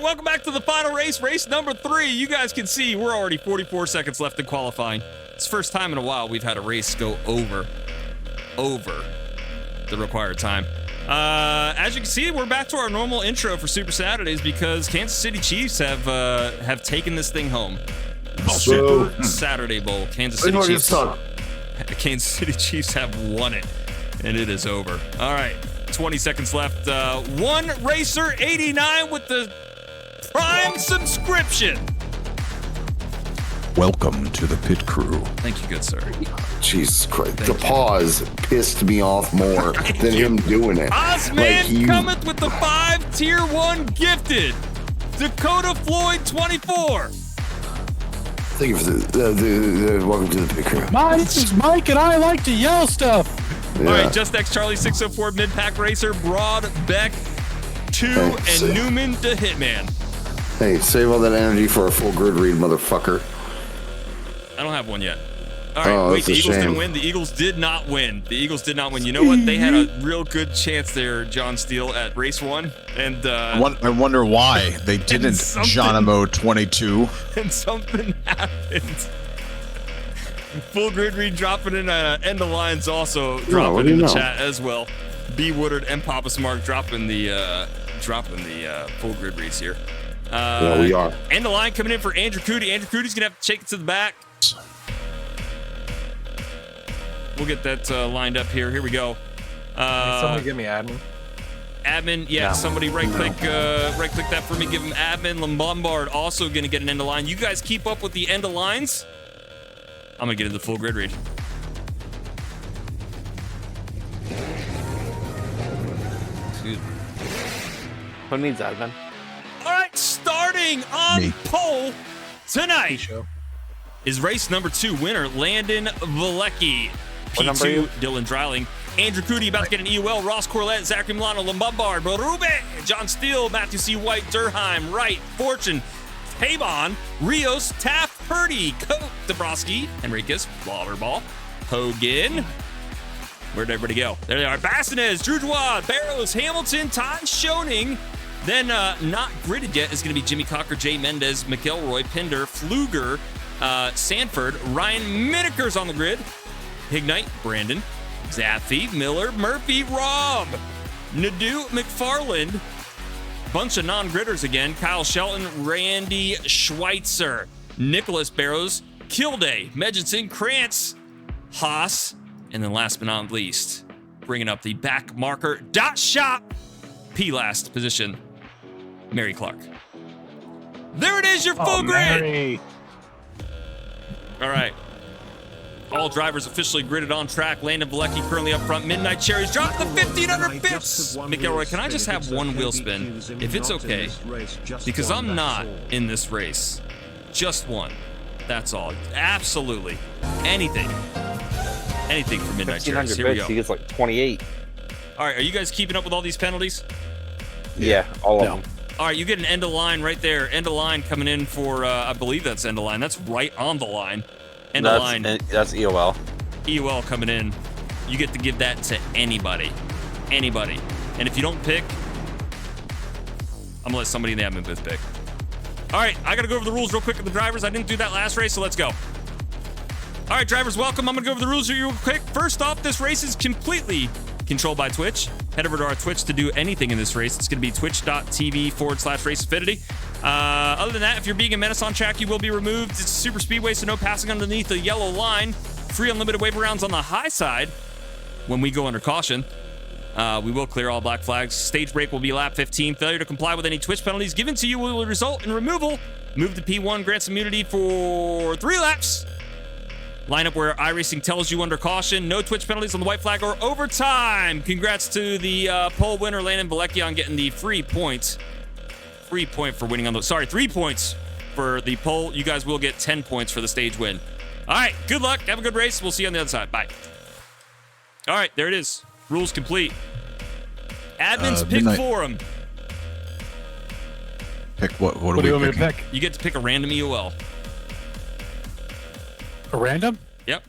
welcome back to the final race, race number 3. You guys can see we're already 44 seconds left in qualifying. It's the first time in a while we've had a race go over the required time. As you can see, we're back to our normal intro for Super Saturdays because Kansas City Chiefs have taken this thing home. Super Saturday Bowl. Kansas City Chiefs have won it, and it is over. All right. 20 seconds left. One Racer 89 with the Prime subscription. Welcome to the pit crew. Thank you, good sir. Jesus Christ. The pause pissed me off more than him doing it. Osman cometh with the 5 tier 1 gifted. Dakota Floyd 24. Thank you for the welcome to the pit crew. My name is Mike, and I like to yell stuff. Yeah. All right, Just X Charlie 604 Mid Pack Racer, Broad Beck 2, and Newman to Hitman. Hey, save all that energy for a full grid read, motherfucker. I don't have one yet. All right, wait, the Eagles didn't win. The Eagles did not win. The Eagles did not win. You know what? They had a real good chance there, John Steele, at race 1. And I wonder why they didn't. Geronimo 22. And something happened. Full grid read dropping in end of lines also dropping in the chat as well. B Woodard and Papa Smart dropping the full grid reads here. Yeah, we are. End of line coming in for Andrew Cootie. Andrew Cootie's gonna have to take it to the back. We'll get that lined up here. Here we go. Somebody give me admin. Admin, yeah. Somebody right click that for me. Give him admin. Lombard also gonna get an end of line. You guys keep up with the end of lines. I'm gonna get into the full grid read. Who needs admin? All right, starting on pole tonight is race number 2 winner Landon Valecki. P2 Dylan Dreiling. Andrew Cootie about to get an EUL. Ross Corlett, Zachary Milano, Lombard, Berube, John Steele, Matthew C. White, Durheim, Wright, Fortune, Tabon, Rios, Taft, Purdy, Cote, Dabrowski, Enriquez, Lauderball, Hogan. Where'd everybody go? There they are. Bassinez, Drew Dwad, Barrows, Hamilton, Todd Schoening. Then not gridded yet is going to be Jimmy Cocker, Jay Mendez, McElroy, Pinder, Fluger, Sanford, Ryan Miniker's on the grid. Hignite, Brandon, Zaffy, Miller, Murphy, Rob, Nadu, McFarland. Bunch of non-gridders again. Kyle Shelton, Randy Schweitzer, Nicholas Barrows, Kilday, Medjinson, Krantz, Haas, and then last but not least, bringing up the backmarker.shop, P last position, Mary Clark. There it is, your full grid. All right. All drivers officially gridded on track. Landon Valecki currently up front. Midnight Cherries drop the 1,500 bits. McElroy, can I just have one wheel spin? If it's okay. Because I'm not in this race. Just one. That's all. Absolutely. Anything. Anything for Midnight Cherries. Here we go. He gets like 28. All right, are you guys keeping up with all these penalties? Yeah, all of them. All right, you get an end of line right there. End of line coming in for, I believe that's end of line. That's right on the line. End of line. That's EOL. EOL coming in. You get to give that to anybody. Anybody. And if you don't pick, I'm gonna let somebody in the admin booth pick. All right, I gotta go over the rules real quick with the drivers. I didn't do that last race, so let's go. All right, drivers, welcome. I'm gonna go over the rules here real quick. First off, this race is completely controlled by Twitch. Head over to our Twitch to do anything in this race. It's gonna be twitch.tv/raceaffinity. Other than that, if you're being a menace on track, you will be removed. It's a super speedway, so no passing underneath the yellow line. Free unlimited waiver rounds on the high side when we go under caution. We will clear all black flags. Stage break will be lap 15. Failure to comply with any Twitch penalties given to you will result in removal. Move to P1 grants immunity for 3 laps. Lineup where iRacing tells you under caution. No Twitch penalties on the white flag or overtime. Congrats to the pole winner, Landon Valecki, on getting the free points. Free point for winning on those. Sorry, 3 points for the pole. You guys will get 10 points for the stage win. All right, good luck. Have a good race. We'll see you on the other side. Bye. All right, there it is. Rules complete. Admin's pick forum. Pick what? What do we pick? You get to pick a random EOL. A random? Yep.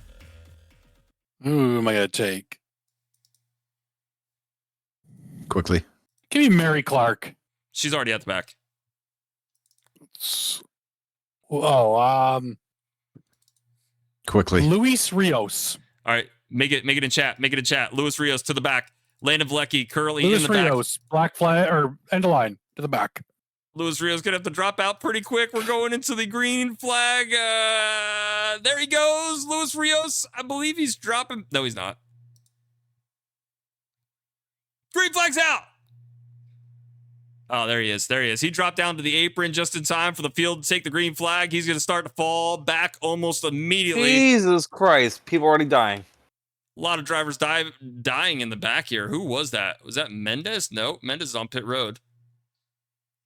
Who am I gonna take? Quickly. Give me Mary Clark. She's already at the back. Quickly. Luis Rios. All right, make it in chat. Make it in chat. Luis Rios to the back. Landon Vlecki currently Luis in the back. Rios, black flag or end of line to the back. Luis Rios gonna have to drop out pretty quick. We're going into the green flag. There he goes, Luis Rios. I believe he's dropping. No, he's not. Green flag's out. Oh, there he is. There he is. He dropped down to the apron just in time for the field to take the green flag. He's going to start to fall back almost immediately. Jesus Christ. People already dying. A lot of drivers dying in the back here. Who was that? Was that Mendez? No, Mendez is on pit road.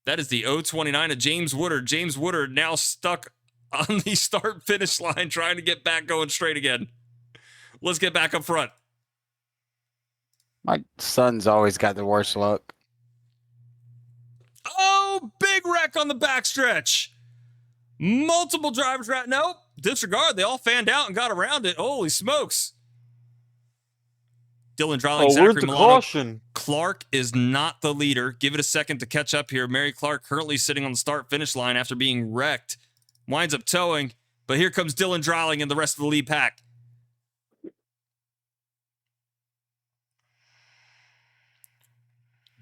That is the 029 of James Woodard. James Woodard now stuck on the start-finish line trying to get back going straight again. Let's get back up front. My son's always got the worst luck. Oh, big wreck on the backstretch. Multiple drivers right. Nope. Disregard. They all fanned out and got around it. Holy smokes. Dylan Drawling, where's Zachary the Milano. caution? Clark is not the leader. Give it a second to catch up here. Mary Clark currently sitting on the start-finish line after being wrecked. Winds up towing, but here comes Dylan Drawling and the rest of the lead pack.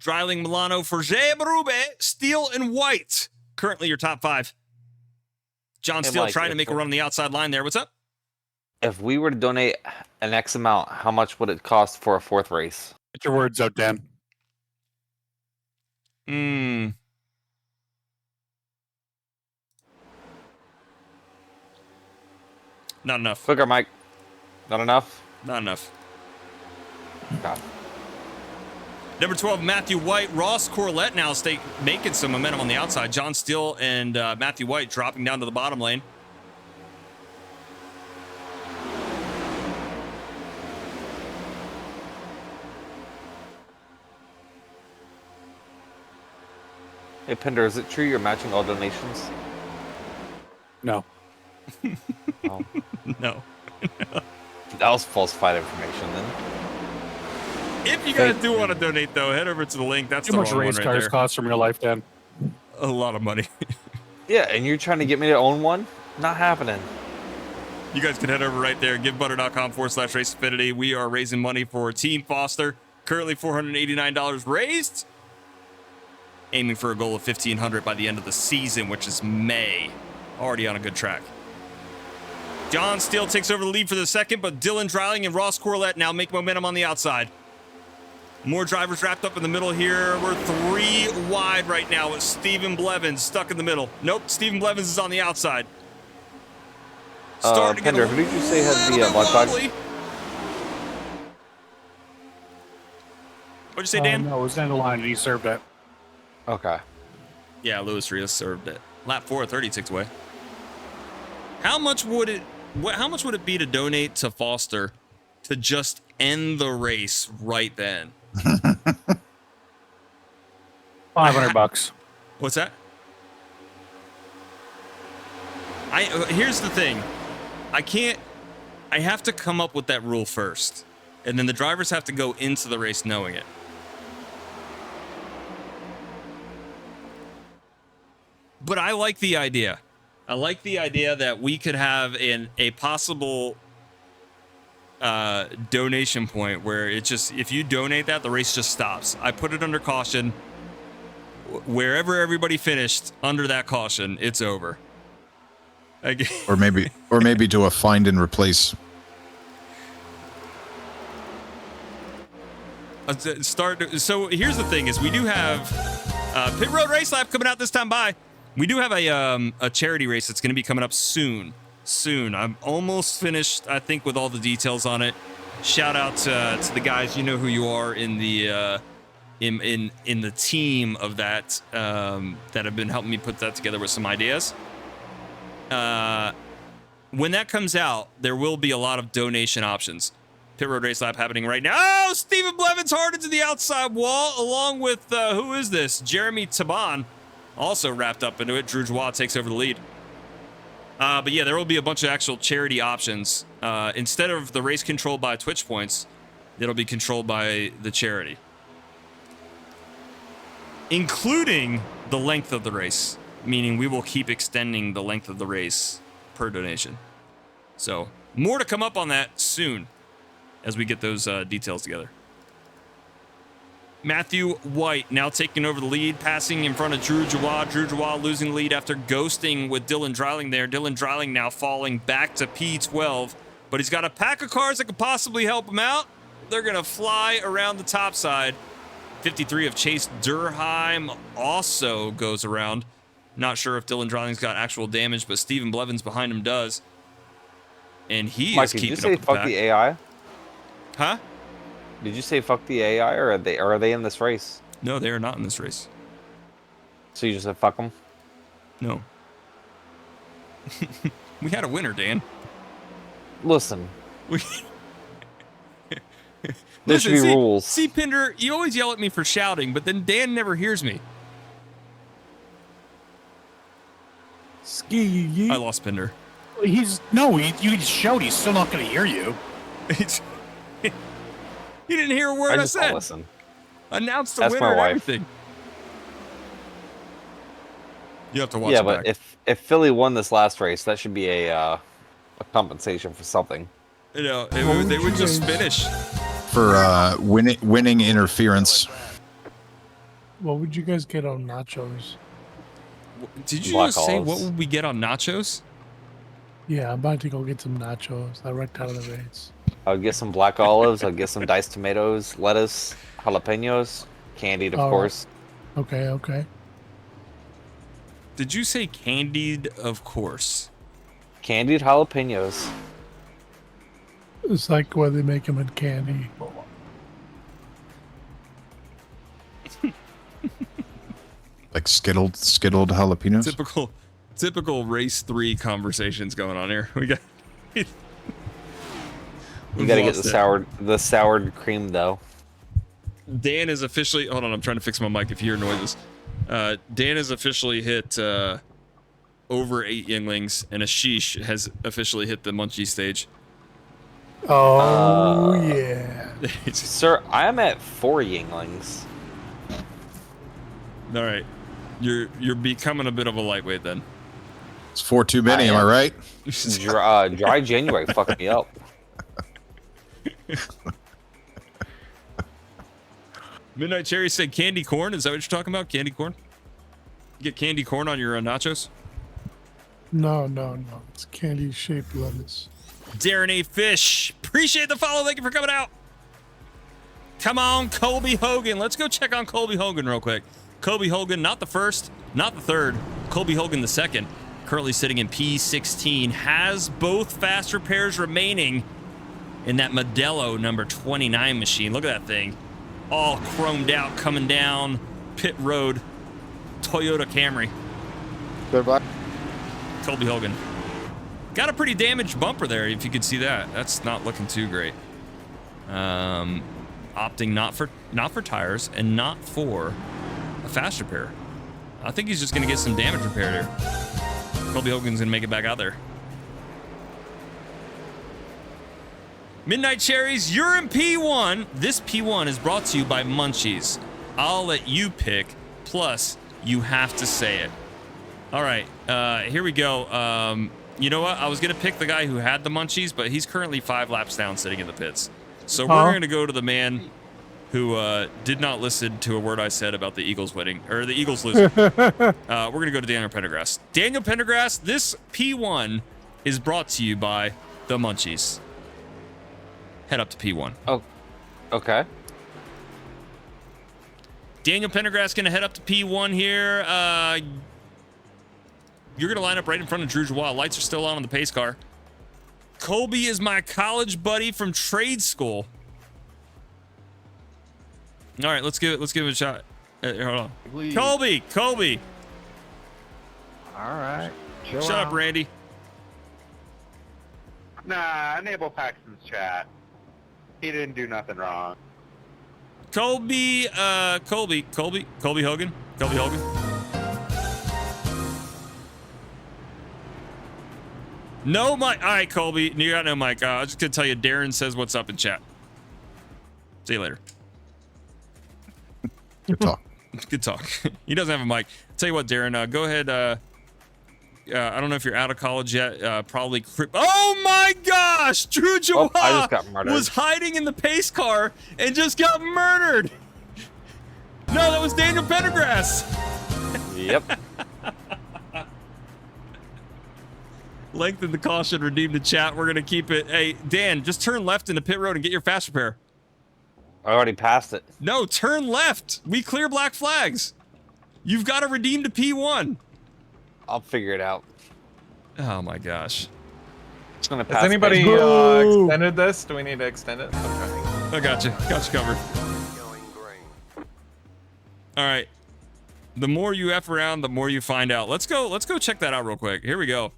Dryling, Milano, Forget, Berube, Steele, and White. Currently your top five. John Hey, Steele Mike, trying to make a run on the outside line there. What's up? If we were to donate an X amount, how much would it cost for a fourth race? Get your words out, Dan. Not enough. Quicker, Mike. Not enough? Not enough. God. Number 12, Matthew White. Ross Corlett now making some momentum on the outside. John Steele and Matthew White dropping down to the bottom lane. Hey, Pinder, is it true you're matching all donations? No. Oh. No. That was falsified information then. If you guys do want to donate, though, head over to the link. That's Too the much wrong race one right cars there. cost from real life, Dan. A lot of money. Yeah, and you're trying to get me to own one? Not happening. You guys can head over right there, givebutter.com/race affinity. We are raising money for Team Foster. Currently $489 raised. Aiming for a goal of $1,500 by the end of the season, which is May. Already on a good track. John Steele takes over the lead for the second, but Dylan Dryling and Ross Corlett now make momentum on the outside. More drivers wrapped up in the middle here. We're 3 wide right now with Stephen Blevins stuck in the middle. Nope, Stephen Blevins is on the outside. Starting to get Pender, a who did you say has little the bit black flag? wobbly. What'd you say, Dan? No, it was end of line and he served it. Okay. Yeah, Luis Rios served it. Lap 4:30 ticked away. How much would it be to donate to Foster to just end the race right then? $500. What's that? Here's the thing. I have to come up with that rule first. And then the drivers have to go into the race knowing it. But I like the idea. I like the idea that we could have a possible donation point where it just, if you donate that, the race just stops. I put it under caution. Wherever everybody finished under that caution, it's over. or maybe do a find and replace. So here's the thing: is we do have pit road race lap coming out this time by. We do have a charity race that's going to be coming up soon. I'm almost finished, I think, with all the details on it. Shout out to the guys, you know who you are in the in the team of that that have been helping me put that together with some ideas. When that comes out, there will be a lot of donation options. Pit road race lap happening right now. Oh, Stephen Blevins hard into the outside wall, along with who is this? Jeremy Taban. Also wrapped up into it. Drew Joie takes over the lead. But yeah, there will be a bunch of actual charity options. Instead of the race controlled by Twitch points, it'll be controlled by the charity. Including the length of the race. meaning we will keep extending the length of the race per donation. So more to come up on that soon as we get those details together. Matthew White now taking over the lead, passing in front of Drew Jawad. Drew Jawad losing the lead after ghosting with Dylan Dreiling there. Dylan Dreiling now falling back to P12, but he's got a pack of cars that could possibly help him out. They're going to fly around the top side. 53 of Chase Durheim also goes around. Not sure if Dylan Dreiling's got actual damage, but Stephen Blevins behind him does. And he Mike, is did keeping you say up the fuck pack. the AI? Huh? Did you say fuck the AI, or are they in this race? No, they are not in this race. So you just said fuck them? No. We had a winner, Dan. Listen. We... There should be rules. See, Pinder, you always yell at me for shouting, but then Dan never hears me. Ski. I lost Pinder. You can shout. He's still not going to hear you. You didn't hear a word I just said. don't listen. Announced the That's winner my and wife. everything. You have to watch Yeah, it but back. if Philly won this last race, that should be a compensation for something. You know, they would just finish. For winning interference. What would you guys get on nachos? Did you Black just say olives. what would we get on nachos? Yeah, I'm about to go get some nachos. I wrecked out of the race. I would get some black olives. I'd get some diced tomatoes, lettuce, jalapenos, candied, of All right. course. Okay. Did you say candied? Of course. Candied jalapenos. It's like where they make them in candy. Like skittled jalapenos. Typical race 3 conversations going on here. We got. You gotta get the soured cream though. Dan is officially. Hold on, I'm trying to fix my mic if you hear noises. Dan has officially hit over 8 Yinglings, and Ashish has officially hit the Munchie stage. Oh yeah. Sir, I am at 4 Yinglings. All right, you're becoming a bit of a lightweight then. It's 4 too many, am I right? Dry January fucked me up. Midnight Cherry said candy corn. Is that what you're talking about? Candy corn? You get candy corn on your nachos? No. It's candy shaped lettuce. Darren A. Fish. Appreciate the follow. Thank you for coming out. Come on, Colby Hogan. Let's go check on Colby Hogan real quick. Colby Hogan, not the first, not the third. Colby Hogan the second. Currently sitting in P16. Has both fast repairs remaining in that Modelo number 29 machine. Look at that thing. All chromed out, coming down pit road. Toyota Camry. Goodbye. Colby Hogan. Got a pretty damaged bumper there, if you could see that. That's not looking too great. Opting not for tires and not for a fast repair. I think he's just gonna get some damage repaired here. Colby Hogan's gonna make it back out there. Midnight Cherries, you're in P1. This P1 is brought to you by Munchies. I'll let you pick, plus you have to say it. All right, here we go. You know what? I was going to pick the guy who had the Munchies, but he's currently 5 laps down sitting in the pits. So we're going to go to the man who did not listen to a word I said about the Eagles winning, or the Eagles losing. We're going to go to Daniel Pendergrass. Daniel Pendergrass, this P1 is brought to you by the Munchies. Head up to P1. Oh, okay. Daniel Pendergrass going to head up to P1 here. You're going to line up right in front of Drew Joie. Lights are still on the pace car. Colby is my college buddy from trade school. All right, let's give it a shot. Hold on. Please. Colby. All right. Chill Shut up, out. Randy. Nah, enable Paxton's chat. He didn't do nothing wrong. Colby Hogan. No mic. All right, Colby. You got no mic. I was just going to tell you, Darren says what's up in chat. See you later. Good talk. Good talk. He doesn't have a mic. Tell you what, Darren, go ahead. I don't know if you're out of college yet. Probably. Oh my gosh! Drew Jawa I just got murdered. was hiding in the pace car and just got murdered. No, that was Daniel Pendergrass. Yep. Lengthen the caution, redeem the chat. We're gonna keep it. Hey, Dan, just turn left into pit road and get your fast repair. I already passed it. No, turn left. We clear black flags. You've got to redeem to P1. I'll figure it out. Oh my gosh. It's gonna pass. Has anybody extended this? Do we need to extend it? Okay. I got you. Got you covered. All right. The more you F around, the more you find out. Let's go check that out real quick. Here we go.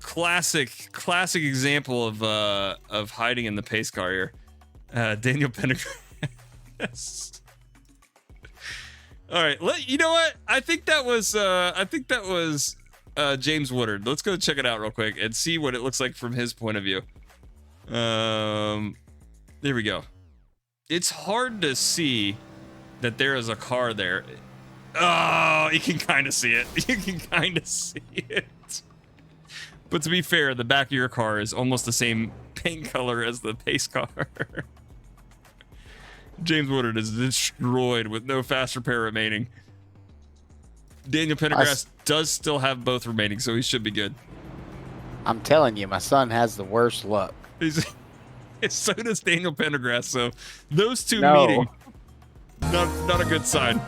Classic example of hiding in the pace car here. Daniel Pendergrass. All right, you know what? I think that was James Woodard. Let's go check it out real quick and see what it looks like from his point of view. There we go. It's hard to see that there is a car there. Oh, you can kind of see it. You can kind of see it. But to be fair, the back of your car is almost the same paint color as the pace car. James Woodard is destroyed with no fast repair remaining. Daniel Pendergrass does still have both remaining, so he should be good. I'm telling you, my son has the worst luck. So does Daniel Pendergrass, so those two meeting, not a good sign.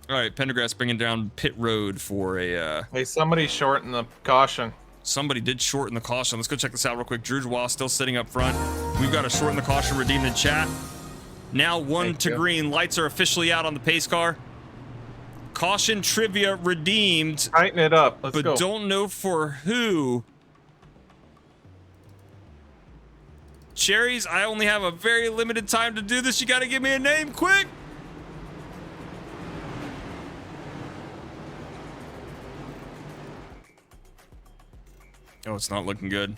All right, Pendergrass bringing down pit road for a... Hey, somebody shorten the caution. Somebody did shorten the caution. Let's go check this out real quick. Drew Jawa still sitting up front. We've got a shorten the caution redeemed in chat. Now one to green. Lights are officially out on the pace car. Caution trivia redeemed. Tighten it up. Let's go. But don't know for who. Cherries, I only have a very limited time to do this. You got to give me a name quick. Oh, it's not looking good.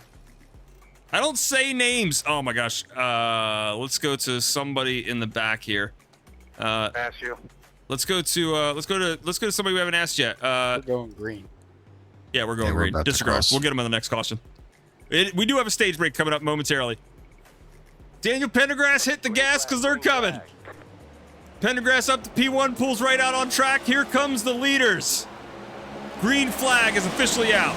I don't say names. Oh my gosh. Let's go to somebody in the back here. Ask you. Let's go to somebody we haven't asked yet. We're going green. Yeah, we're going green. Disregard. We'll get him on the next caution. We do have a stage break coming up momentarily. Daniel Pendergrass hit the gas because they're coming. Pendergrass up to P1, pulls right out on track. Here comes the leaders. Green flag is officially out.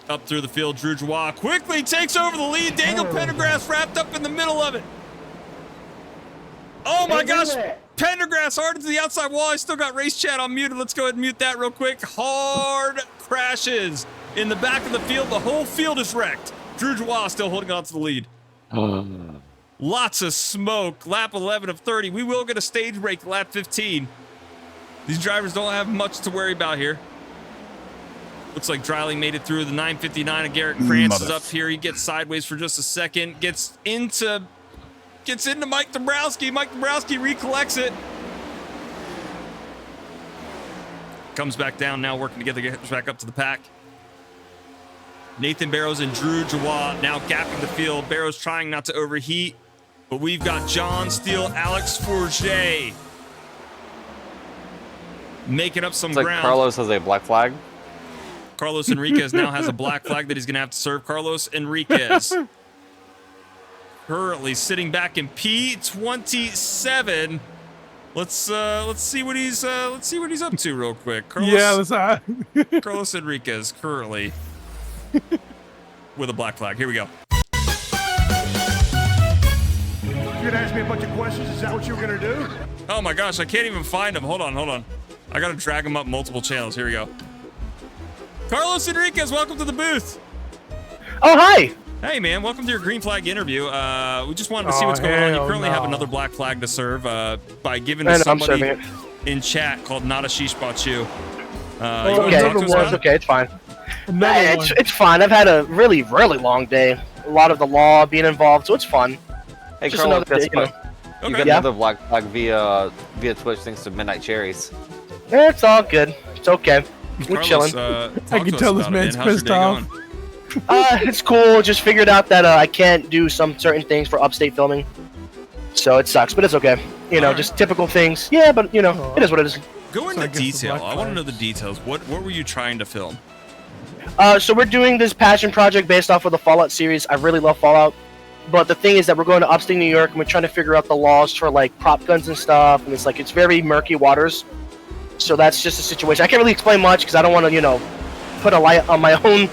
Up through the field, Drew Jawa quickly takes over the lead. Daniel Pendergrass wrapped up in the middle of it. Oh my gosh. Pendergrass hard into the outside wall. I still got race chat on muted. Let's go ahead and mute that real quick. Hard crashes in the back of the field. The whole field is wrecked. Drew Jawa still holding on to the lead. Lots of smoke. Lap 11 of 30. We will get a stage break lap 15. These drivers don't have much to worry about here. Looks like Dreiling made it through the 959 and Garrett Krantz is up here. He gets sideways for just a second. Gets into Mike Dombrowski. Mike Dombrowski recollects it. Comes back down now, working together, gets back up to the pack. Nathan Barrows and Drew Jawa now gapping the field. Barrows trying not to overheat, but we've got John Steele, Alex Forget making up some ground. Carlos has a black flag. Carlos Enriquez now has a black flag that he's going to have to serve. Carlos Enriquez currently sitting back in P27. Let's see what he's up to real quick. Carlos, Carlos Enriquez currently with a black flag. Here we go. You're gonna ask me a bunch of questions? Is that what you were gonna do? Oh my gosh, I can't even find him. Hold on. I got to drag him up multiple channels. Here we go. Carlos Enriquez, welcome to the booth. Oh, hi. Hey, man. Welcome to your green flag interview. We just wanted to see what's going on. You currently have another black flag to serve by giving to somebody in chat called Not a Sheesh Bachu. Okay, it's fine. It's fine. I've had a really, really long day. A lot of the law being involved, so it's fun. Hey, just Carlos, another day, you got another black flag via Twitch thanks to Midnight Cherries. It's all good. It's okay. We're Carlos, chilling. I can tell this man's pissed off. It's cool. Just figured out that I can't do some certain things for upstate filming. So it sucks, but it's okay. You know, just typical things. Yeah, but you know, it is what it is. Go into detail. I want to know the details. What were you trying to film? So we're doing this passion project based off of the Fallout series. I really love Fallout. But the thing is that we're going to upstate New York and we're trying to figure out the laws for like prop guns and stuff. And it's very murky waters. So that's just a situation. I can't really explain much because I don't want to, you know, put a light on my own,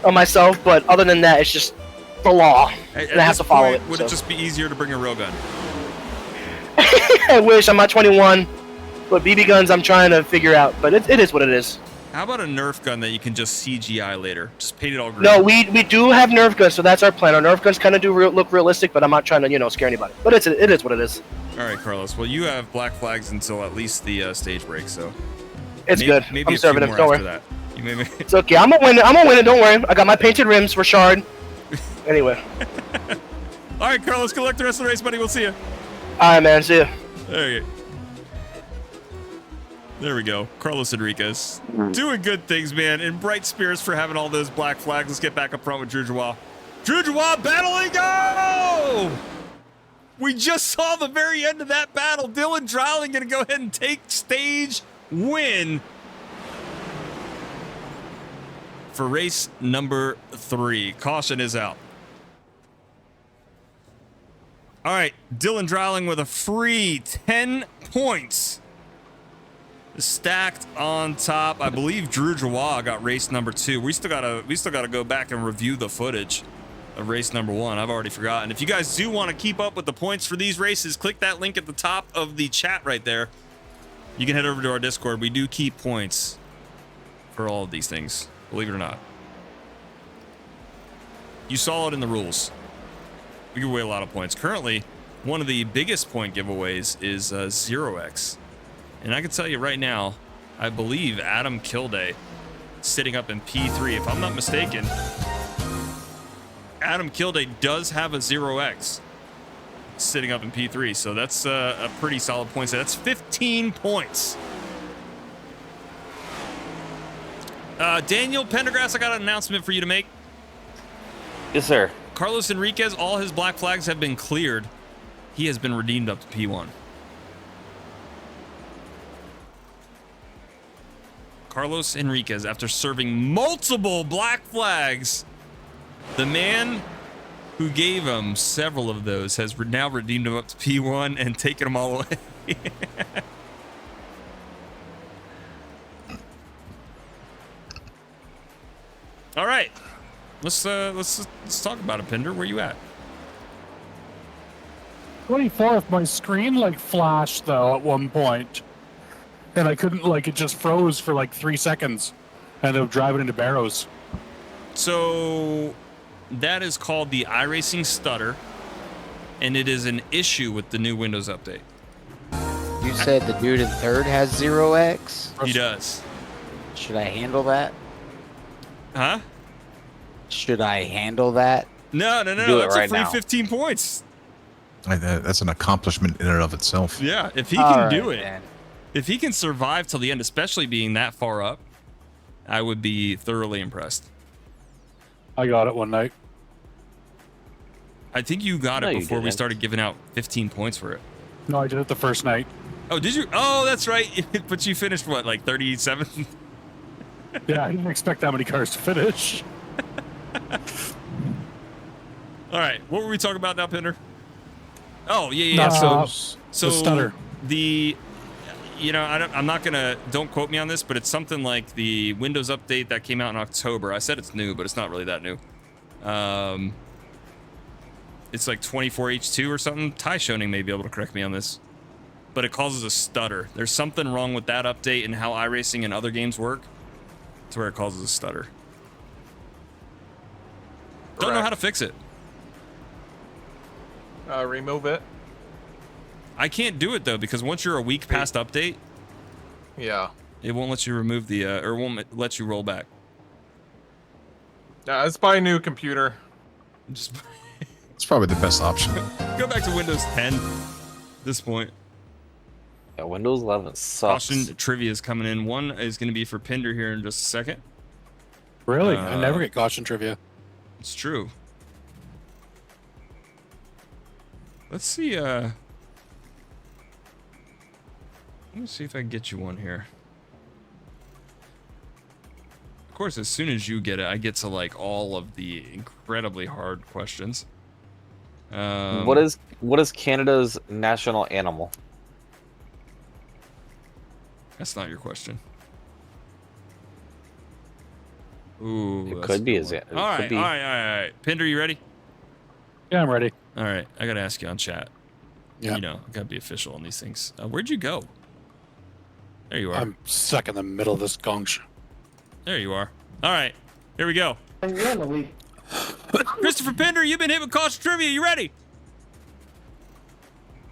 on myself. But other than that, it's just the law. And I have to follow it. Would it just be easier to bring a real gun? I wish. I'm not 21. But BB guns I'm trying to figure out. But it is what it is. How about a Nerf gun that you can just CGI later? Just paint it all green. No, we do have Nerf guns, so that's our plan. Our Nerf guns kind of do look realistic, but I'm not trying to, you know, scare anybody. But it is what it is. All right, Carlos. Well, you have black flags until at least the stage break, so it's good. Maybe I'm serving it. Don't worry. That. You maybe... It's okay. I'm gonna win it. I'm gonna win it. Don't worry. I got my painted rims for Shard. Anyway. All right, Carlos. Good luck the rest of the race, buddy. We'll see you. All right, man. See you. There we go. Carlos Enriquez. Doing good things, man. In bright spirits for having all those black flags. Let's get back up front with Drew Joie. Drew Joie battling. Go! We just saw the very end of that battle. Dylan Dreiling going to go ahead and take stage win for race number 3. Caution is out. All right. Dylan Dreiling with a free 10 points. Stacked on top. I believe Drew Joie got race number 2. We still gotta go back and review the footage of race number 1. I've already forgotten. If you guys do want to keep up with the points for these races, click that link at the top of the chat right there. You can head over to our Discord. We do keep points for all of these things, believe it or not. You saw it in the rules. We give away a lot of points. Currently, one of the biggest point giveaways is 0x. And I can tell you right now, I believe Adam Kilday sitting up in P3. If I'm not mistaken, Adam Kilday does have a 0x sitting up in P3. So that's a pretty solid point. So that's 15 points. Daniel Pendergrass, I got an announcement for you to make. Yes, sir. Carlos Enriquez, all his black flags have been cleared. He has been redeemed up to P1. Carlos Enriquez, after serving multiple black flags, the man who gave him several of those has now redeemed him up to P1 and taken them all away. All right, let's talk about it, Pinder. Where you at? 24th. My screen like flashed though at one point. And I couldn't, like, it just froze for like 3 seconds. And I was driving into barrows. So that is called the iRacing stutter. And it is an issue with the new Windows update. You said the dude in 3rd has 0x? He does. Should I handle that? Huh? Should I handle that? No. That's a free 15 points. That's an accomplishment in and of itself. Yeah, if he can do it. Man. If he can survive till the end, especially being that far up, I would be thoroughly impressed. I got it one night. I think you got it before we started giving out 15 points for it. No, I did it the first night. Oh, did you? Oh, that's right. But you finished, what, like 37? Yeah, I didn't expect that many cars to finish. All right, what were we talking about now, Pinder? Oh, yeah. So the stutter. You know, I'm not gonna, don't quote me on this, but it's something like the Windows update that came out in October. I said it's new, but it's not really that new. It's like 24H2 or something. Ty Schoening may be able to correct me on this, but it causes a stutter. There's something wrong with that update and how iRacing and other games work. It's where it causes a stutter. Don't know how to fix it. Remove it. I can't do it though, because once you're a week past update, yeah, it won't let you remove the or won't let you roll back. Let's buy a new computer. Just it's probably the best option. Go back to Windows 10 at this point. Yeah, Windows 11 sucks. Caution trivia is coming in. One is going to be for Pinder here in just a second. Really? I never get caution trivia. It's true. Let's see, let me see if I can get you one here. Of course, as soon as you get it, I get to like all of the incredibly hard questions. What is Canada's national animal? That's not your question. Ooh, It that's could a be. good Is one. it? All right, all right. Pinder, you ready? Yeah, I'm ready. All right, I gotta ask you on chat. Yeah. You know, I gotta be official on these things. Where'd you go? There you are. I'm stuck in the middle of this gonch. There you are. All right, here we go. Christopher Pinder, you've been hit with caution trivia. You ready?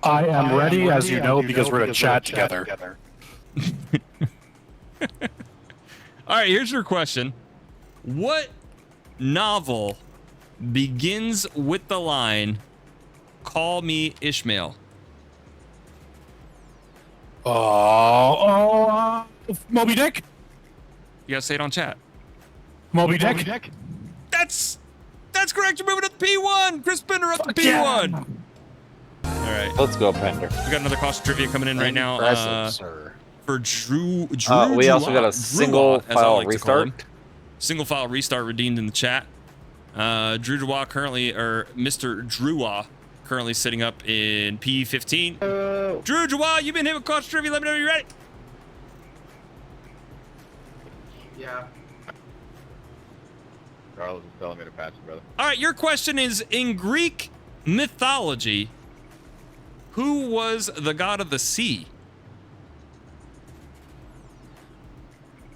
I am ready, as you know, because we're in a chat together. All right, here's your question. What novel begins with the line, "Call me Ishmael"? Moby Dick? You gotta say it on chat. Moby Dick? That's correct. You're moving up to P1. Chris Pinder up to P1. All right. Let's go, Pender. We got another caution trivia coming in right now. Impressive, sir. For Drew we also got a single as I file like to call him. restart. Single file restart redeemed in the chat. Drew Dua currently, or Mr. Drewa currently sitting up in P15. Drew Dua, you've been hit with caution trivia. Let me know when you're ready. Yeah. Carlos is telling me to patch it, brother. All right, your question is, in Greek mythology, who was the god of the sea?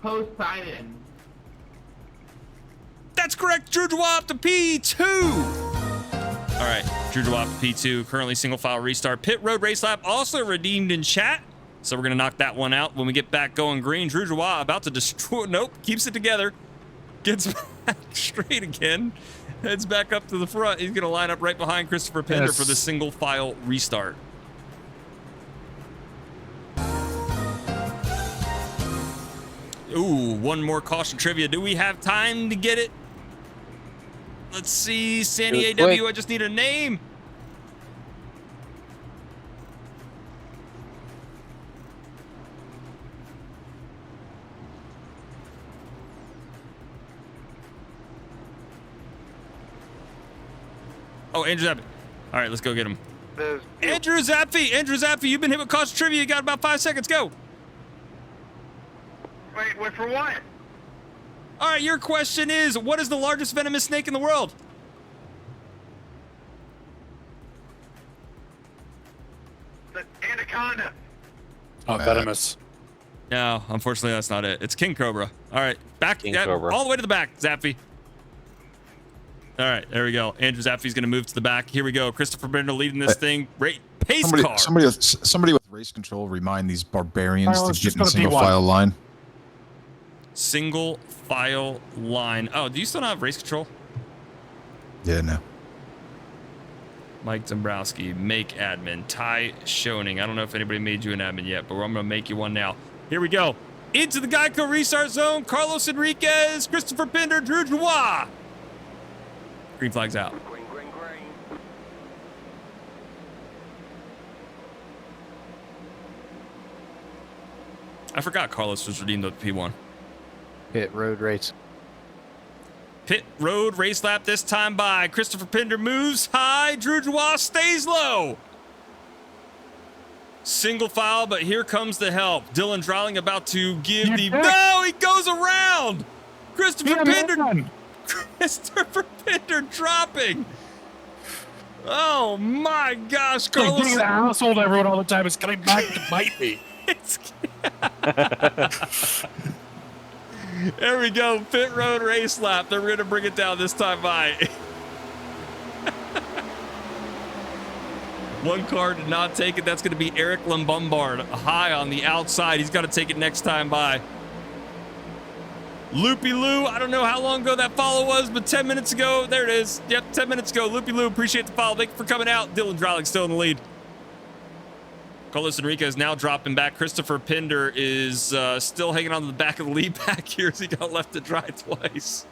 Poseidon. That's correct. Drew Dua up to P2. All right, Drew Dua up to P2. Currently single file restart. Pit Road Race Lap also redeemed in chat. So we're going to knock that one out when we get back going green. Drew Dua about to destroy. Nope, keeps it together. Gets back straight again. Heads back up to the front. He's going to line up right behind Christopher Pinder for the single file restart. Ooh, one more caution trivia. Do we have time to get it? Let's see. Sandy AW, I just need a name. Oh, Andrew Zappi. All right, let's go get him. Andrew Zappi, you've been hit with caution trivia. You got about 5 seconds. Go. Wait for what? All right, your question is, what is the largest venomous snake in the world? The anaconda. Oh, venomous. No, unfortunately, that's not it. It's King Cobra. All right, back Cobra. all the way to the back, Zappi. All right, there we go. Andrew Zappi's going to move to the back. Here we go. Christopher Brindle leading this thing. Pace car. Somebody with race control remind these barbarians Oh, to it's get just in a gonna be single one. file line. Single file line. Oh, do you still not have race control? Yeah, no. Mike Dombrowski, make admin. Ty Schoening. I don't know if anybody made you an admin yet, but I'm going to make you one now. Here we go. Into the Geico restart zone. Carlos Enriquez, Christopher Pinder, Drew Dua. Green flag's out. Green, green, green. I forgot Carlos was redeemed at P1. Pit road race. Pit road race lap this time by Christopher Pinder moves high. Drew Dua stays low. Single file, but here comes the help. Dylan Drawling about to give No, he goes around. Christopher Pinder dropping. Oh my gosh, Carlos. Like being the asshole I wrote all the time is coming back to bite me. There we go. Pit road race lap. They're going to bring it down this time by. One car did not take it. That's going to be Eric Lambombard high on the outside. He's got to take it next time by. Loopy Lou, I don't know how long ago that follow was, but 10 minutes ago, there it is. Yep, 10 minutes ago. Loopy Lou, appreciate the follow. Thank you for coming out. Dylan Drawling still in the lead. Carlos Enriquez now dropping back. Christopher Pinder is still hanging on to the back of the lead back here as he got left to dry twice.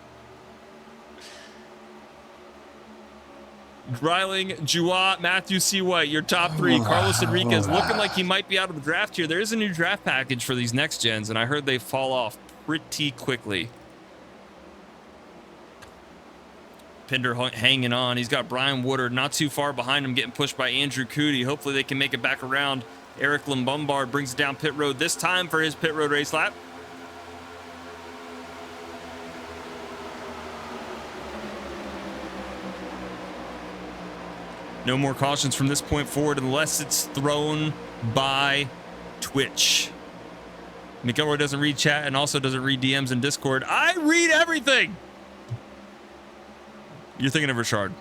Dryling, Joie, Matthew C. White, your top three. Carlos Enriquez looking like he might be out of the draft here. There is a new draft package for these next gens, and I heard they fall off pretty quickly. Pinder hanging on. He's got Brian Woodard not too far behind him, getting pushed by Andrew Cootie. Hopefully they can make it back around. Eric Limbombard brings it down pit road this time for his pit road race lap. No more cautions from this point forward unless it's thrown by Twitch. McElroy doesn't read chat and also doesn't read DMs in Discord. I read everything. You're thinking of Richard.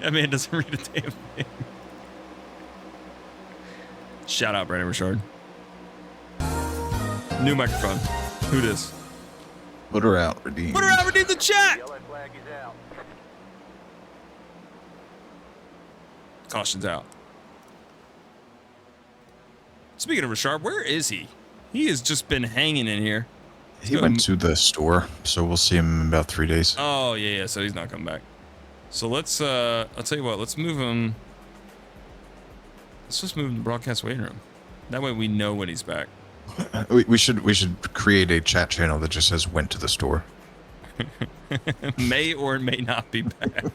That man doesn't read a damn thing. Shout out, Brandon Richard. New microphone. Who this? Put her out, redeem. Put her out, redeem the chat. Caution's out. Speaking of Richard, where is he? He has just been hanging in here. He went to the store, so we'll see him in about 3 days. Oh, yeah, so he's not coming back. So let's, I'll tell you what, let's move him. Let's just move him to the broadcast waiting room. That way we know when he's back. We should create a chat channel that just says went to the store. May or may not be back.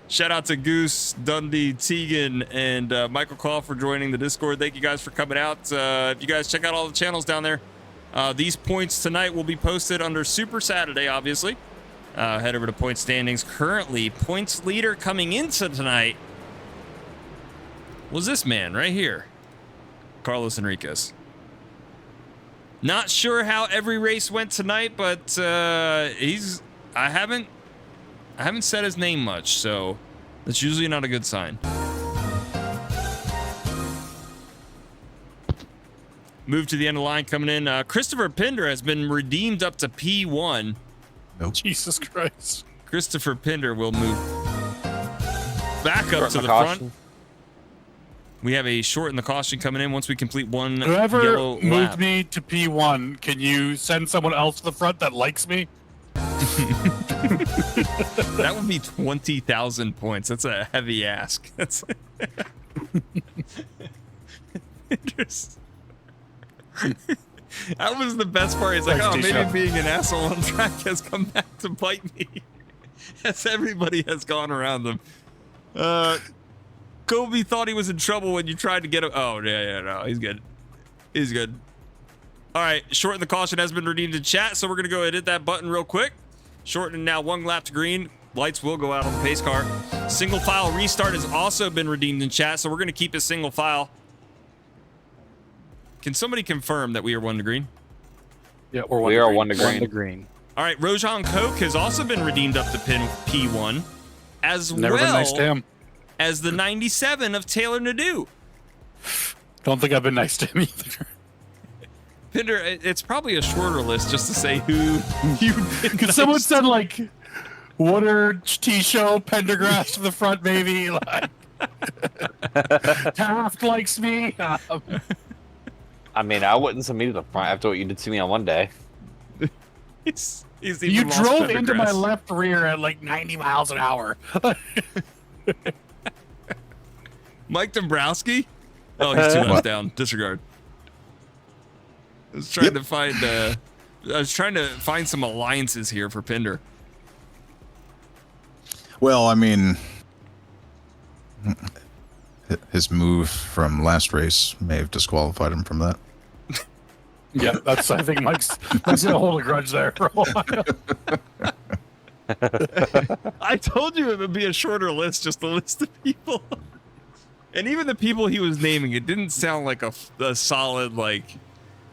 Shout out to Goose, Dundee, Tegan, and Michael Call for joining the Discord. Thank you guys for coming out. If you guys check out all the channels down there, these points tonight will be posted under Super Saturday, obviously. Head over to point standings. Currently, points leader coming into tonight was this man right here, Carlos Enriquez. Not sure how every race went tonight, but I haven't said his name much, so that's usually not a good sign. Move to the end of the line coming in. Christopher Pinder has been redeemed up to P1. Nope. Jesus Christ. Christopher Pinder will move back up to the front. We have a short in the caution coming in once we complete one Whoever yellow moved lap. me to P1, can you send someone else to the front that likes me? That would be 20,000 points. That's a heavy ask. That's interesting. That was the best part. He's like, oh, maybe being an asshole on track has come back to bite me. As everybody has gone around them. Kobe thought he was in trouble when you tried to get him. Oh, yeah, no, he's good. He's good. All right, shorten the caution has been redeemed in chat, so we're going to go ahead and hit that button real quick. Shorten now 1 lap to green. Lights will go out on the pace car. Single file restart has also been redeemed in chat, so we're going to keep it single file. Can somebody confirm that we are 1 to green? Yeah, we are 1 to green. 1 to green. All right, Rojan Koch has also been redeemed up to pin P1, as Never been nice to him. As the 97 of Taylor Nadeau. Don't think I've been nice to him either. Pinder, it's probably a shorter list just to say who you've been Because nice someone to. said, like, Woodard, T-Show, Pendergrass to the front, maybe. Like, Taft likes me. I mean, I wouldn't send me to the front after what you did to me on one day. You drove into my left rear at like 90 miles an hour. Mike Dombrowski? Oh, he's 2 laps down. Disregard. I was trying to find some alliances here for Pinder. Well, I mean, his move from last race may have disqualified him from that. Yeah, that's. I think Mike's gonna hold a grudge there for a while. I told you it would be a shorter list, just a list of people. And even the people he was naming, it didn't sound like a solid, like,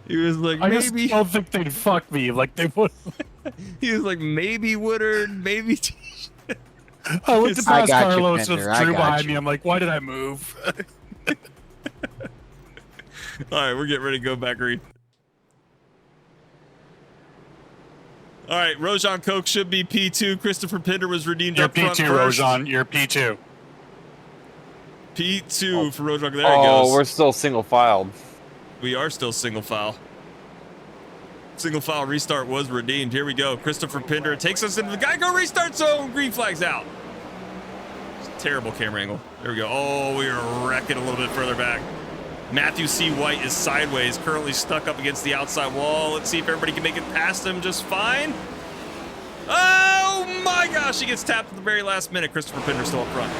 he was like, I maybe. just don't think they'd fuck me like they would. He was like, maybe Woodard, maybe. I went to pass Carlos Pinder, with Drew behind me. I'm like, why did I move? All right, we're getting ready to go back green. All right, Rojan Koch should be P2. Christopher Pinder was redeemed You're up front P2, first. Rojan. You're P2. P2 for Rojan. There he Oh, goes. we're still single filed. We are still single file. Single file restart was redeemed. Here we go. Christopher Pinder takes us into the Geico restart zone. Green flag's out. Terrible camera angle. There we go. Oh, we are wrecking a little bit further back. Matthew C. White is sideways, currently stuck up against the outside wall. Let's see if everybody can make it past him just fine. Oh my gosh, he gets tapped at the very last minute. Christopher Pinder still up front.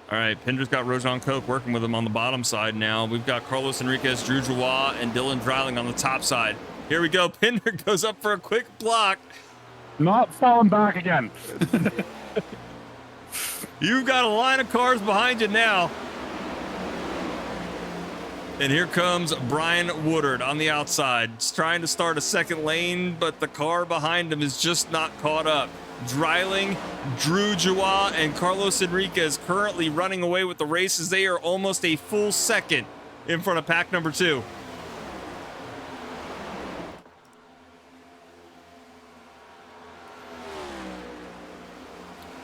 All right, Pinder's got Rojan Koch working with him on the bottom side now. We've got Carlos Enriquez, Drew Joie, and Dylan Dreiling on the top side. Here we go. Pinder goes up for a quick block. Not falling back again. You've got a line of cars behind you now. And here comes Brian Woodard on the outside. He's trying to start a second lane, but the car behind him is just not caught up. Dreiling, Drew Joie, and Carlos Enriquez currently running away with the race as they are almost a full second in front of pack number 2.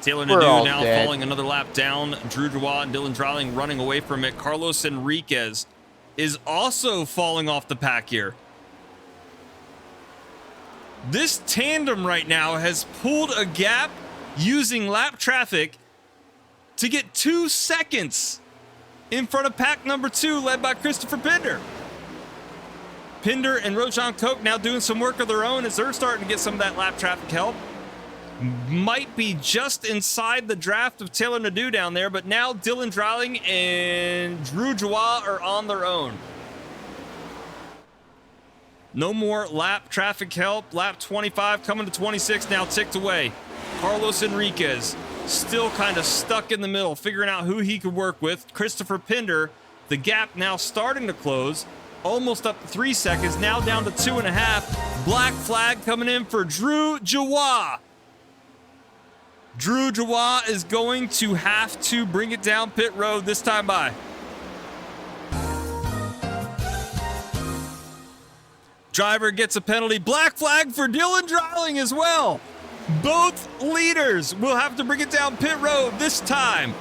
Taylor Nadeau now falling another lap down. Drew Joie and Dylan Dreiling running away from it. Carlos Enriquez is also falling off the pack here. This tandem right now has pulled a gap using lap traffic to get 2 seconds in front of pack number 2, led by Christopher Pinder. Pinder and Rojan Koch now doing some work of their own as they're starting to get some of that lap traffic help. Might be just inside the draft of Taylor Nadeau down there, but now Dylan Dreiling and Drew Joie are on their own. No more lap traffic help. Lap 25 coming to 26 now ticked away. Carlos Enriquez still kind of stuck in the middle, figuring out who he could work with. Christopher Pinder, the gap now starting to close. Almost up to 3 seconds, now down to 2.5. Black flag coming in for Drew Joie. Drew Joie is going to have to bring it down pit road this time by. Driver gets a penalty. Black flag for Dylan Dreiling as well. Both leaders will have to bring it down pit road this time.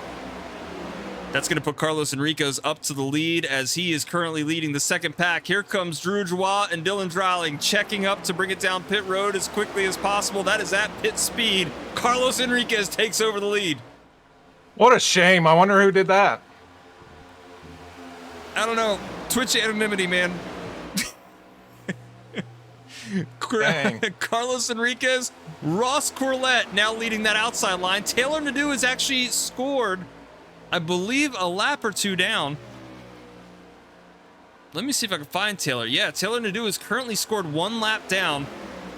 That's going to put Carlos Enriquez up to the lead as he is currently leading the second pack. Here comes Drew Joie and Dylan Dreiling checking up to bring it down pit road as quickly as possible. That is at pit speed. Carlos Enriquez takes over the lead. What a shame. I wonder who did that. I don't know. Twitch anonymity, man. Carlos Enriquez, Ross Corlett now leading that outside line. Taylor Nadeau has actually scored, I believe, a lap or 2 down. Let me see if I can find Taylor. Yeah, Taylor Nadeau has currently scored 1 lap down,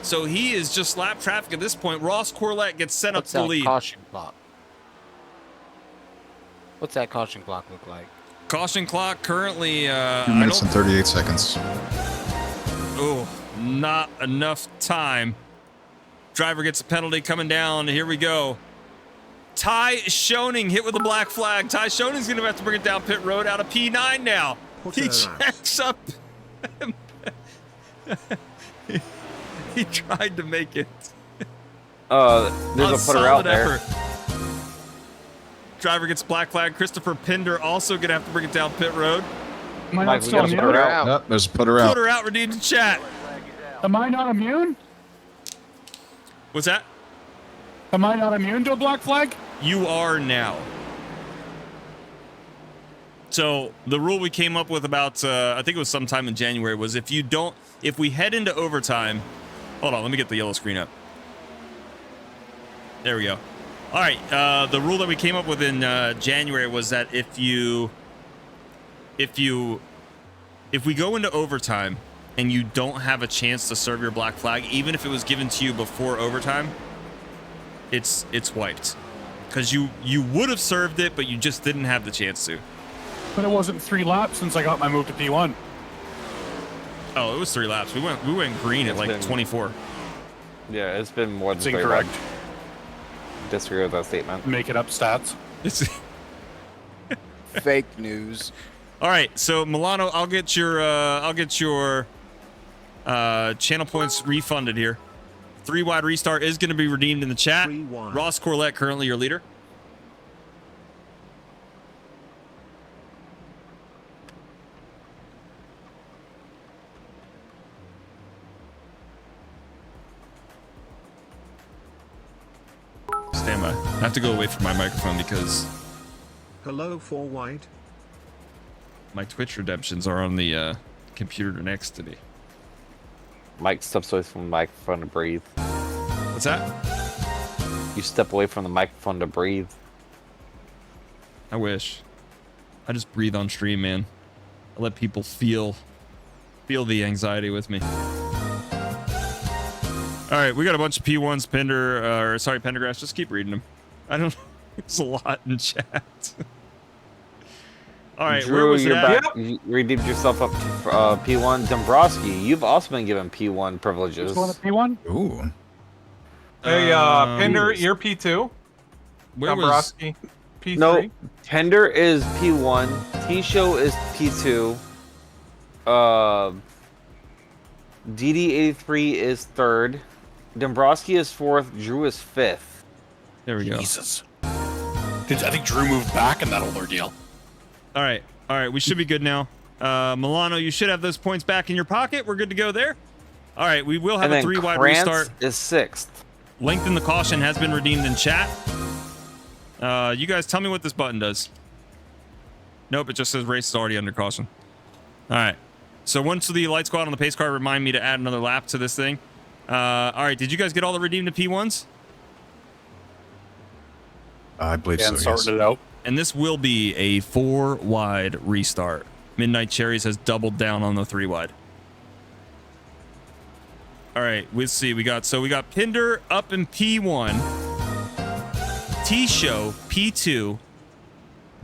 so he is just lap traffic at this point. Ross Corlett gets set up to the lead. Caution clock? What's that caution clock look like? Caution clock currently 2 minutes and 38 seconds. Oh, not enough time. Driver gets a penalty coming down. Here we go. Ty Schoening hit with a black flag. Ty Schoening's going to have to bring it down pit road out of P9 now. He checks up. He tried to make it. There's a putter out there. Driver gets black flag. Christopher Pinder also going to have to bring it down pit road. Mike, we got a putter out. Yep, there's a putter out. Putter out, redeemed in chat. Am I not immune? What's that? Am I not immune to a black flag? You are now. So the rule we came up with about, I think it was sometime in January, was if we head into overtime, hold on, let me get the yellow screen up. There we go. All right, the rule that we came up with in January was that if we go into overtime and you don't have a chance to serve your black flag, even if it was given to you before overtime, it's wiped. Because you would have served it, but you just didn't have the chance to. But it wasn't 3 laps since I got my move to P1. Oh, it was 3 laps. We went green at like 24. Yeah, it's been more than 3 incorrect. laps. Disagree with that statement. Making up stats. It's fake news. All right, so Milano, I'll get your channel points refunded here. 3 wide restart is going to be redeemed in the chat. Ross Corlett currently your leader. I have to go away from my microphone because Hello, 4 wide. my Twitch redemptions are on the computer next to me. Mike steps away from the microphone to breathe. What's that? You step away from the microphone to breathe. I wish. I just breathe on stream, man. I let people feel the anxiety with me. All right, we got a bunch of P1s, Pendergrass. Just keep reading them. I don't know. It's a lot in chat. All right, Drew, where was you're that? back. You redeemed yourself up to P1. Dombrowski, you've also been given P1 privileges. Who's going to P1? Ooh. Hey, Pinder, you're P2. Where was? Dombrowski, P3. No, Pender is P1. T-Show is P2. DD83 is 3rd. Dombrowski is 4th. Drew is 5th. There we go. Jesus. I think Drew moved back in that whole ordeal. All right, we should be good now. Milano, you should have those points back in your pocket. We're good to go there. All right, we will have And a then 3-wide Krantz restart. is 6th. Lengthen the caution has been redeemed in chat. You guys tell me what this button does. Nope, it just says race is already under caution. All right. So once the lights go out on the pace car, remind me to add another lap to this thing. All right, did you guys get all the redeemed to P1s? I believe so, yes. Sorting it out. And this will be a 4-wide restart. Midnight Cherries has doubled down on the 3-wide. All right, let's see. We got Pinder up in P1, T-Show P2,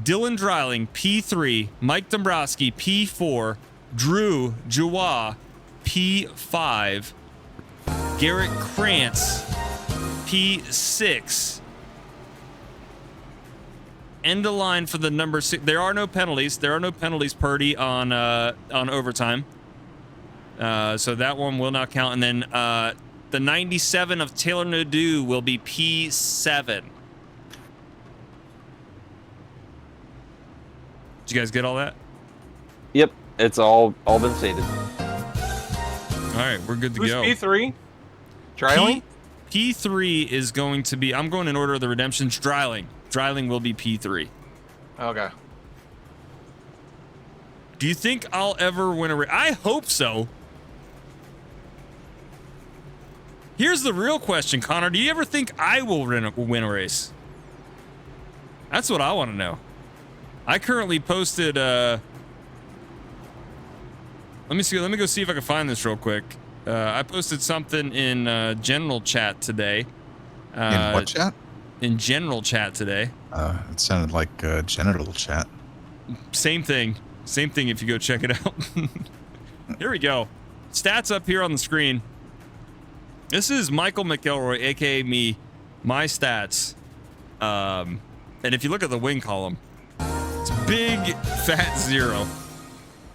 Dylan Dreiling P3, Mike Dombrowski P4, Drew Joie P5, Garrett Krantz P6. End of line for the number 6. There are no penalties. There are no penalties, Purdy, on overtime. So that one will not count. And then the 97 of Taylor Nadeau will be P7. Did you guys get all that? Yep, it's all been stated. All right, we're good to Who's go. P3? Dreiling? P3 is going to be, I'm going in order of the redemptions. Dreiling will be P3. Okay. Do you think I'll ever win a race? I hope so. Here's the real question, Connor. Do you ever think I will win a race? That's what I want to know. I currently posted, let me go see if I can find this real quick. I posted something in general chat today. In what chat? In general chat today. It sounded like genital chat. Same thing if you go check it out. Here we go. Stats up here on the screen. This is Michael McElroy, aka me, my stats. And if you look at the win column, it's big fat 0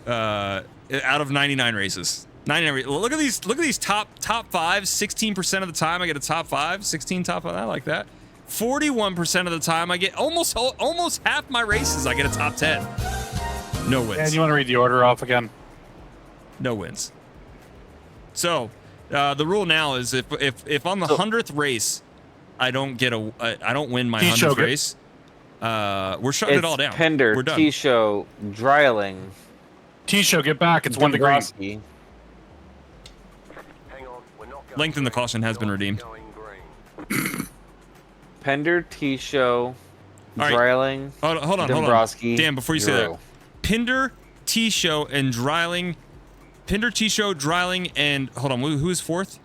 out of 99 races. 99. Look at these top 5. 16% of the time I get a top 5. 16 top 5. I like that. 41% of the time I get almost half my races I get a top 10. No wins. And you want to read the order off again? No wins. So the rule now is if on the 100th race I don't win my 100th race, we're shutting it all down. Pender, we're done. T-Show, Dreiling. T-Show, get back. It's 1 degree. Dombrowski. Lengthen the caution has been redeemed. Pender, T-Show, All right. Dreiling, Hold on. Dombrowski. Dan, before you say that, Pinder, T-Show, and Dreiling. Pinder, T-Show, Dreiling, and hold on, who is 4th?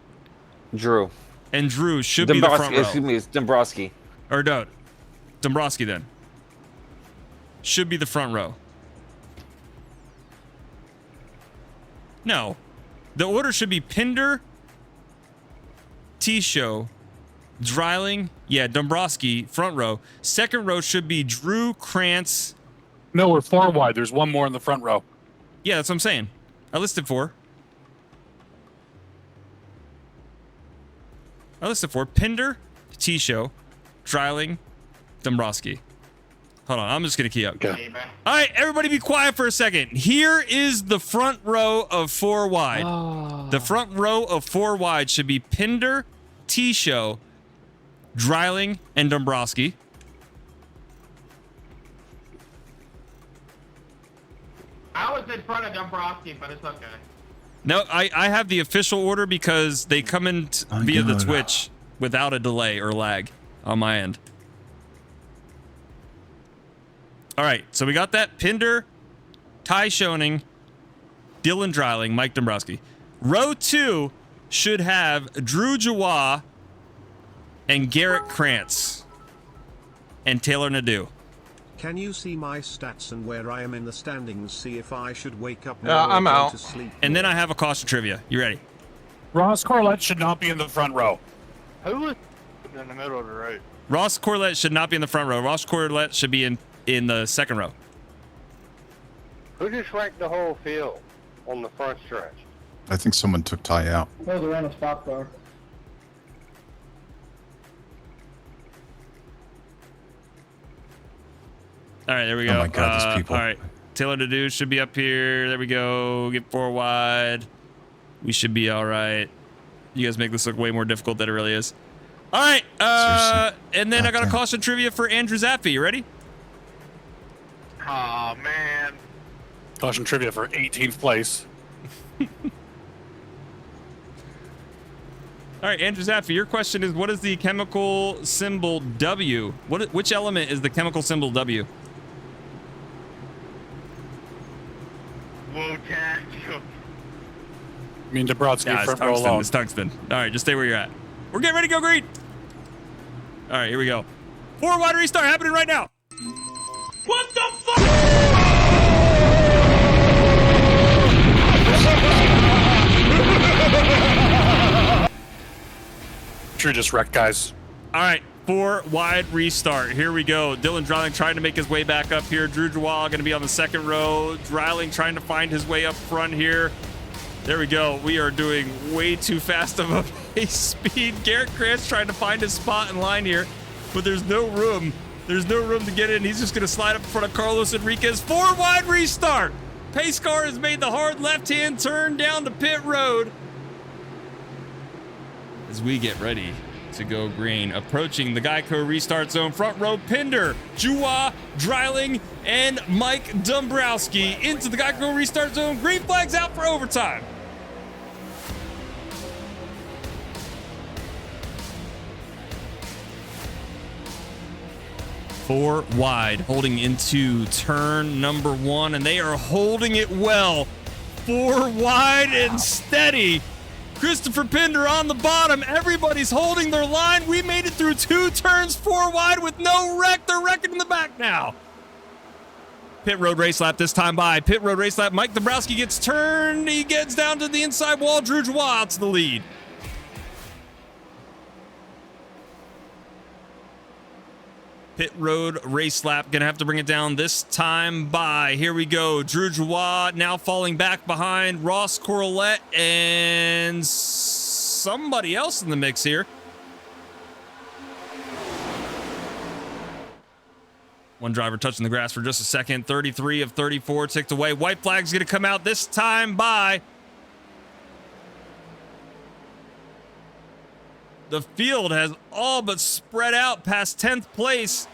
Drew. And Drew should be the front row. Excuse me, it's Dombrowski. Or no, Dombrowski then. Should be the front row. No. The order should be Pinder, T-Show, Dreiling, Dombrowski, front row. Second row should be Drew, Krantz. No, we're 4 wide. There's 1 more in the front row. Yeah, that's what I'm saying. I listed 4. Pinder, T-Show, Dreiling, Dombrowski. Hold on, I'm just gonna key up. Okay. All right, everybody be quiet for a second. Here is the front row of 4 wide. The front row of 4 wide should be Pinder, T-Show, Dreiling, and Dombrowski. I was in front of Dombrowski, but it's okay. No, I have the official order because they come in via the Twitch without a delay or lag on my end. All right, so we got that. Pinder, Ty Schoening, Dylan Dreiling, Mike Dombrowski. Row 2 should have Drew Jawah and Garrett Krantz and Taylor Nadeau. Can you see my stats and where I am in the standings? See if I should wake up. I'm out. To sleep. And then I have a caution trivia. You ready? Ross Corlett should not be in the front row. Who was in the middle of the road? Ross Corlett should not be in the front row. Ross Corlett should be in the second row. Who just wrecked the whole field on the front stretch? I think someone took Ty out. That was a random spot car. All right, there we go. Oh my God, these people. All right, Taylor Nadeau should be up here. There we go. Get 4 wide. We should be all right. You guys make this look way more difficult than it really is. All right, and then I got a caution trivia for Andrew Zappi. You ready? Oh man. Caution trivia for 18th place. All right, Andrew Zappi, your question is, what is the chemical symbol W? Which element is the chemical symbol W? Wotan. I mean, Dombrowski Yeah, it's front row tungsten. alone. It's tungsten. All right, just stay where you're at. We're getting ready to go green. All right, here we go. 4 wide restart happening right now. What the fuck? True, just wrecked, guys. All right, 4 wide restart. Here we go. Dylan Dreiling trying to make his way back up here. Drew Jawah going to be on the second row. Dreiling trying to find his way up front here. There we go. We are doing way too fast of a pace speed. Garrett Krantz trying to find his spot in line here, but there's no room. There's no room to get in. He's just going to slide up in front of Carlos Enriquez. 4 wide restart. Pace car has made the hard left-hand turn down to pit road as we get ready to go green. Approaching the Geico restart zone. Front row, Pinder, Jawah, Dreiling, and Mike Dombrowski into the Geico restart zone. Green flags out for overtime. Four wide, holding into turn number 1, and they are holding it well. 4 wide and steady. Christopher Pinder on the bottom. Everybody's holding their line. We made it through 2 turns, 4 wide with no wreck. They're wrecking in the back now. Pit road race lap this time by. Pit road race lap. Mike Dombrowski gets turned. He gets down to the inside wall. Drew Jawah out to the lead. Pit road race lap. Gonna have to bring it down this time by. Here we go. Drew Jawah now falling back behind Ross Corlett and somebody else in the mix here. One driver touching the grass for just a second. 33 of 34 ticked away. White flag's gonna come out this time by. The field has all but spread out past 10th place.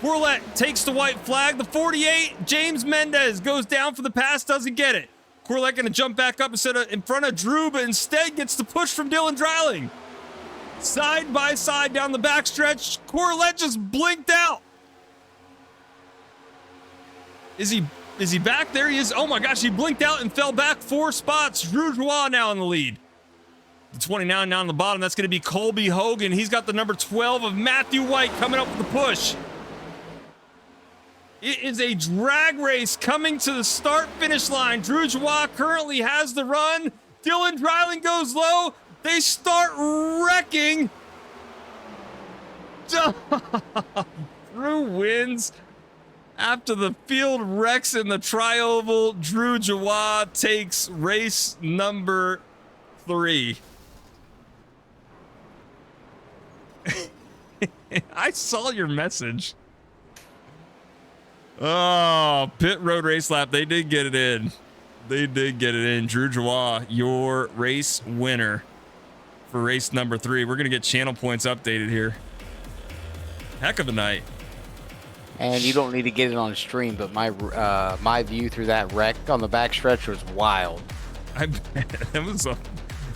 Corlett takes the white flag. The 48, James Mendez, goes down for the pass, doesn't get it. Corlett going to jump back up instead of in front of Drew, but instead gets the push from Dylan Dreiling. Side by side down the backstretch. Corlett just blinked out. Is he back? There he is. Oh my gosh, he blinked out and fell back 4 spots. Drew Jawah now in the lead. The 29 down on the bottom, that's going to be Colby Hogan. He's got the number 12 of Matthew White coming up with the push. It is a drag race coming to the start-finish line. Drew Jawah currently has the run. Dylan Dreiling goes low. They start wrecking. Drew wins after the field wrecks in the tri-oval. Drew Jawah takes race number 3. I saw your message. Oh, pit road race lap. They did get it in. They did get it in. Drew Jawah, your race winner for race number 3. We're going to get channel points updated here. Heck of a night. And you don't need to get it on stream, but my view through that wreck on the backstretch was wild.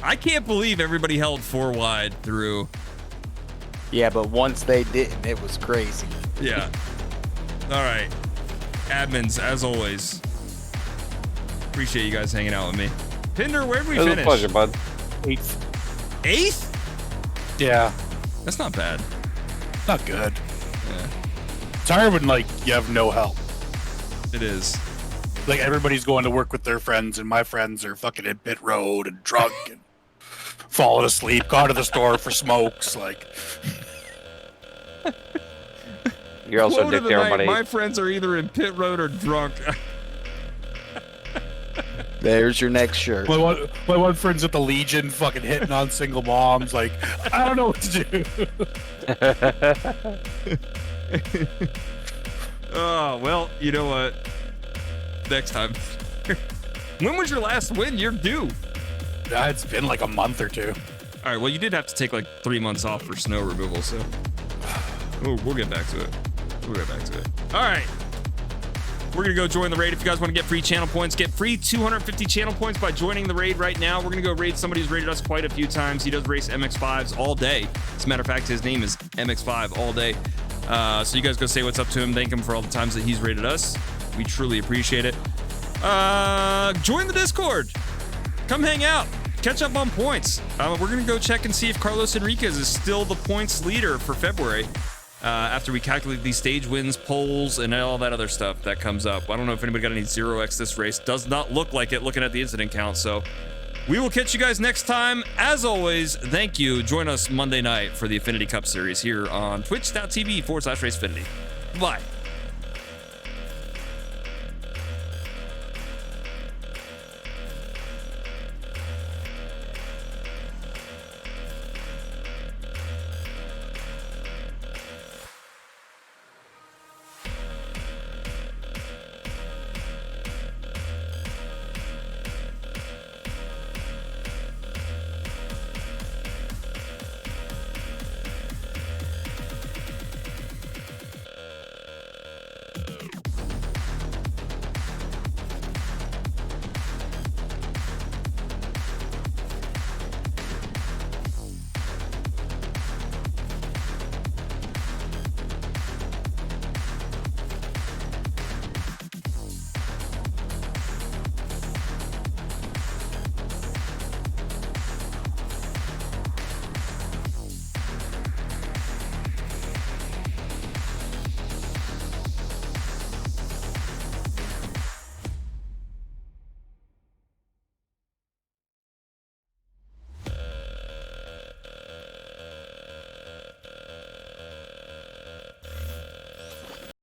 I can't believe everybody held 4 wide through. Yeah, but once they didn't, it was crazy. Yeah. All right. Admins, as always. Appreciate you guys hanging out with me. Pinder, where did we It was finish? a pleasure, bud. 8th. 8th? Yeah. That's not bad. Not good. Yeah. It's hard when, like, you have no help. It is. Like, everybody's going to work with their friends, and my friends are fucking in pit road and drunk and falling asleep, gone to the store for smokes, like... You're also a Quote dick of the there, night, buddy. my friends are either in pit road or drunk. There's your next shirt. My one friend's at the Legion fucking hitting on single moms, like, I don't know what to do. Oh, well, you know what? Next time. When was your last win? You're due. It's been like a month or 2. All right, well, you did have to take like 3 months off for snow removal, so we'll get back to it. We'll get back to it. All right. We're going to go join the raid. If you guys want to get free channel points, get free 250 channel points by joining the raid right now. We're going to go raid somebody who's raided us quite a few times. He does race MX-5s all day. As a matter of fact, his name is MX-5 all day. So you guys go say what's up to him. Thank him for all the times that he's raided us. We truly appreciate it. Join the Discord. Come hang out. Catch up on points. We're going to go check and see if Carlos Enriquez is still the points leader for February. After we calculate these stage wins, polls, and all that other stuff that comes up. I don't know if anybody got any 0x this race. Does not look like it looking at the incident count. So we will catch you guys next time. As always, thank you. Join us Monday night for the Affinity Cup Series here on twitch.tv/RaceFinity. Bye.